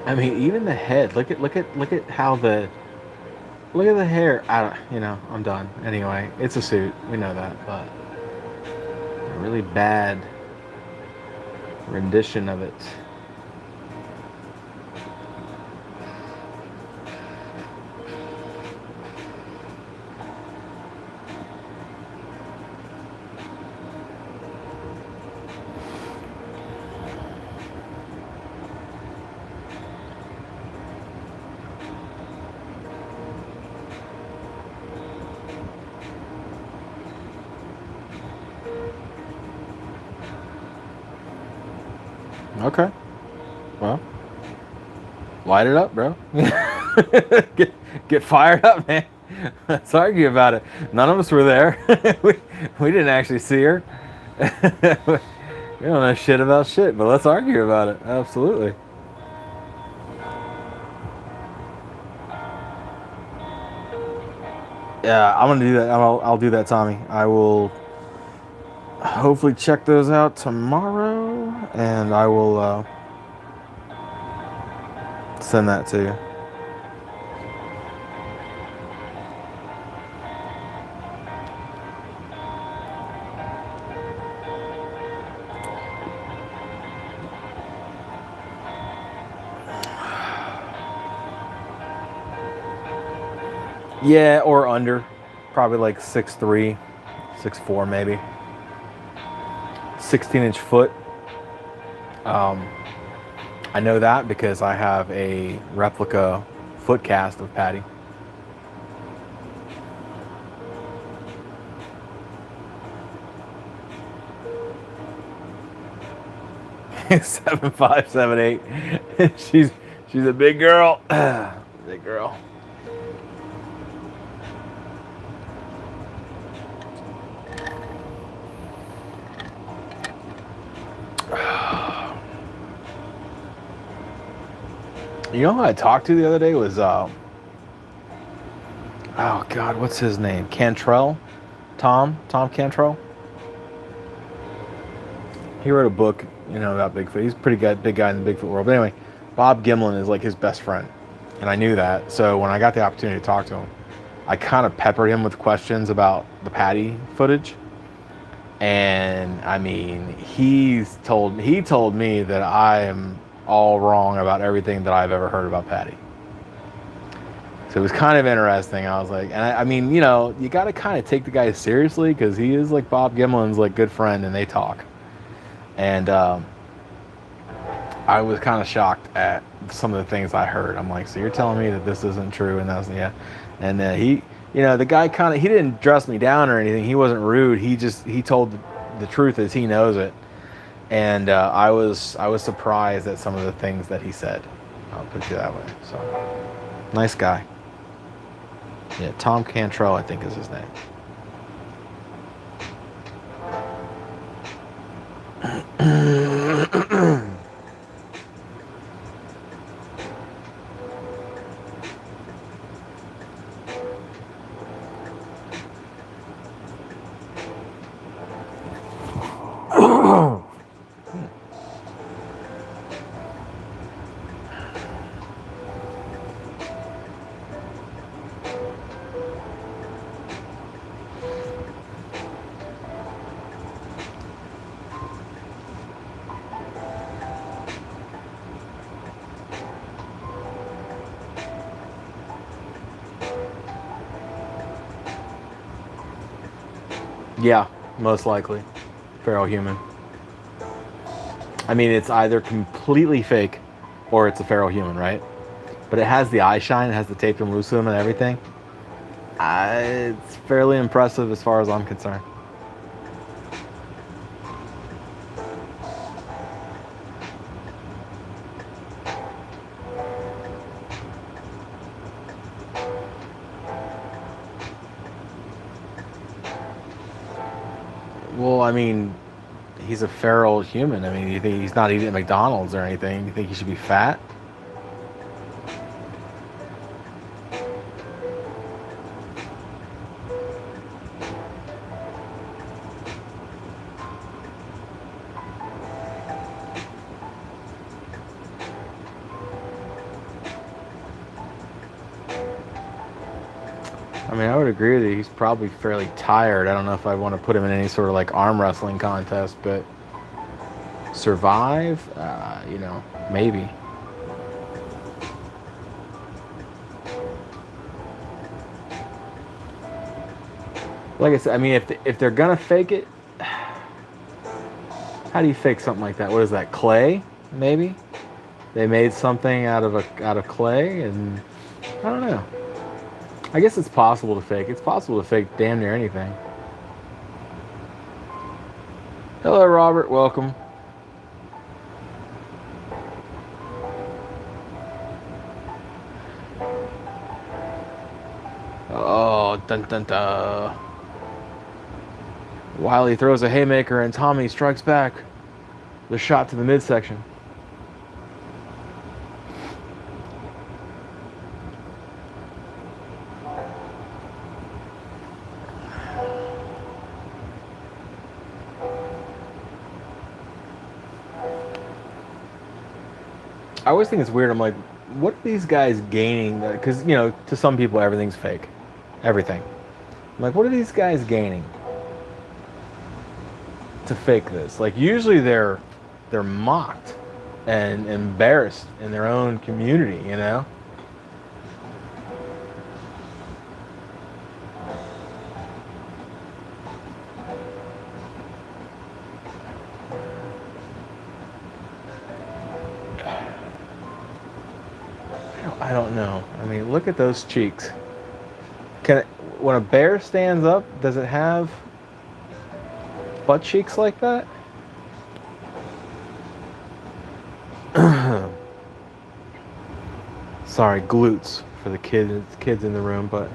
I mean, even the head. Look at how the hair. I'm done. Anyway, it's a suit. We know that, but a really bad rendition of it. Okay. Well, light it up, bro. get fired up, man. Let's argue about it. None of us were there. we didn't actually see her. We don't know shit about shit, but let's argue about it. Absolutely. Yeah, I'm gonna do that. I'll do that, Tommy. I will hopefully check those out tomorrow, and I will send that to you. Yeah, or under. Probably like 6'3", 6'4", maybe. 16-inch foot. I know that because I have a replica foot cast of Patty. Seven 5, 7 8. She's a big girl. Big girl. You know who I talked to the other day was, oh God, what's his name? Cantrell? Tom Cantrell? He wrote a book, about Bigfoot. He's a pretty good, big guy in the Bigfoot world. But anyway, Bob Gimlin is like his best friend. And I knew that. So when I got the opportunity to talk to him, I kind of peppered him with questions about the Patty footage. And I mean, he told me that I am all wrong about everything that I've ever heard about Patty. So it was kind of interesting. I was like, and I mean, you got to kind of take the guy seriously because he is like Bob Gimlin's like good friend, and they talk. And I was kind of shocked at some of the things I heard. I'm like, so you're telling me that this isn't true? And that's, yeah. And he, the guy he didn't dress me down or anything. He wasn't rude. He told the truth as he knows it. And I was surprised at some of the things that he said. I'll put it that way. So, nice guy. Yeah, Tom Cantrell, I think is his name. Yeah, most likely. Feral human. I mean, it's either completely fake or it's a feral human, right? But it has the eye shine, it has the tape and lucidum and everything. It's fairly impressive as far as I'm concerned. Well, I mean, he's a feral human. I mean, you think he's not eating at McDonald's or anything? You think he should be fat? I mean, I would agree with you. He's probably fairly tired. I don't know if I want to put him in any sort of like arm wrestling contest, but survive, maybe. Like I said, I mean, if they're gonna fake it, how do you fake something like that? What is that? Clay? Maybe they made something out of clay, and I don't know. I guess it's possible to fake. It's possible to fake damn near anything. Hello, Robert. Welcome. Oh, dun dun dun. Wiley throws a haymaker and Tommy strikes back. The shot to the midsection. I always think it's weird. I'm like, what are these guys gaining? Because, to some people, everything's fake. Everything. I'm like, what are these guys gaining to fake this? Like, usually they're mocked and embarrassed in their own community, I don't know. I mean, look at those cheeks. When a bear stands up, does it have butt cheeks like that? Sorry, glutes for the kids in the room, but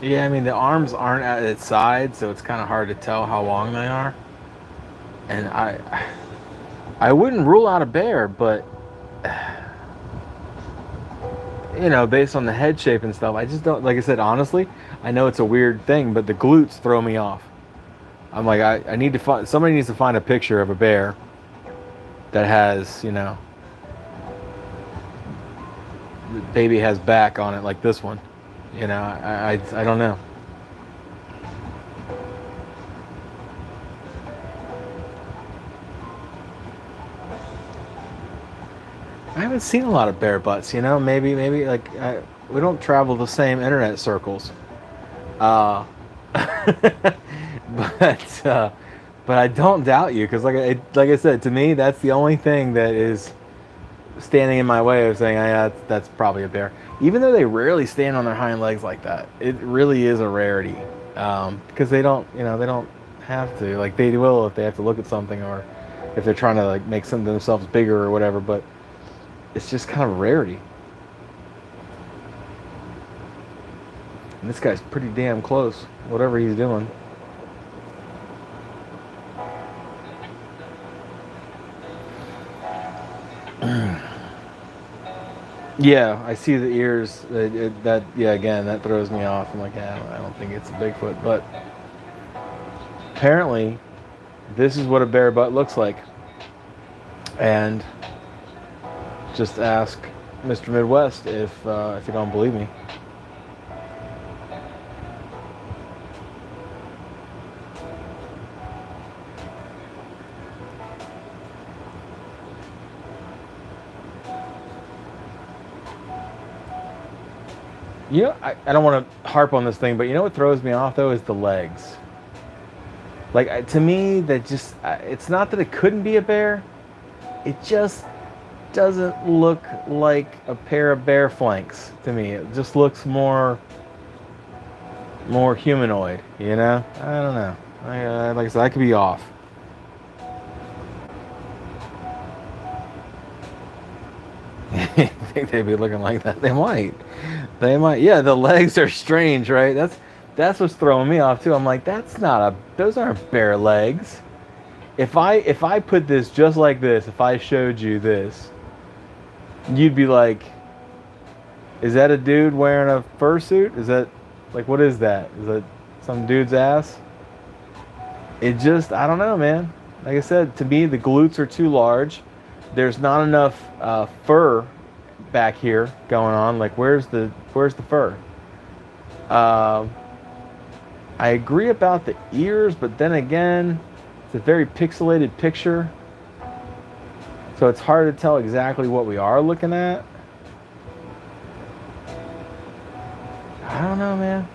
yeah, I mean, the arms aren't at its side, so it's kind of hard to tell how long they are. And I wouldn't rule out a bear, but based on the head shape and stuff, I just don't. Like I said, honestly, I know it's a weird thing, but the glutes throw me off. I'm like, I need to find somebody needs to find a picture of a bear that has, the baby has back on it like this one. I don't know. I haven't seen a lot of bear butts, maybe like we don't travel the same internet circles. But I don't doubt you, because like I said, to me, that's the only thing that is standing in my way of saying, that's probably a bear. Even though they rarely stand on their hind legs like that, it really is a rarity, because they don't have to. Like, they will if they have to look at something, or if they're trying to like make some of themselves bigger or whatever. But it's just kind of a rarity. And this guy's pretty damn close, whatever he's doing. Yeah, I see the ears. Yeah, again, that throws me off. I'm like, yeah, I don't think it's a Bigfoot, but apparently, this is what a bare butt looks like. And just ask Mr. Midwest if you don't believe me. You know, I don't want to harp on this thing, but you know what throws me off though is the legs. Like to me, that just it's not that it couldn't be a bear. It just doesn't look like a pair of bear flanks to me. It just looks more humanoid. You know? I don't know. Like I said, I could be off. I think they'd be looking like that. They might. They might. Yeah, the legs are strange, right? That's what's throwing me off too. I'm like, those aren't bear legs. If I put this just like this, if I showed you this, you'd be like, is that a dude wearing a fursuit? Is that like what is that? Is that some dude's ass? It just I don't know, man. Like I said, to me the glutes are too large. There's not enough fur back here going on. Like where's the fur? I agree about the ears, but then again, it's a very pixelated picture, so it's hard to tell exactly what we are looking at. I don't know, man.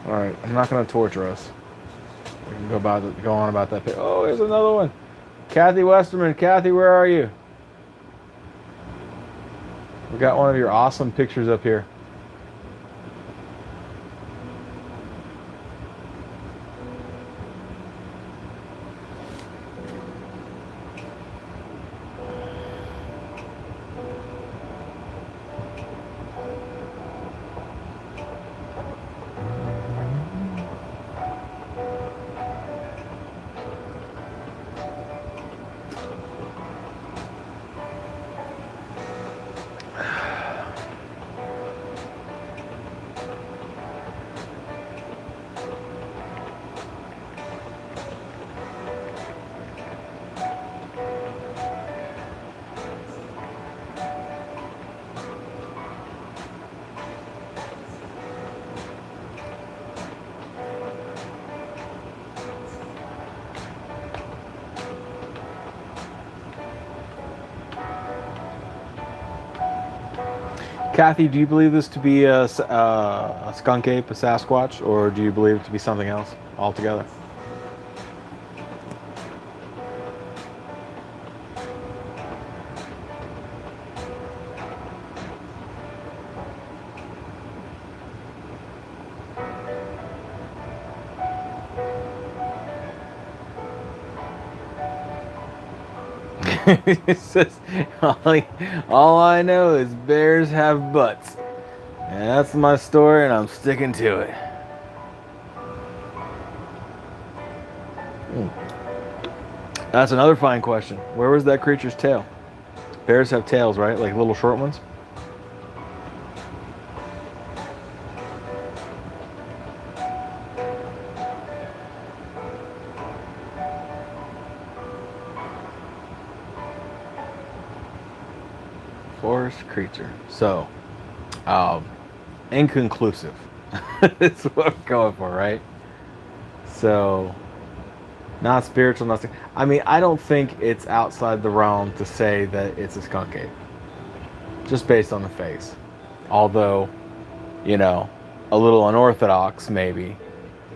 All right, I'm not gonna torture us. We can go on about that. Oh, here's another one. Kathy Westerman. Kathy, where are you? We got one of your awesome pictures up here. Kathy, do you believe this to be a skunk ape, a Sasquatch, or do you believe it to be something else altogether? It says, all I know is bears have butts. And that's my story, and I'm sticking to it. That's another fine question. Where was that creature's tail? Bears have tails, right? Like little short ones? Forest creature. So, inconclusive. That's what I'm going for, right? So, not spiritual, nothing. I mean, I don't think it's outside the realm to say that it's a skunk ape. Just based on the face. Although, you know, a little unorthodox maybe,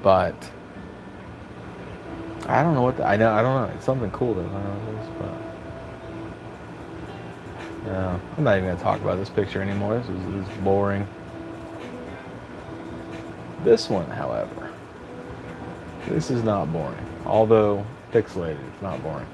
but I don't know what I don't know. It's something cool though. I don't know what it is, but yeah, I'm not even gonna talk about this picture anymore. This is boring. This one, however, this is not boring. Although pixelated, it's not boring.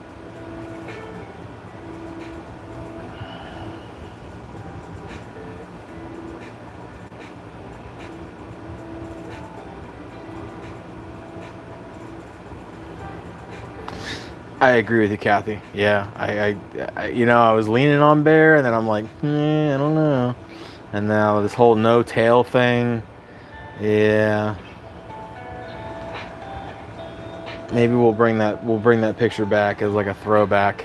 I agree with you, Kathy. Yeah, I was leaning on bear, and then I'm like, I don't know. And now this whole no tail thing, yeah. Maybe we'll bring that picture back as like a throwback.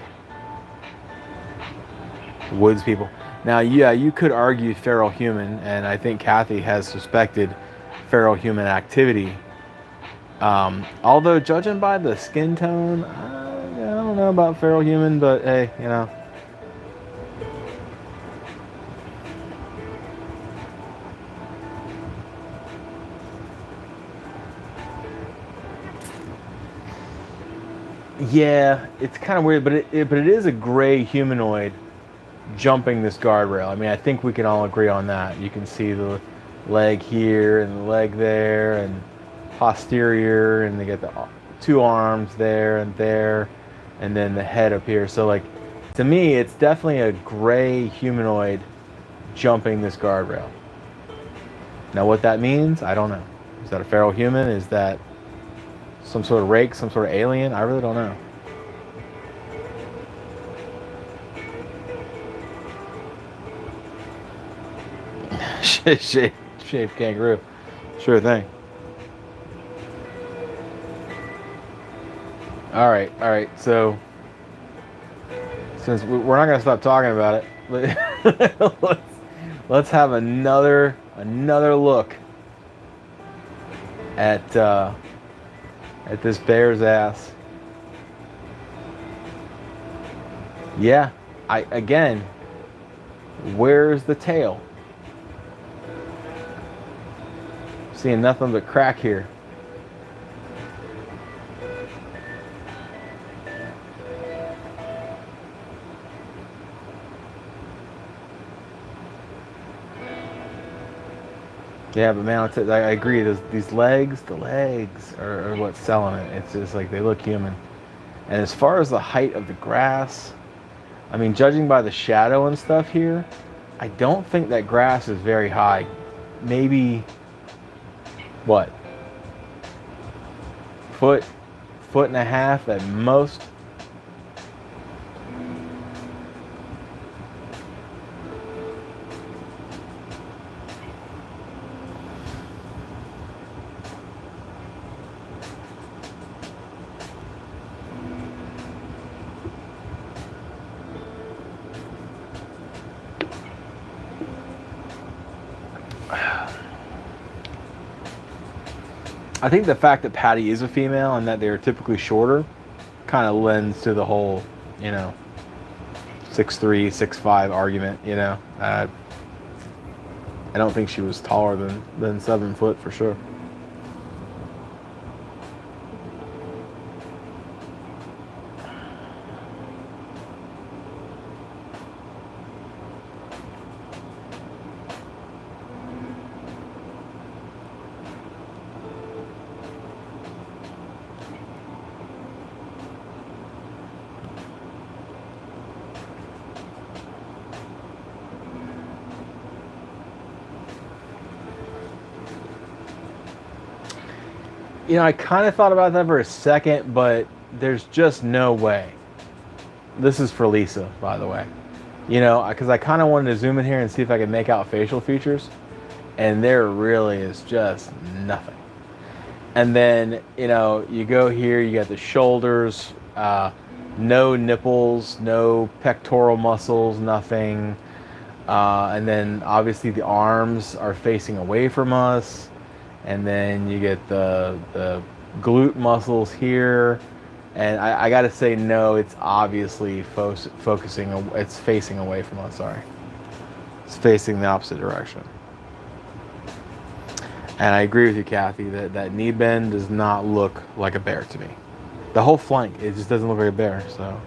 Woods people. Now, yeah, you could argue feral human, and I think Kathy has suspected feral human activity. Although judging by the skin tone, I don't know about feral human, but hey, yeah, it's kind of weird, but it is a gray humanoid jumping this guardrail. I mean, I think we can all agree on that. You can see the leg here and the leg there and posterior, and they get the two arms there, and then the head up here. So, like, to me, it's definitely a gray humanoid jumping this guardrail. Now, what that means, I don't know. Is that a feral human? Is that some sort of rake, some sort of alien? I really don't know. Shaved kangaroo. Sure thing. All right. So, since we're not gonna stop talking about it, let's have another look at this bear's ass. Yeah, again, where's the tail? Seeing nothing but crack here. Yeah, but man, I agree. These legs, the legs are what's selling it. It's just like they look human. And as far as the height of the grass, I mean, judging by the shadow and stuff here, I don't think that grass is very high. Maybe, what? Foot and a half at most. I think the fact that Patty is a female and that they're typically shorter kind of lends to the whole, 6'3", 6'5" argument, I don't think she was taller than 7 foot for sure. I kind of thought about that for a second, but there's just no way. This is for Lisa, by the way. Because I kind of wanted to zoom in here and see if I could make out facial features, and there really is just nothing. And then, you go here, you got the shoulders, no nipples, no pectoral muscles, nothing. And then obviously the arms are facing away from us. And then you get the glute muscles here. And I gotta say, no, it's obviously focusing, it's facing away from us, sorry. It's facing the opposite direction. And I agree with you, Kathy, that knee bend does not look like a bear to me. The whole flank, it just doesn't look like a bear, so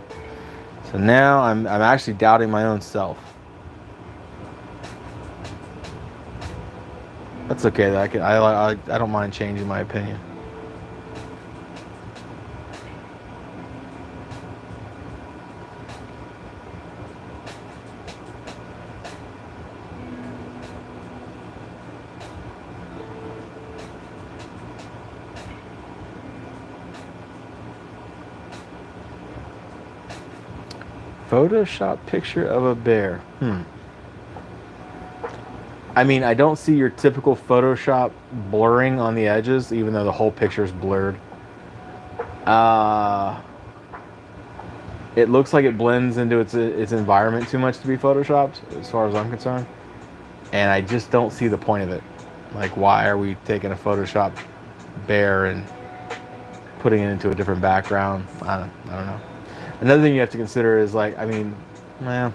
now I'm actually doubting my own self. That's okay. I don't mind changing my opinion. Photoshop picture of a bear. I mean, I don't see your typical Photoshop blurring on the edges, even though the whole picture is blurred. It looks like it blends into its environment too much to be Photoshopped, as far as I'm concerned. And I just don't see the point of it. Like, why are we taking a Photoshop bear and putting it into a different background? I don't know. Another thing you have to consider is, like, I mean, well,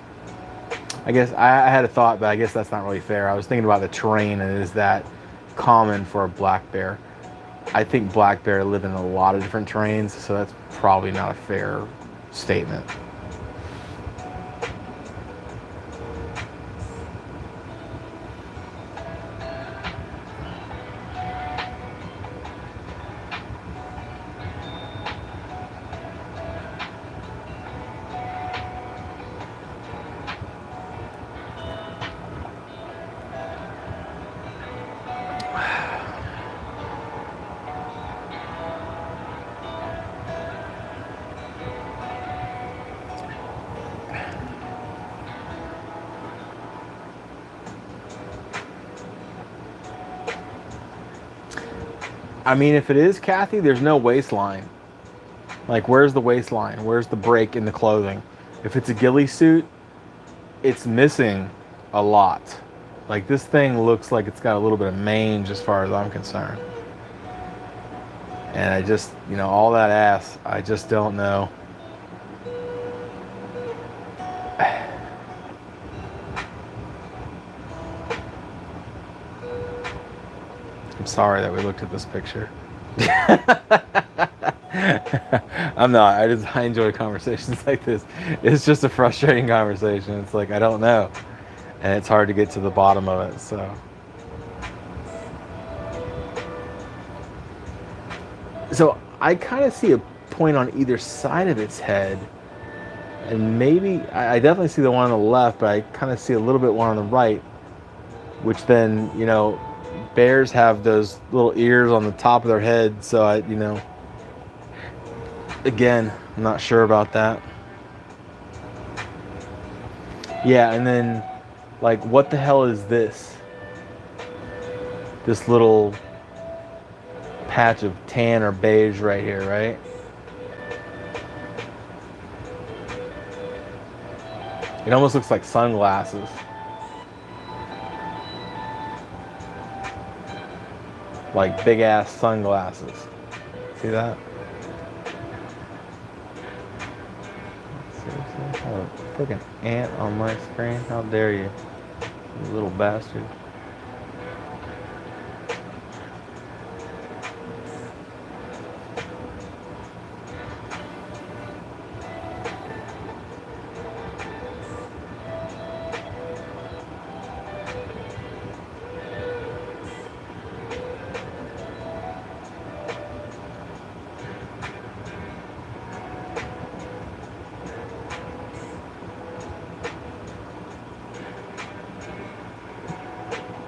I guess I had a thought, but I guess that's not really fair. I was thinking about the terrain, and is that common for a black bear? I think black bear live in a lot of different terrains, so that's probably not a fair statement. I mean, if it is Kathy, there's no waistline. Like, where's the waistline? Where's the break in the clothing? If it's a ghillie suit, it's missing a lot. Like, this thing looks like it's got a little bit of mange as far as I'm concerned. And I just, you know, all that ass, I just don't know. I'm sorry that we looked at this picture. I'm not. I enjoy conversations like this. It's just a frustrating conversation. It's like, I don't know. And it's hard to get to the bottom of it, so. So I kind of see a point on either side of its head. And maybe, I definitely see the one on the left, but I kind of see a little bit one on the right. Which then, you know, bears have those little ears on the top of their head, so again, I'm not sure about that. Yeah, and then, like, what the hell is this? This little patch of tan or beige right here, right? It almost looks like sunglasses. Like big ass sunglasses. See that? Seriously? I have a freaking ant on my screen? How dare you, you little bastard.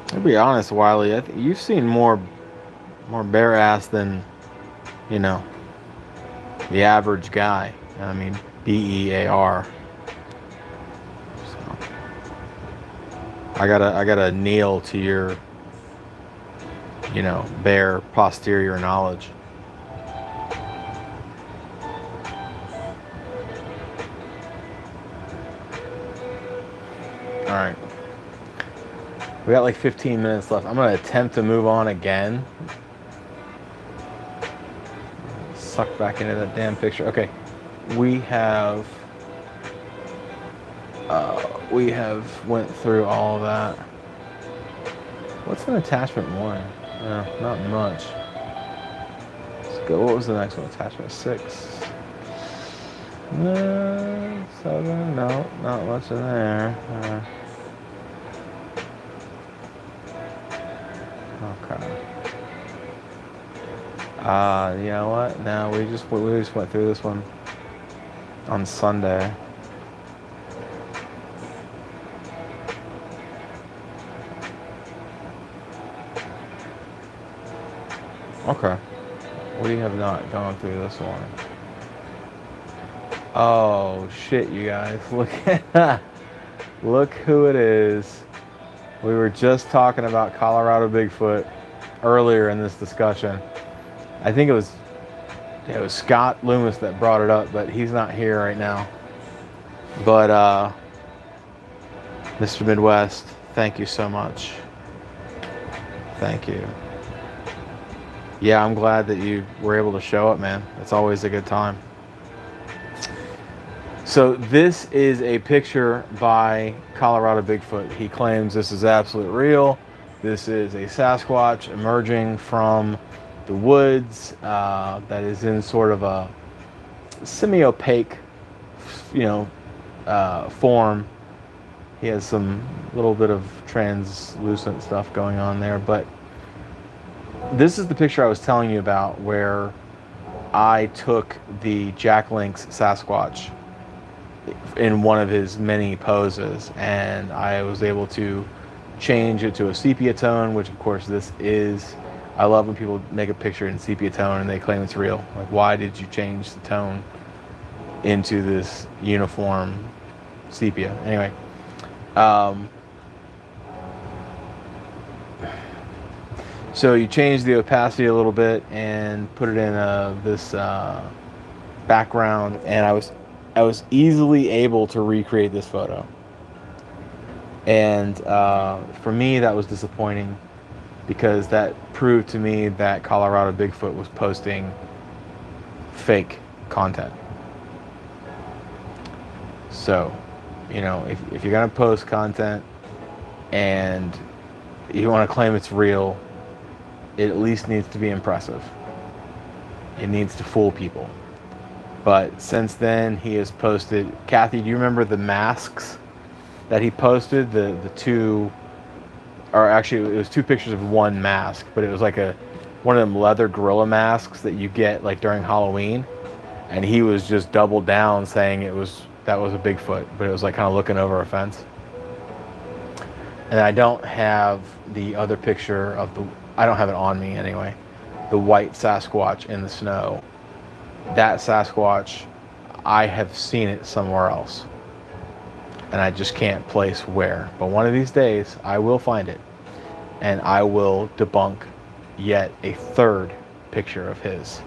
To be honest, Wiley, you've seen more bare ass than, you know, the average guy. I mean, BEAR. So I gotta kneel to your, you know, bare posterior knowledge. All right. We got like 15 minutes left. I'm going to attempt to move on again. Suck back into that damn picture. Okay. We have went through all of that. What's in attachment 1? No, not much. Let's go. What was the next one? Attachment 6. 7. No, not much in there. Okay. You know what? No, we just went through this one on Sunday. Okay. We have not gone through this one. Oh shit, you guys! Look at look who it is. We were just talking about Colorado Bigfoot earlier in this discussion. I think it was Scott Loomis that brought it up, but he's not here right now. But Mr. Midwest, thank you so much. Thank you. Yeah, I'm glad that you were able to show up, man. It's always a good time. So this is a picture by Colorado Bigfoot. He claims this is absolute real. This is a Sasquatch emerging from the woods that is in sort of a semi-opaque, form. He has some little bit of translucent stuff going on there, but this is the picture I was telling you about where I took the Jack Link's Sasquatch in one of his many poses, and I was able to change it to a sepia tone, which of course this is. I love when people make a picture in sepia tone and they claim it's real. Like, why did you change the tone into this uniform sepia? Anyway, so you change the opacity a little bit and put it in this background, and I was easily able to recreate this photo. And for me, that was disappointing because that proved to me that Colorado Bigfoot was posting fake content. So, if you're gonna post content and you want to claim it's real, it at least needs to be impressive. It needs to fool people. But since then, he has posted. Kathy, do you remember the masks that he posted? The two, or actually, it was two pictures of one mask, but it was like one of them leather gorilla masks that you get like during Halloween, and he was just doubled down saying that was a Bigfoot, but it was like kind of looking over a fence. And I don't have the other picture I don't have it on me anyway, the white Sasquatch in the snow. That Sasquatch, I have seen it somewhere else, and I just can't place where. But one of these days, I will find it, and I will debunk yet a third picture of his.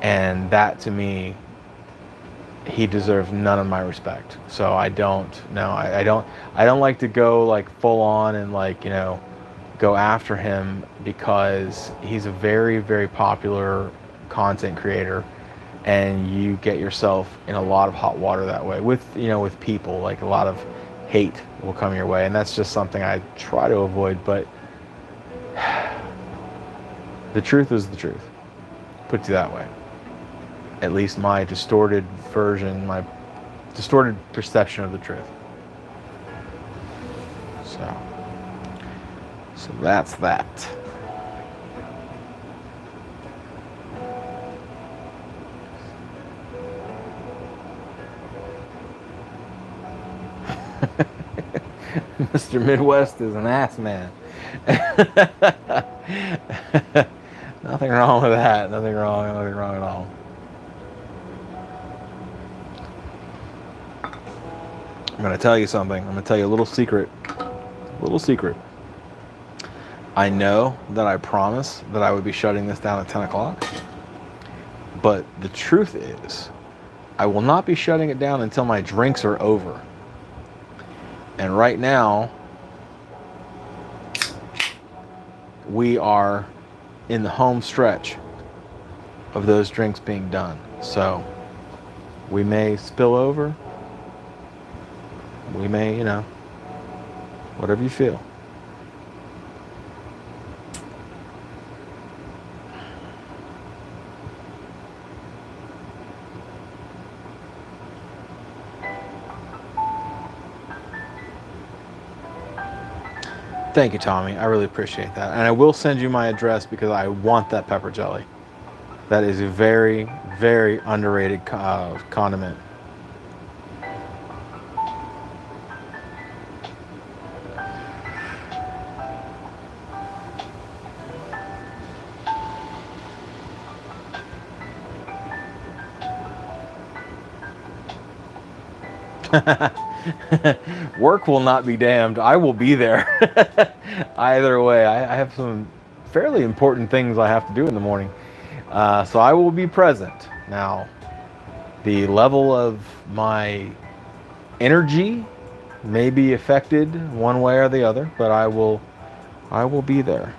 And that, to me, he deserves none of my respect. So I don't like to go like full on and go after him, because he's a very, very popular content creator, and you get yourself in a lot of hot water that way with people. Like, a lot of hate will come your way, and that's just something I try to avoid. But the truth is the truth, put it that way. At least my distorted version, my distorted perception of the truth. So that's that. Mr. Midwest is an ass man. Nothing wrong with that. Nothing wrong at all. I'm going to tell you something. I'm going to tell you a little secret. I know that I promised that I would be shutting this down at 10 o'clock. But the truth is, I will not be shutting it down until my drinks are over. And right now, we are in the home stretch of those drinks being done. So we may spill over. We may, whatever you feel. Thank you, Tommy. I really appreciate that. And I will send you my address because I want that pepper jelly. That is a very, very underrated condiment. Work will not be damned. I will be there. Either way, I have some fairly important things I have to do in the morning. So I will be present. Now, the level of my energy may be affected one way or the other, but I will be there.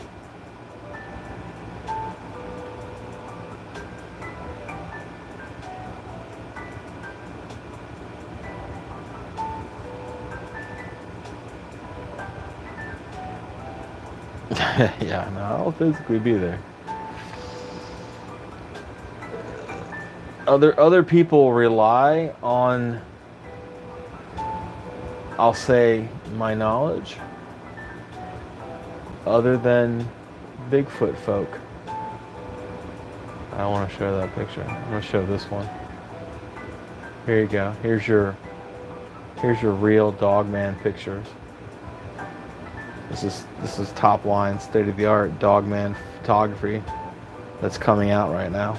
Yeah, no, I'll physically be there. Other people rely on, I'll say, my knowledge, other than Bigfoot folk. I don't want to show that picture. I'm gonna show this one. Here you go. Here's your real Dogman pictures. This is top line, state of the art Dogman photography that's coming out right now.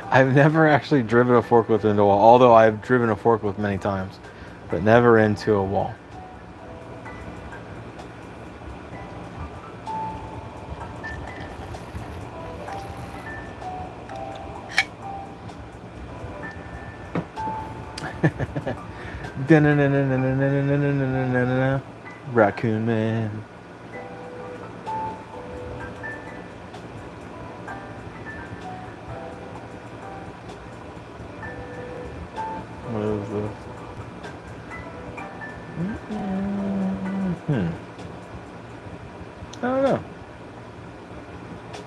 I've never actually driven a forklift into a wall, although I've driven a forklift many times, but never into a wall. Raccoon Man. What is this? I don't know.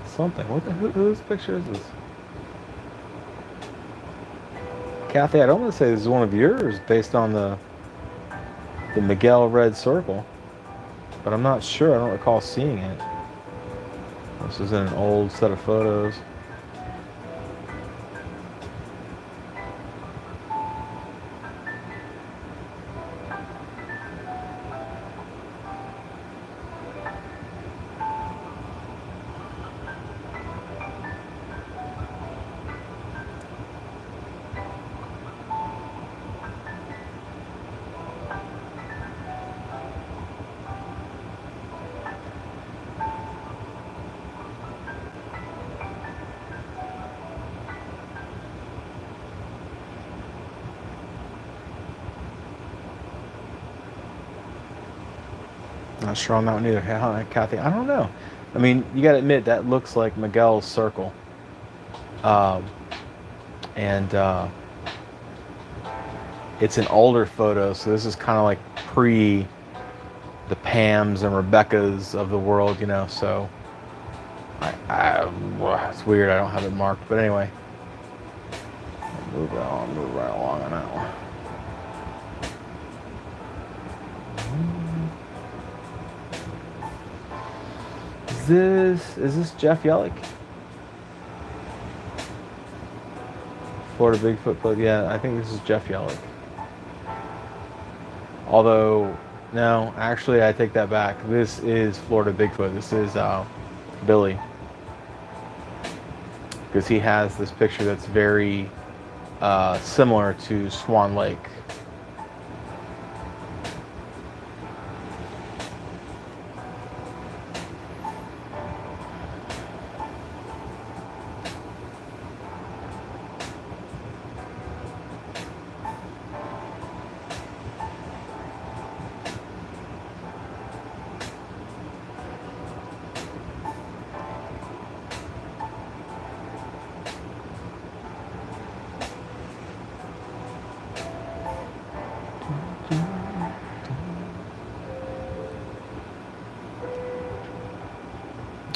Something. Whose picture is this? Kathy, I don't want to say this is one of yours based on the Miguel red circle, but I'm not sure. I don't recall seeing it. This is in an old set of photos. Not sure on that one either, Kathy. I don't know. I mean, you got to admit that looks like Miguel's circle, and it's an older photo, so this is kind of like pre the Pams and Rebeccas of the world, you know. So it's weird. I don't have it marked, but anyway, I'll move right along on that one. Is this Jeff Yellick? Florida Bigfoot Club? Yeah, I think this is Jeff Yellick. Although, no, actually I take that back. This is Florida Bigfoot. This is Billy. Because he has this picture that's very similar to Swan Lake.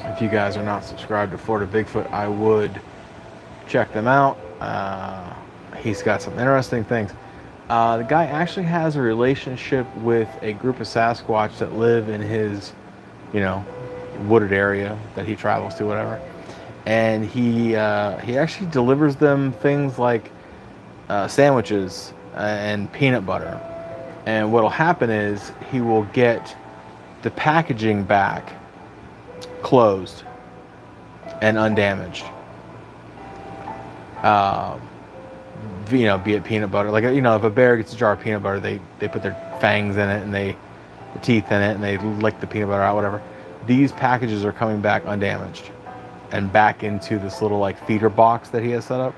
If you guys are not subscribed to Florida Bigfoot, I would check them out. He's got some interesting things. The guy actually has a relationship with a group of Sasquatch that live in his, wooded area that he travels to, whatever. And he actually delivers them things like sandwiches and peanut butter. And what'll happen is he will get the packaging back closed and undamaged. You know, be it peanut butter. Like, you know, if a bear gets a jar of peanut butter, they put their fangs in it and the teeth in it and they lick the peanut butter out, whatever. These packages are coming back undamaged and back into this little like feeder box that he has set up.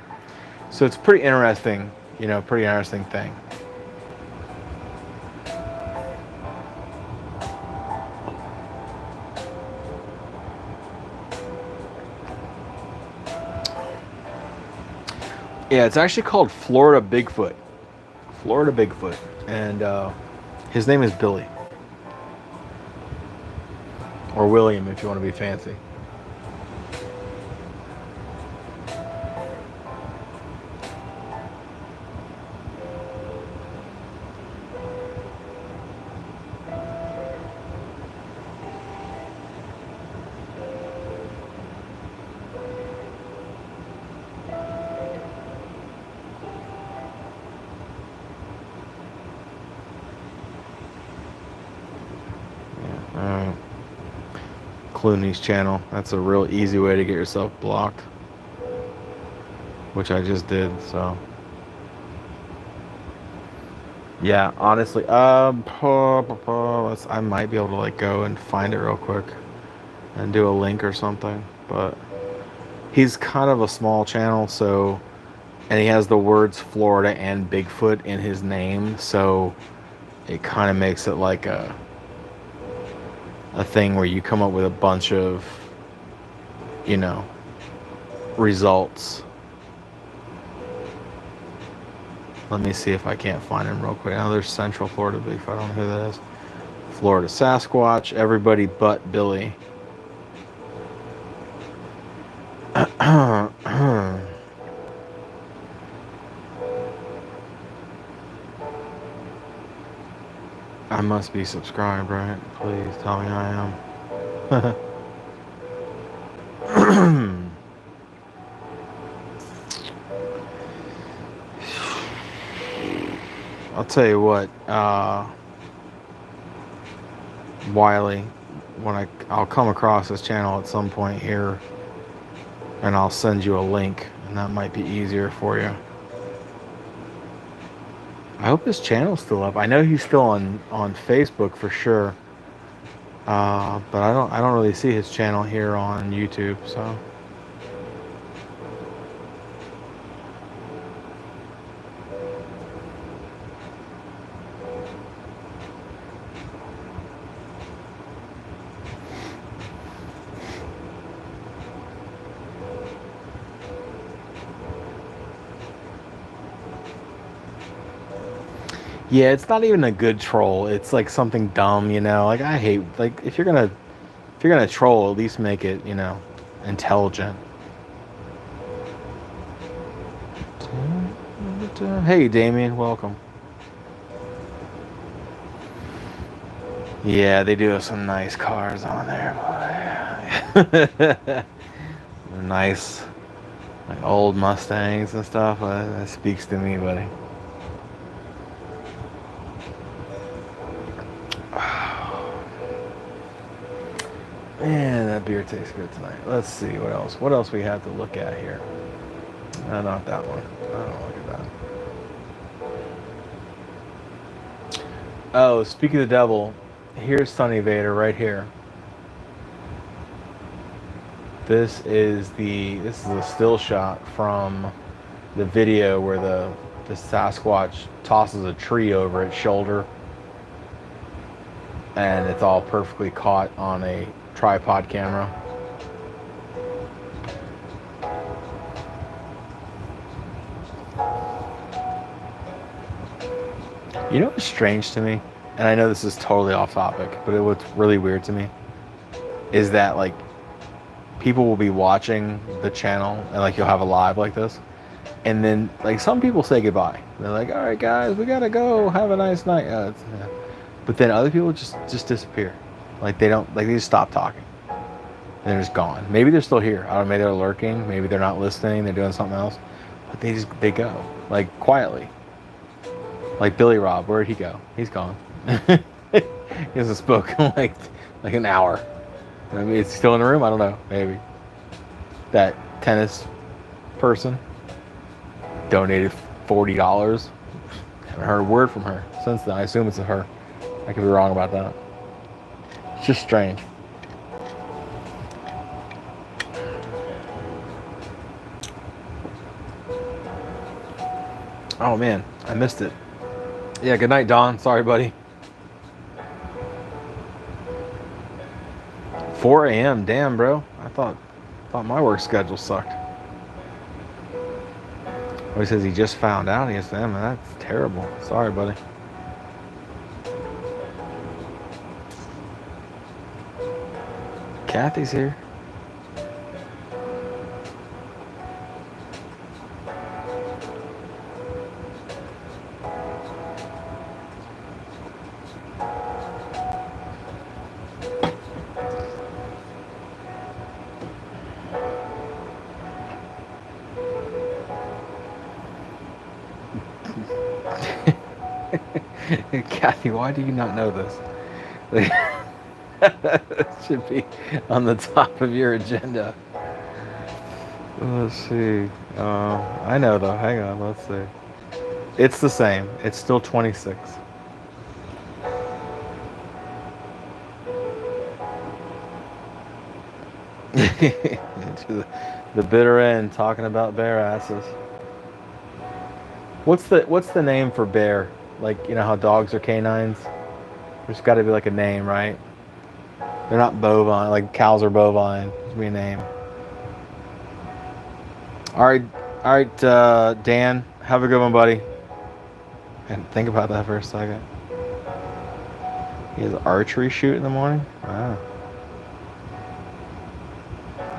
So it's pretty interesting, you know, pretty interesting thing. Yeah, it's actually called Florida Bigfoot. Florida Bigfoot. And his name is Billy. Or William, if you want to be fancy. Clooney's channel. That's a real easy way to get yourself blocked, which I just did. So yeah, honestly, I might be able to like go and find it real quick and do a link or something. But he's kind of a small channel, so, and he has the words Florida and Bigfoot in his name, so it kind of makes it like a thing where you come up with a bunch of, you know, results. Let me see if I can't find him real quick. Now there's Central Florida Bigfoot. I don't know who that is. Florida Sasquatch. Everybody but Billy. I must be subscribed, right? Please tell me I am. I'll tell you what, Wiley, when I'll come across this channel at some point here, and I'll send you a link, and that might be easier for you. I hope his channel's still up. I know he's still on Facebook for sure, but I don't really see his channel here on YouTube. So yeah, it's not even a good troll. It's like something dumb, you know. Like I hate, like if you're gonna troll, at least make it, you know, intelligent. Hey, Damien, welcome. Yeah, they do have some nice cars on there, boy. Nice, like old Mustangs and stuff. That speaks to me, buddy. Man, that beer tastes good tonight. Let's see what else. What else we have to look at here? Not that one. I don't look at that. Oh, speaking of the devil, here's Sonny Vader right here. This is a still shot from the video where the Sasquatch tosses a tree over its shoulder, and it's all perfectly caught on a tripod camera. You know what's strange to me? And I know this is totally off topic, but what's really weird to me is that like people will be watching the channel and like you'll have a live like this, and then like some people say goodbye. They're like, all right guys, we gotta go, have a nice night. Yeah. But then other people just disappear. Like they don't, like they just stop talking. And they're just gone. Maybe they're still here. I don't know, maybe they're lurking, maybe they're not listening, they're doing something else. But they go. Like quietly. Like Billy Rob, where'd he go? He's gone. He hasn't spoken like an hour. I mean, it's still in the room. I don't know. Maybe that tennis person donated $40. Haven't heard a word from her since then. I assume it's a her. I could be wrong about that. It's just strange. Oh man, I missed it. Yeah, good night, Don. Sorry, buddy. 4 a.m. Damn, bro. I thought my work schedule sucked. Oh, he says he just found out. Yes, man, that's terrible. Sorry, buddy. Kathy's here. Kathy, why do you not know this? It should be on the top of your agenda. Let's see. I know though. Hang on. Let's see. It's the same. It's still 26. To the bitter end, talking about bear asses. What's the name for bear? Like, you know how dogs are canines? There's got to be like a name, right? They're not bovine, like cows are bovine. There's be a name. All right, Dan, have a good one, buddy. And think about that for a second. He has archery shoot in the morning. Wow.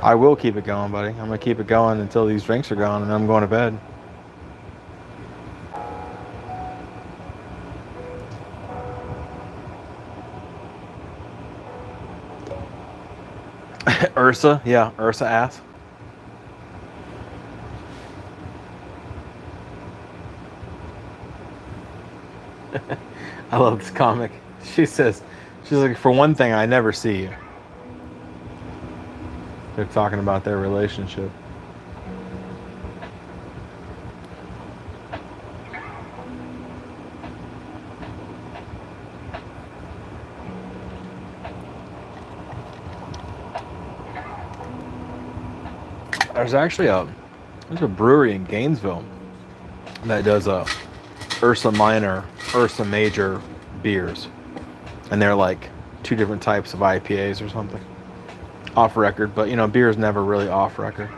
I will keep it going, buddy. I'm gonna keep it going until these drinks are gone, and then I'm going to bed. Ursa, yeah, Ursa ass. I love this comic. She's like, for one thing, I never see you. They're talking about their relationship. There's a brewery in Gainesville that does Ursa Minor, Ursa Major beers, and they're like 2 different types of IPAs or something. Off record, but you know, beer is never really off record.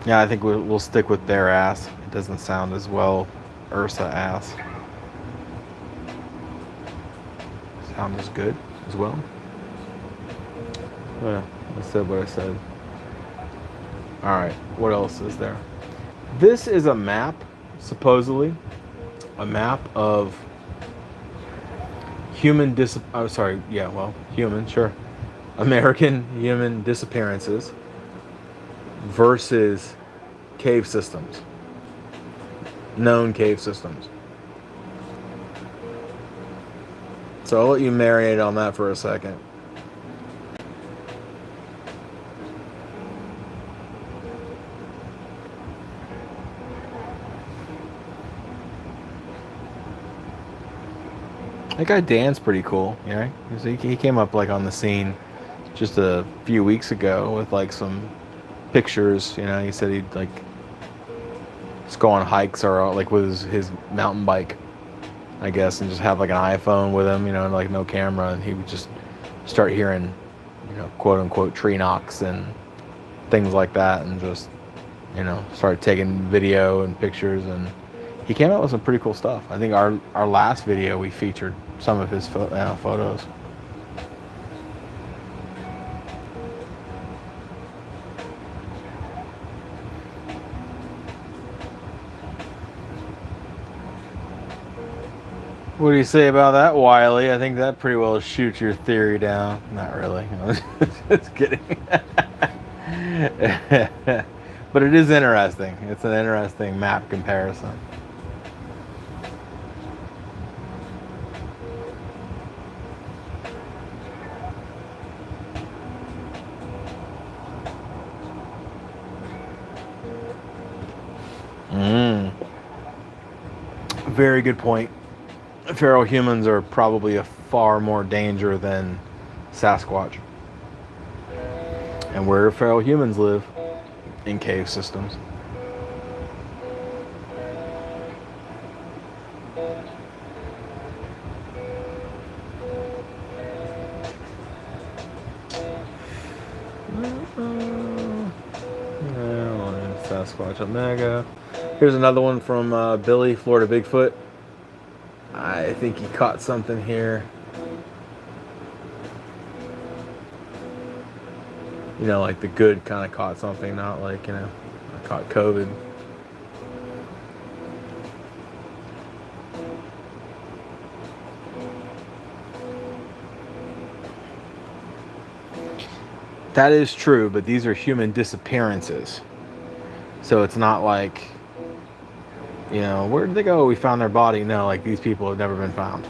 Yeah, I think we'll stick with their ass. It doesn't sound as well Ursa ass. Sound is good as well. Yeah, I said what I said. Alright, what else is there? This is a map, supposedly. A map of human American human disappearances versus cave systems. Known cave systems. So I'll let you marinate on that for a second. That guy Dan's pretty cool, you know? He came up like on the scene just a few weeks ago with like some pictures, you know. He said he'd like just go on hikes or like with his mountain bike, I guess, and just have like an iPhone with him, you know, and like no camera, and he would just start hearing, you know, quote unquote tree knocks and things like that, and just, you know, start taking video and pictures, and he came out with some pretty cool stuff. I think our last video we featured some of his photos. What do you say about that, Wiley? I think that pretty well shoots your theory down. Not really. Just kidding. But it is interesting. It's an interesting map comparison. Very good point. Feral humans are probably a far more danger than Sasquatch. And where do feral humans live? In cave systems. Sasquatch Omega. Here's another one from Billy, Florida Bigfoot. I think he caught something here. You know, like the good kind of caught something, not like, you know, I caught COVID. That is true, but these are human disappearances. So it's not like, you know, where did they go? We found their body. No, like these people have never been found.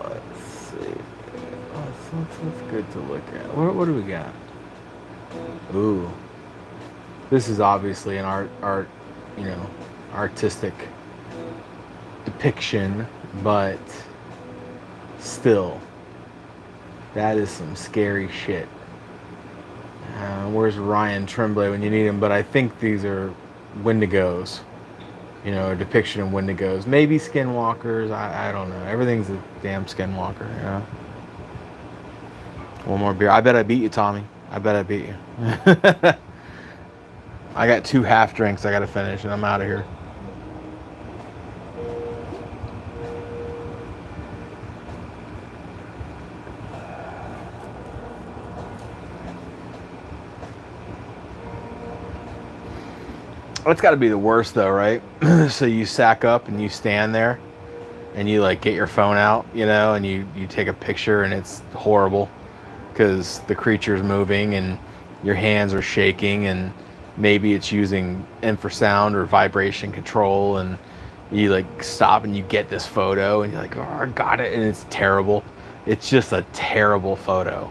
Let's see. That's good to look at. What do we got? Ooh, this is obviously an art, you know, artistic depiction, but still, that is some scary shit. Where's Ryan Tremblay when you need him? But I think these are Wendigos. You know, a depiction of Wendigos. Maybe skinwalkers. I don't know. Everything's a damn skinwalker, you know? One more beer. I bet I beat you, Tommy. I bet I beat you. I got 2 half drinks I got to finish, and I'm out of here. It's got to be the worst, though, right? So you sack up and you stand there and you like get your phone out, you know, and you take a picture, and it's horrible because the creature's moving and your hands are shaking, and maybe it's using infrasound or vibration control, and you like stop and you get this photo and you're like, oh, I got it, and it's terrible. It's just a terrible photo.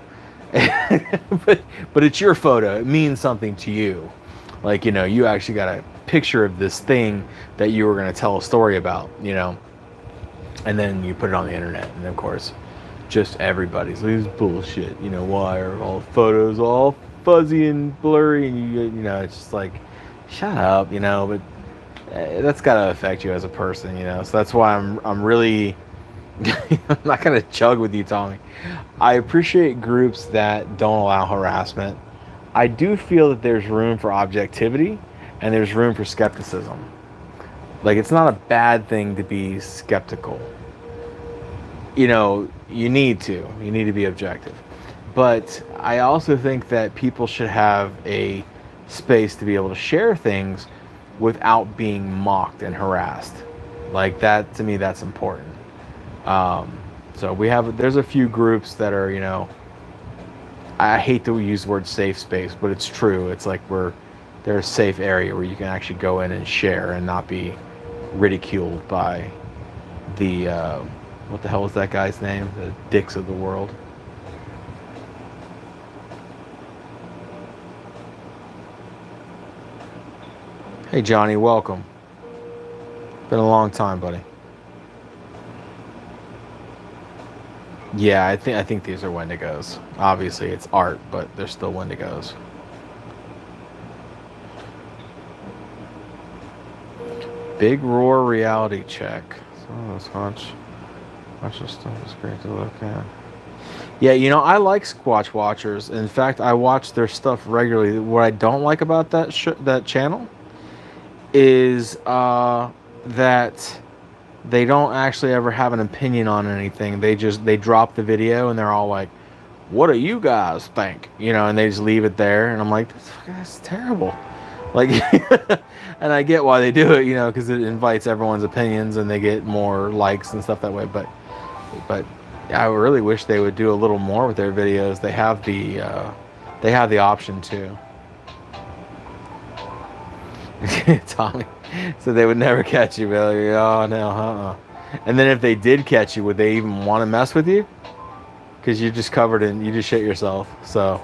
but it's your photo. It means something to you. Like, you know, you actually got a picture of this thing that you were going to tell a story about, you know, and then you put it on the internet, and of course just everybody's like, this is bullshit, you know, why are all photos all fuzzy and blurry, and you know, it's just like, shut up, you know. But that's got to affect you as a person, you know. So that's why I'm really I'm not gonna chug with you, Tommy. I appreciate groups that don't allow harassment. I do feel that there's room for objectivity and there's room for skepticism. Like, it's not a bad thing to be skeptical. You know, you need to be objective. But I also think that people should have a space to be able to share things without being mocked and harassed. Like, that, to me, that's important. So there's a few groups that are, you know, I hate to use the word safe space, but it's true. It's like there's a safe area where you can actually go in and share and not be ridiculed by the, what the hell was that guy's name? The dicks of the world. Hey, Johnny, welcome. Been a long time, buddy. Yeah, I think these are Wendigos. Obviously, it's art, but they're still Wendigos. Big Roar reality check. So this much of stuff is great to look at. Yeah, I like Squatch Watchers. In fact, I watch their stuff regularly. What I don't like about that channel is that they don't actually ever have an opinion on anything. They drop the video and they're all like, "What do you guys think?" And they just leave it there. And I'm like, "That's terrible." Like, and I get why they do it, because it invites everyone's opinions and they get more likes and stuff that way. But I really wish they would do a little more with their videos. They have the option to. Tommy, so they would never catch you. But like, oh no, And then if they did catch you, would they even want to mess with you? Because you're just covered in, you just shit yourself. So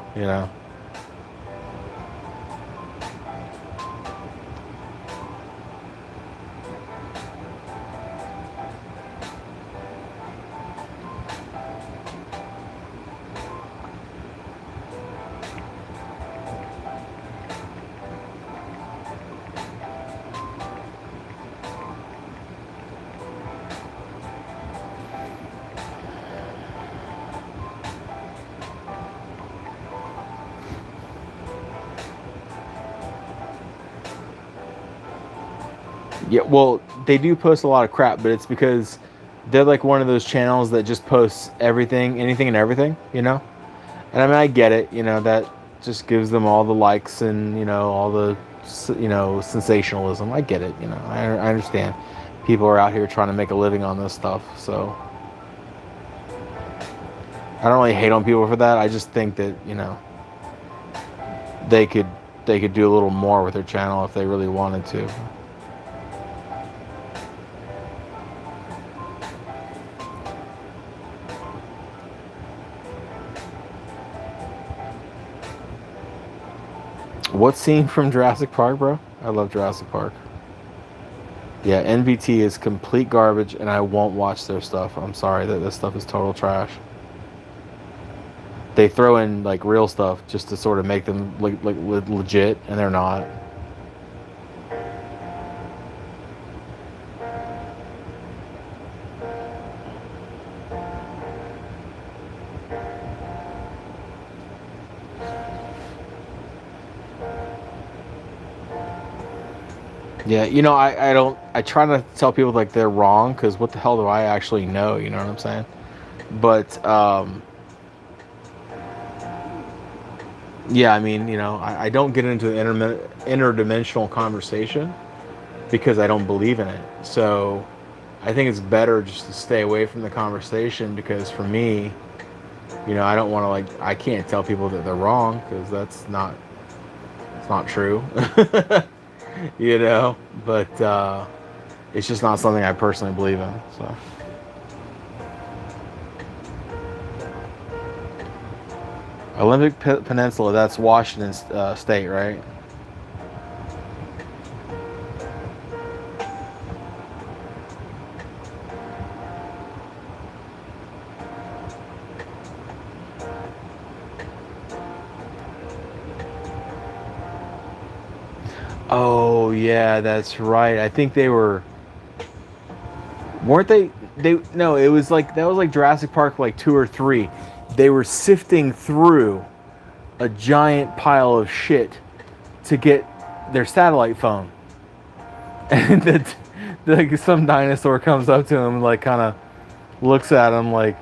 Yeah, well, they do post a lot of crap, but it's because they're like one of those channels that just posts everything, anything and everything, And I mean, I get it, that just gives them all the likes and, all the, sensationalism. I get it, I understand. People are out here trying to make a living on this stuff, so I don't really hate on people for that. I just think that, they could do a little more with their channel if they really wanted to. What scene from Jurassic Park, bro? I love Jurassic Park. Yeah, NVT is complete garbage, and I won't watch their stuff. I'm sorry that this stuff is total trash. They throw in like real stuff just to sort of make them like legit, and they're not. Yeah, I try not to tell people like they're wrong, because what the hell do I actually know? You know what I'm saying? But yeah, I mean, I don't get into the interdimensional conversation because I don't believe in it. So I think it's better just to stay away from the conversation, because for me, I don't want to I can't tell people that they're wrong, because it's not true. But it's just not something I personally believe in. So Olympic Peninsula, that's Washington State, right? Oh yeah, that's right. I think they weren't they? No, it was like that was like Jurassic Park, like 2 or 3. They were sifting through a giant pile of shit to get their satellite phone, and that like some dinosaur comes up to him and like kind of looks at him like,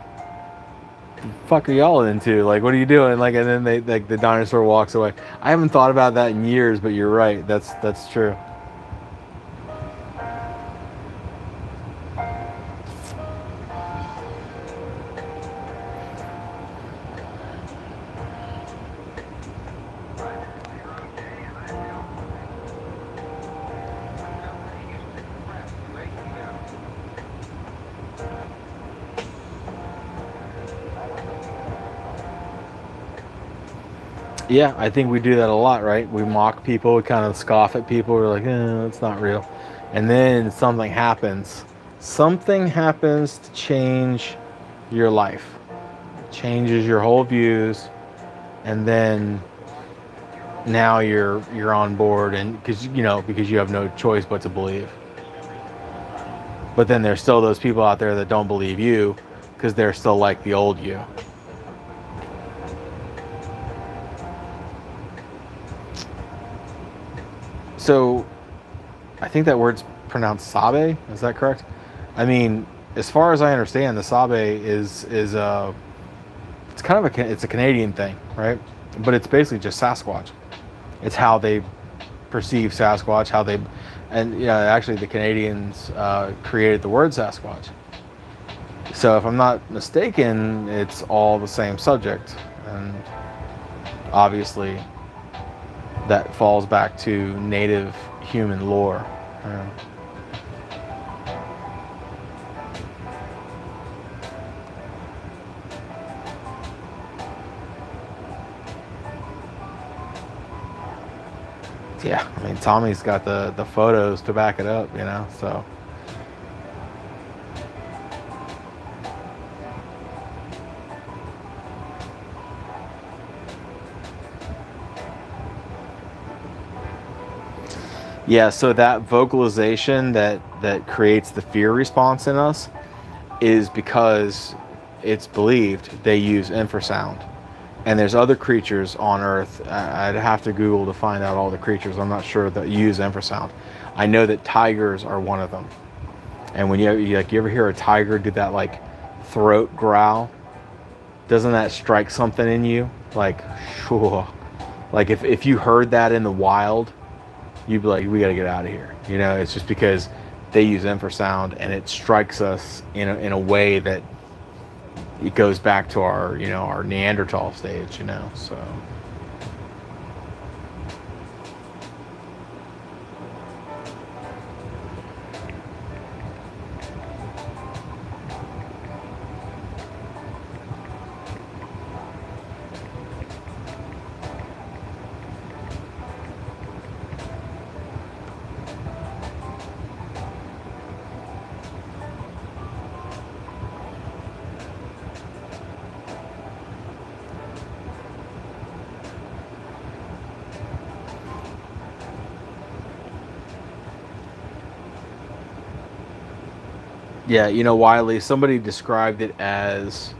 "The fuck are y'all into? Like, what are you doing?" Like, and then the dinosaur walks away. I haven't thought about that in years, but you're right. That's true. Yeah, I think we do that a lot, right? We mock people, we kind of scoff at people. We're like, it's not real. And then something happens. Something happens to change your life. changes your whole views, and then now you're on board, and because you have no choice but to believe. But then there's still those people out there that don't believe you because they're still like the old you. So I think that word's pronounced sabe. Is that correct? I mean, as far as I understand, the sabe is it's kind of it's a Canadian thing, right? But it's basically just Sasquatch. It's how they perceive Sasquatch, and actually the Canadians created the word Sasquatch. So if I'm not mistaken, it's all the same subject, and obviously that falls back to native human lore. Yeah, I mean, Tommy's got the photos to back it up, so. Yeah, so that vocalization that creates the fear response in us is because it's believed they use infrasound. And there's other creatures on Earth. I'd have to Google to find out all the creatures. I'm not sure that use infrasound. I know that tigers are one of them. And when you ever hear a tiger do that like throat growl, doesn't that strike something in you? Like, sure. Like if you heard that in the wild, you'd be like, we got to get out of here. It's just because they use infrasound, and it strikes us in a way that it goes back to our our Neanderthal stage, so. Yeah, Wiley, somebody described it as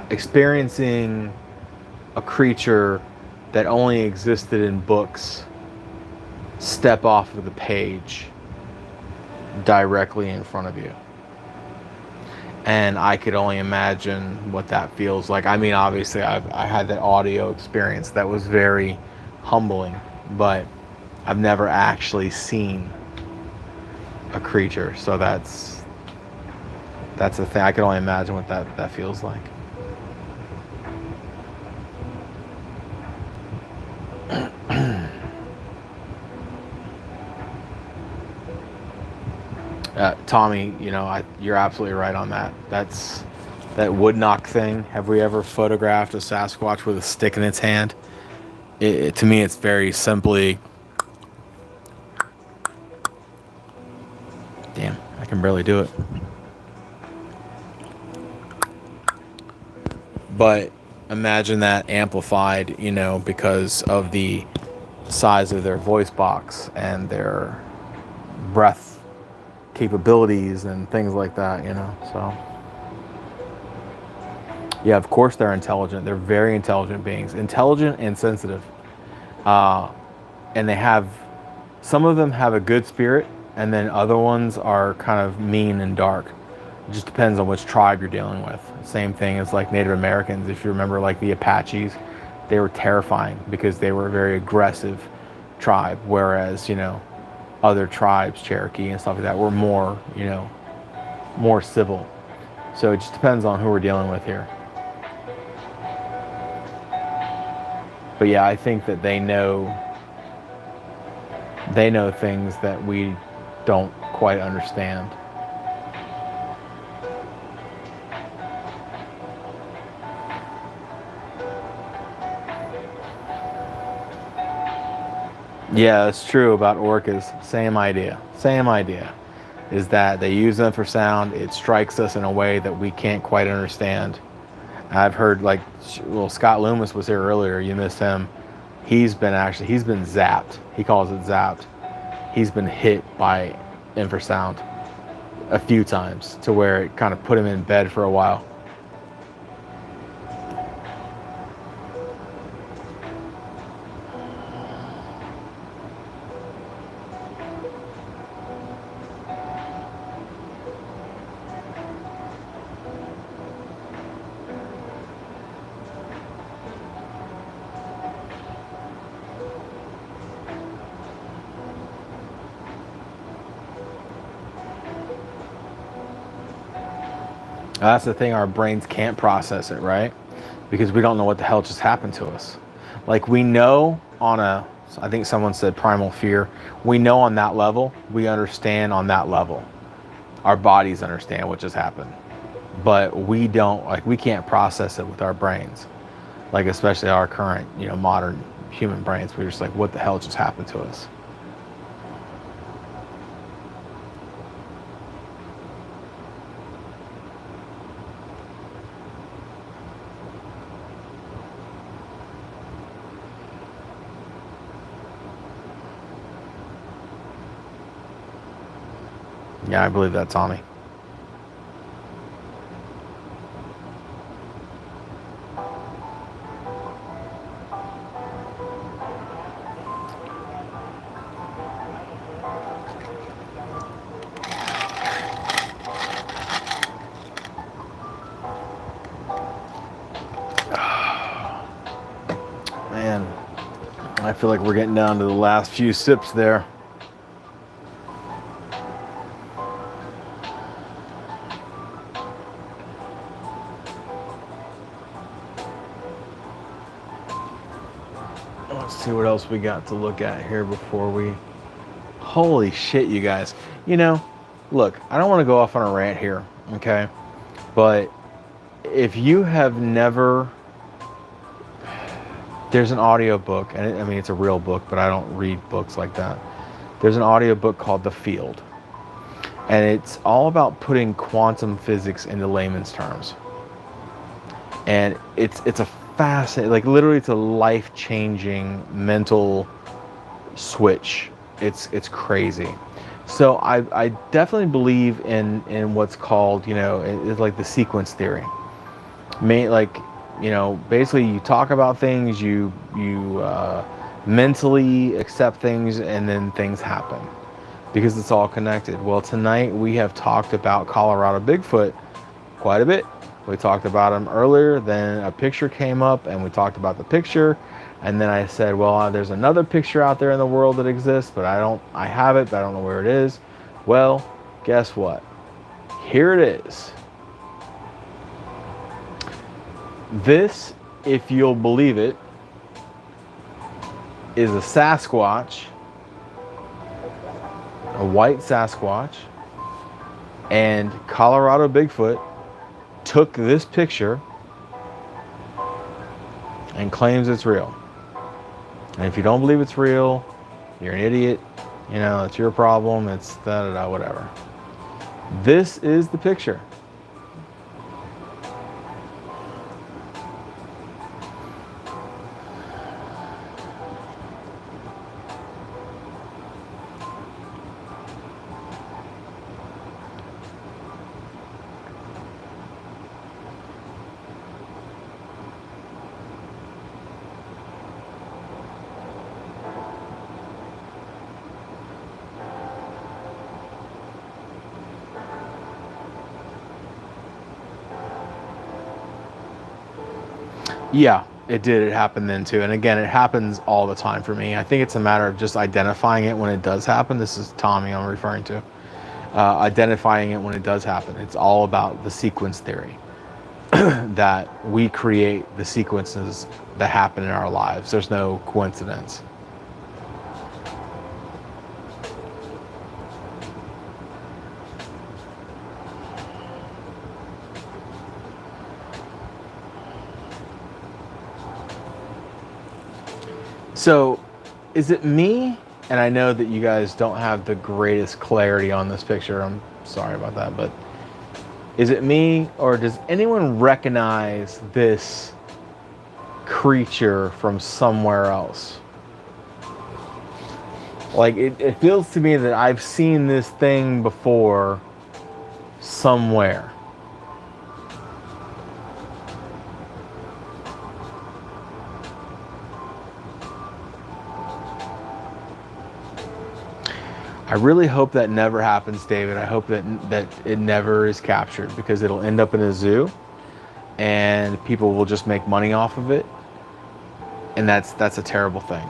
experiencing a creature that only existed in books step off of the page directly in front of you. And I could only imagine what that feels like. I mean, obviously, I had that audio experience that was very humbling, but I've never actually seen a creature, so that's the thing. I can only imagine what that feels like. Tommy, you're absolutely right on that. That's that wood knock thing. Have we ever photographed a Sasquatch with a stick in its hand? To me, it's very simply. Damn, I can barely do it. But imagine that amplified, because of the size of their voice box and their breath capabilities and things like that, so. Yeah, of course they're intelligent. They're very intelligent beings. Intelligent and sensitive. And some of them have a good spirit, and then other ones are kind of mean and dark. It just depends on which tribe you're dealing with. Same thing as like Native Americans. If you remember, like the Apaches, they were terrifying because they were a very aggressive tribe, whereas, other tribes, Cherokee and stuff like that, were more, more civil. So it just depends on who we're dealing with here. But yeah, I think that they know things that we don't quite understand. Yeah, it's true about orcas. Same idea. is that they use them for sound. It strikes us in a way that we can't quite understand. I've heard, like, well, Scott Loomis was here earlier. You missed him. He's been zapped. He calls it zapped. He's been hit by infrasound a few times to where it kind of put him in bed for a while. That's the thing, our brains can't process it, right? Because we don't know what the hell just happened to us. Like, we know on a, I think someone said primal fear, we know on that level, we understand on that level. Our bodies understand what just happened. But we don't, like, we can't process it with our brains. Like, especially our current, modern human brains. We're just like, what the hell just happened to us? Yeah, I believe that, Tommy. Man, I feel like we're getting down to the last few sips there. Let's see what else we got to look at here before we... Holy shit, you guys. Look, I don't want to go off on a rant here, okay? But if you have never... There's an audio book, and I mean, it's a real book, but I don't read books like that. There's an audio book called The Field. And it's all about putting quantum physics into layman's terms. And it's a fascinating, like, literally it's a life-changing mental switch. It's crazy. So I definitely believe in what's called, it's like the sequence theory. Basically you talk about things, you mentally accept things, and then things happen because it's all connected. Well, tonight we have talked about Colorado Bigfoot quite a bit. We talked about him earlier, then a picture came up and we talked about the picture, and then I said, well, there's another picture out there in the world that exists, but I have it, but I don't know where it is. Well, guess what? Here it is. This, if you'll believe it, is a Sasquatch, a white Sasquatch, and Colorado Bigfoot took this picture and claims it's real. And if you don't believe it's real, you're an idiot. It's your problem. It's whatever. This is the picture. Yeah, it did. It happened then too. And again, it happens all the time for me. I think it's a matter of just identifying it when it does happen. This is Tommy I'm referring to. Identifying it when it does happen. It's all about the sequence theory. That we create the sequences that happen in our lives. There's no coincidence. So, is it me, and I know that you guys don't have the greatest clarity on this picture. I'm sorry about that, but is it me, or does anyone recognize this creature from somewhere else? Like, it feels to me that I've seen this thing before somewhere. I really hope that never happens, David. I hope that it never is captured, because it'll end up in a zoo and people will just make money off of it. And that's a terrible thing.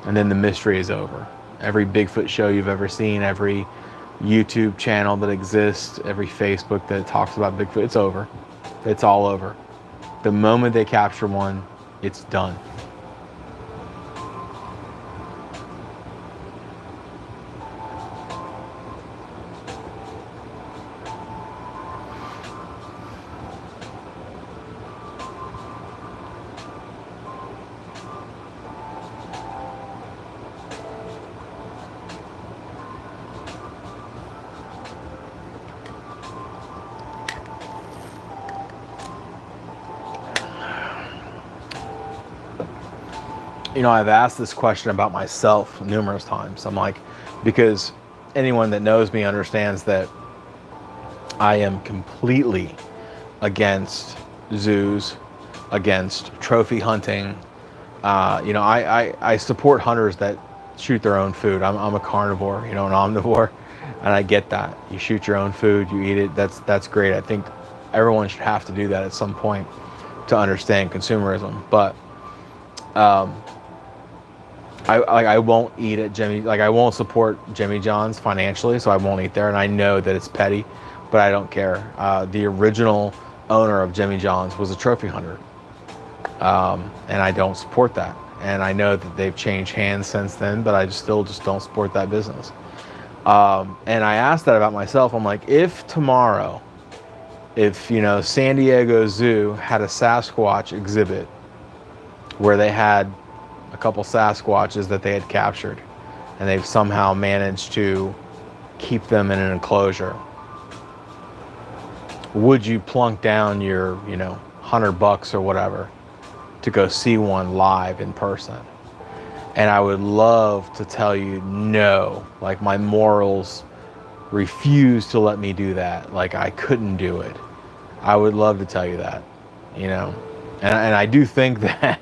And then the mystery is over. Every Bigfoot show you've ever seen, every YouTube channel that exists, every Facebook that talks about Bigfoot, it's over. It's all over. The moment they capture one, it's done. You know, I've asked this question about myself numerous times. I'm like, because anyone that knows me understands that I am completely against zoos, against trophy hunting. You know, I support hunters that shoot their own food. I'm a carnivore, you know, an omnivore, and I get that. You shoot your own food, you eat it. That's great. I think everyone should have to do that at some point to understand consumerism. But I won't eat at Jimmy. Like, I won't support Jimmy John's financially, so I won't eat there. And I know that it's petty, but I don't care. The original owner of Jimmy John's was a trophy hunter, and I don't support that. And I know that they've changed hands since then, but I still don't support that business. And I asked that about myself. I'm like, if tomorrow, if, you know, San Diego Zoo had a Sasquatch exhibit where they had a couple Sasquatches that they had captured, and they've somehow managed to keep them in an enclosure, would you plunk down your, you know, $100 or whatever to go see one live in person? And I would love to tell you no. Like, my morals refuse to let me do that. Like, I couldn't do it. I would love to tell you that, you know. And I do think that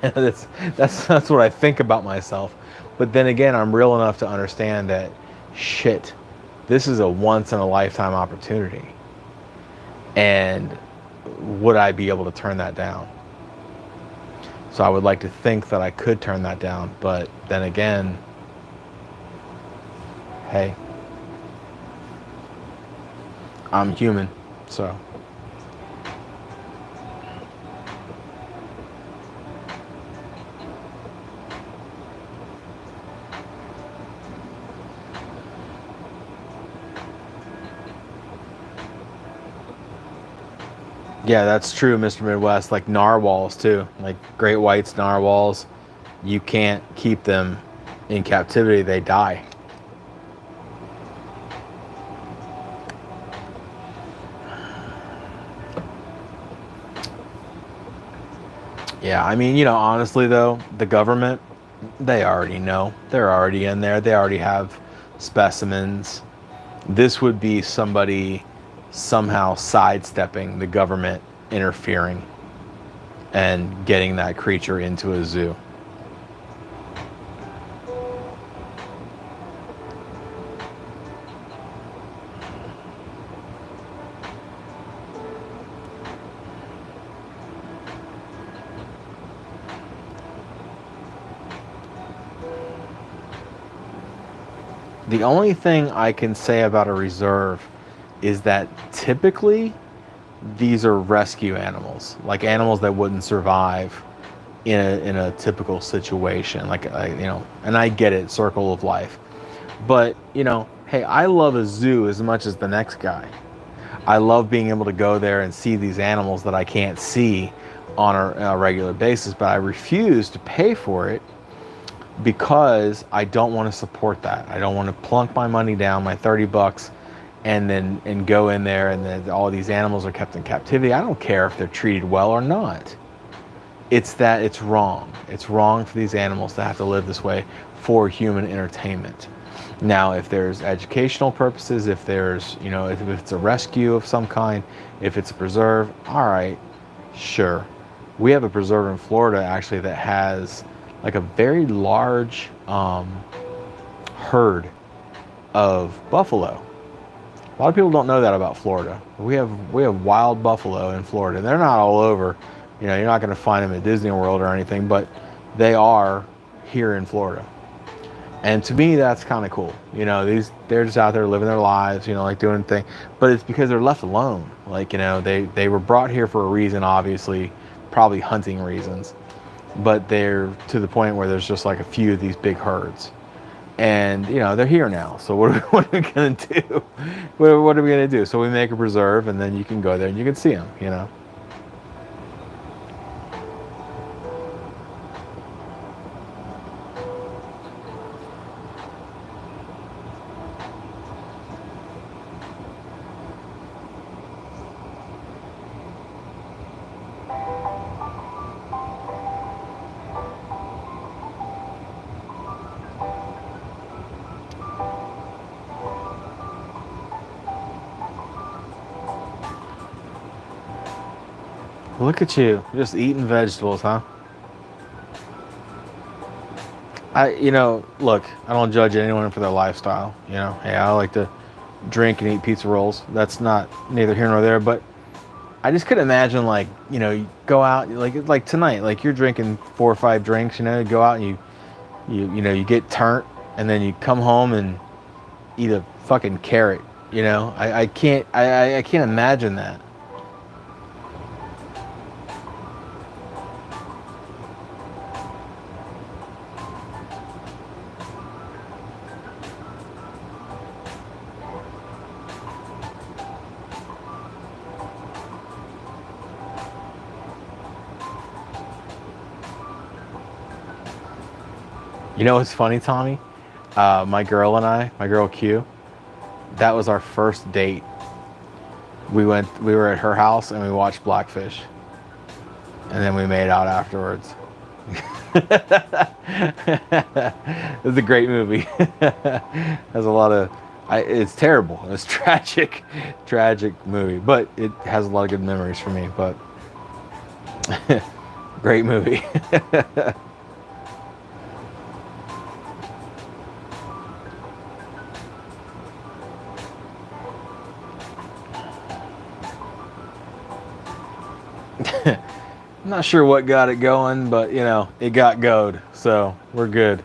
that's what I think about myself. But then again, I'm real enough to understand that, shit, this is a once in a lifetime opportunity. And would I be able to turn that down? So I would like to think that I could turn that down. But then again, hey, I'm human, so. Yeah, that's true, Mr. Midwest. Like narwhals too, like great whites, narwhals. You can't keep them in captivity; they die. Yeah, I mean, you know, honestly though, the government, they already know. They're already in there. They already have specimens. This would be somebody somehow sidestepping the government interfering and getting that creature into a zoo. The only thing I can say about a reserve is that typically these are rescue animals, like animals that wouldn't survive in a typical situation. Like, you know, and I get it, circle of life. But, you know, hey, I love a zoo as much as the next guy. I love being able to go there and see these animals that I can't see on a regular basis, but I refuse to pay for it because I don't want to support that. I don't want to plunk my money down, my $30, and go in there and then all these animals are kept in captivity. I don't care if they're treated well or not. It's that it's wrong. It's wrong for these animals to have to live this way for human entertainment. Now, if there's educational purposes, if there's, if it's a rescue of some kind, if it's a preserve, all right, sure. We have a preserve in Florida actually that has like a very large herd of buffalo. A lot of people don't know that about Florida. We have wild buffalo in Florida. They're not all over. You're not going to find them at Disney World or anything, but they are here in Florida. And to me, that's kind of cool. They're just out there living their lives, like doing things. But it's because they're left alone. Like, they were brought here for a reason, obviously, probably hunting reasons. But they're to the point where there's just like a few of these big herds. And, they're here now. So what are we going to do? What are we going to do? So we make a preserve, and then you can go there and you can see them, Look at you, just eating vegetables, huh? Look, I don't judge anyone for their lifestyle. Hey, I like to drink and eat pizza rolls. That's not neither here nor there, but I just couldn't imagine, like, you go out, like tonight, like you're drinking 4 or 5 drinks, you go out and you get turnt, and then you come home and eat a fucking carrot, I can't imagine that. You know what's funny, Tommy? My girl Q, that was our first date. We were at her house and we watched Blackfish. And then we made out afterwards. It was a great movie. Has a lot of, it's terrible. It's tragic movie, but it has a lot of good memories for me, but great movie. I'm not sure what got it going, but it got goed, so we're good.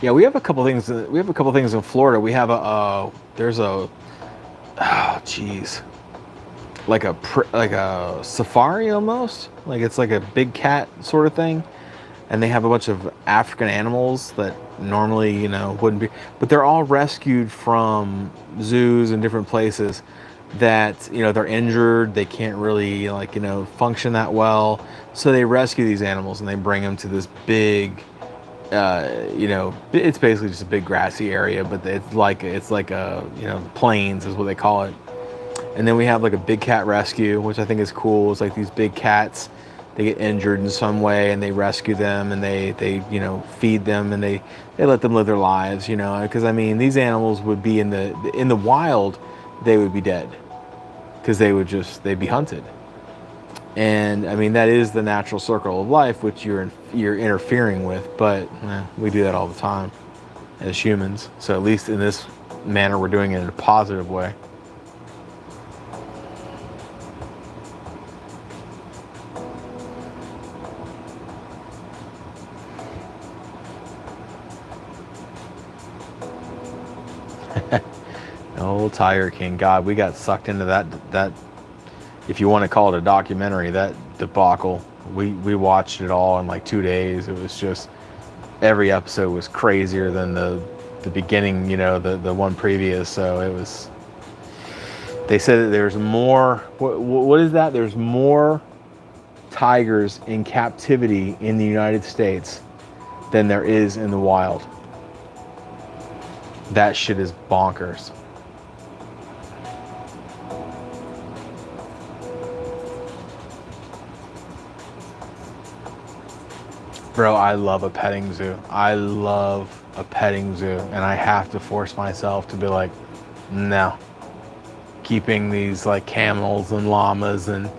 Yeah, we have a couple things. We have a couple things in Florida. We have there's a, oh geez, like a safari almost. Like it's like a big cat sort of thing, and they have a bunch of African animals that normally wouldn't be, but they're all rescued from zoos and different places that they're injured. They can't really function that well, so they rescue these animals and they bring them to this big. It's basically just a big grassy area, but it's like a plains is what they call it. And then we have like a big cat rescue, which I think is cool. It's like these big cats, they get injured in some way and they rescue them and they feed them and they let them live their lives, because I mean these animals would be in the wild, they would be dead because they'd be hunted. And I mean that is the natural circle of life, which you're interfering with, but we do that all the time as humans. So at least in this manner, we're doing it in a positive way. Oh, Tiger King, God, we got sucked into that if you want to call it a documentary, that debacle. We watched it all in like 2 days. It was just every episode was crazier than the beginning, the one previous. So it was. They said that there's more. What is that? There's more tigers in captivity in the United States than there is in the wild. That shit is bonkers. Bro, I love a petting zoo. I love a petting zoo. And I have to force myself to be like, no. Keeping these like camels and llamas and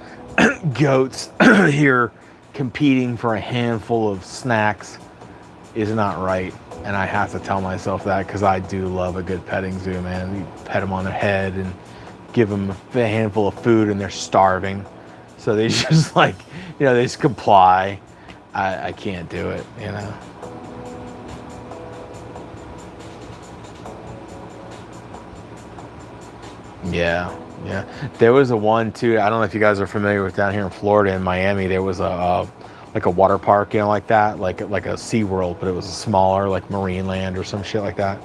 goats here competing for a handful of snacks is not right. And I have to tell myself that because I do love a good petting zoo, man. You pet them on their head and give them a handful of food and they're starving. So they just like, they just comply. I can't do it, Yeah. There was a one too. I don't know if you guys are familiar with down here in Florida in Miami. There was a like a water park, like that, like a Sea World, but it was a smaller, like Marine Land or some shit like that.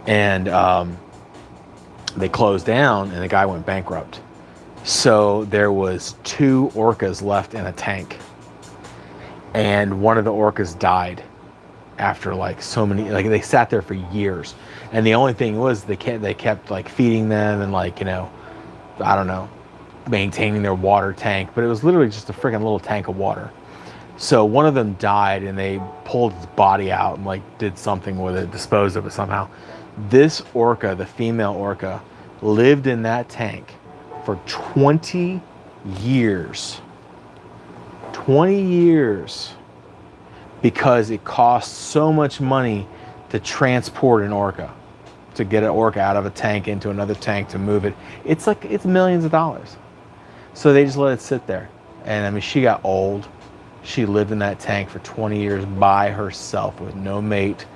And they closed down, and the guy went bankrupt. So there was 2 orcas left in a tank. And one of the orcas died after like so many, like they sat there for years. And the only thing was they kept like feeding them and like, I don't know, maintaining their water tank. But it was literally just a freaking little tank of water. So one of them died and they pulled his body out and like did something with it, disposed of it somehow. This orca, the female orca, lived in that tank for 20 years. 20 years because it costs so much money to transport an orca, to get an orca out of a tank into another tank to move it. It's millions of dollars. So they just let it sit there. And I mean, she got old. She lived in that tank for 20 years by herself with no mate,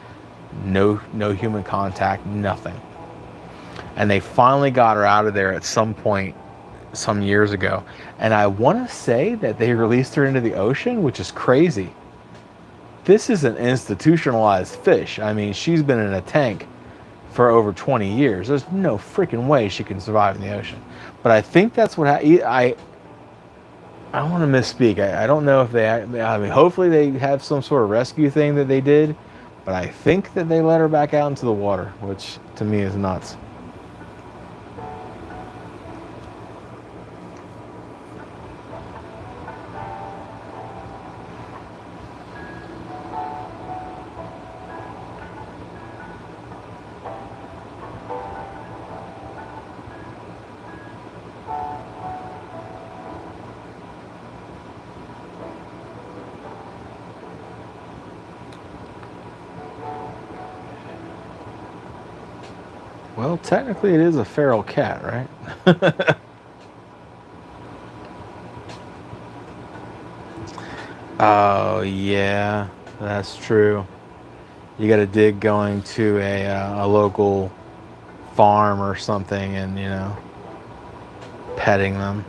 no human contact, nothing. And they finally got her out of there at some point some years ago, and I want to say that they released her into the ocean, which is crazy. This is an institutionalized fish. I mean, she's been in a tank for over 20 years. There's no freaking way she can survive in the ocean. But I think that's what I don't want to misspeak. I don't know if I mean, hopefully they have some sort of rescue thing that they did, but I think that they let her back out into the water, which to me is nuts. Well, technically it is a feral cat, right? Oh, yeah, that's true. You got to dig going to a local farm or something and, petting them.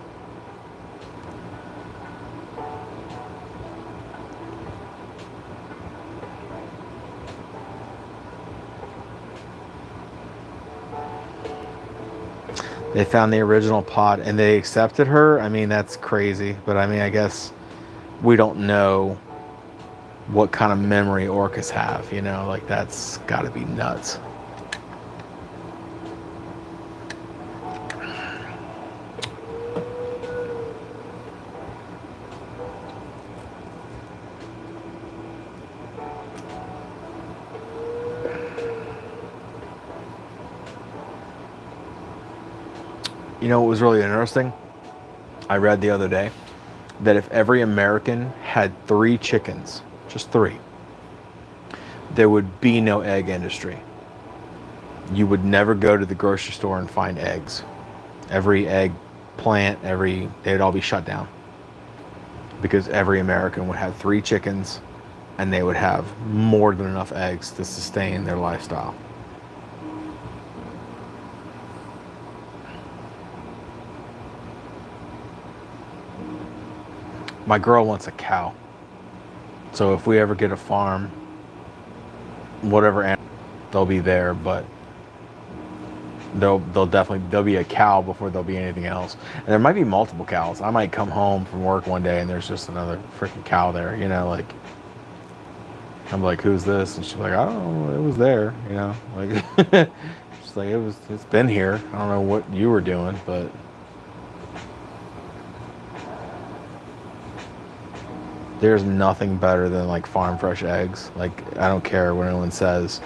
They found the original pod and they accepted her. I mean, that's crazy. But I mean, I guess we don't know what kind of memory orcas have, like that's got to be nuts. What was really interesting? I read the other day that if every American had 3 chickens, just 3, there would be no egg industry. You would never go to the grocery store and find eggs. Every egg plant, they'd all be shut down. Because every American would have 3 chickens and they would have more than enough eggs to sustain their lifestyle. My girl wants a cow. So if we ever get a farm, whatever animal, they'll be there, but they'll be a cow before there'll be anything else. And there might be multiple cows. I might come home from work one day and there's just another freaking cow there, you know, like I'm like, who's this? And she's like, I don't know, it was there, you know, like she's like, it's been here. I don't know what you were doing, but there's nothing better than like farm fresh eggs. Like, I don't care what anyone says,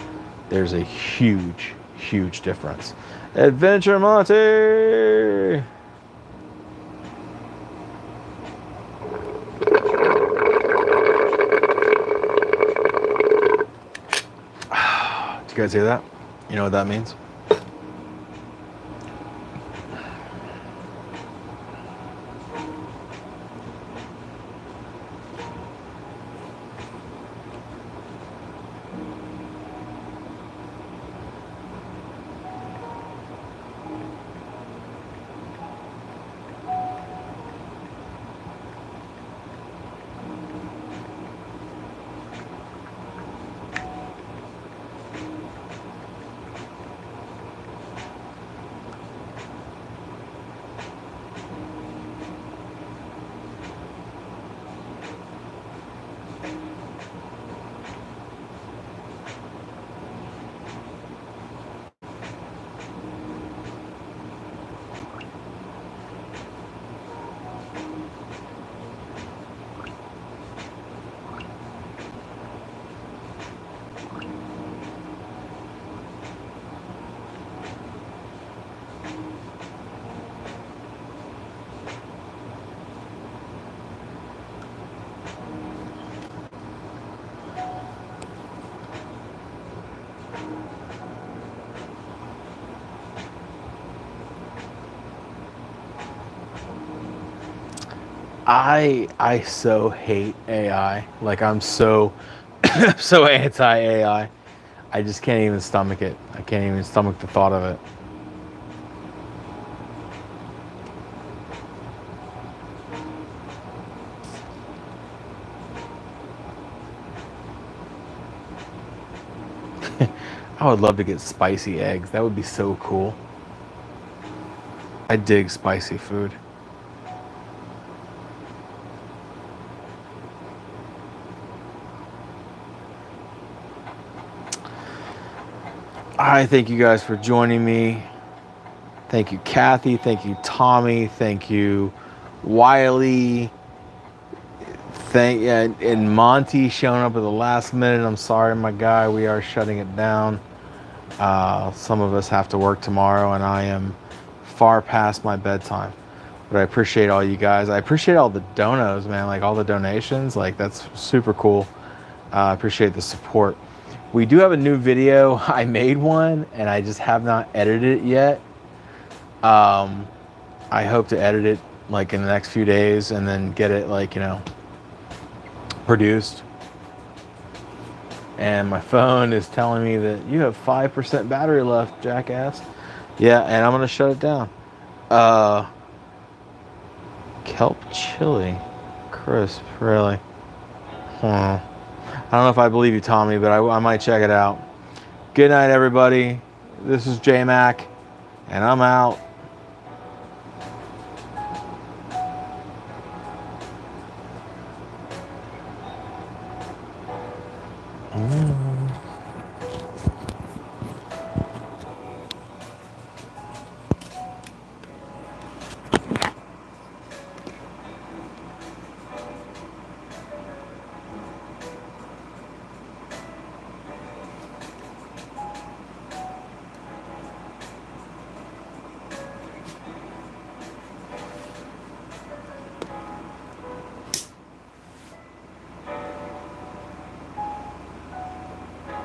there's a huge difference. Adventure Monty! Did you guys hear that? You know what that means? I so hate AI. Like, I'm so so anti AI. I just can't even stomach it. I can't even stomach the thought of it. I would love to get spicy eggs. That would be so cool. I dig spicy food. I thank you guys for joining me. Thank you, Kathy. Thank you, Tommy. Thank you, Wiley. And Monty showing up at the last minute. I'm sorry, my guy. We are shutting it down. Some of us have to work tomorrow, and I am far past my bedtime. But I appreciate all you guys. I appreciate all the donos, man. Like, all the donations. Like, that's super cool. I appreciate the support. We do have a new video. I made one, and I just have not edited it yet. I hope to edit it like in the next few days and then get it, like, you know, produced. And my phone is telling me that you have 5% battery left, jackass. Yeah, and I'm gonna shut it down. Kelp chili crisp, really? I don't know if I believe you, Tommy, but I might check it out. Good night, everybody. This is J-Mac, and I'm out. Mm.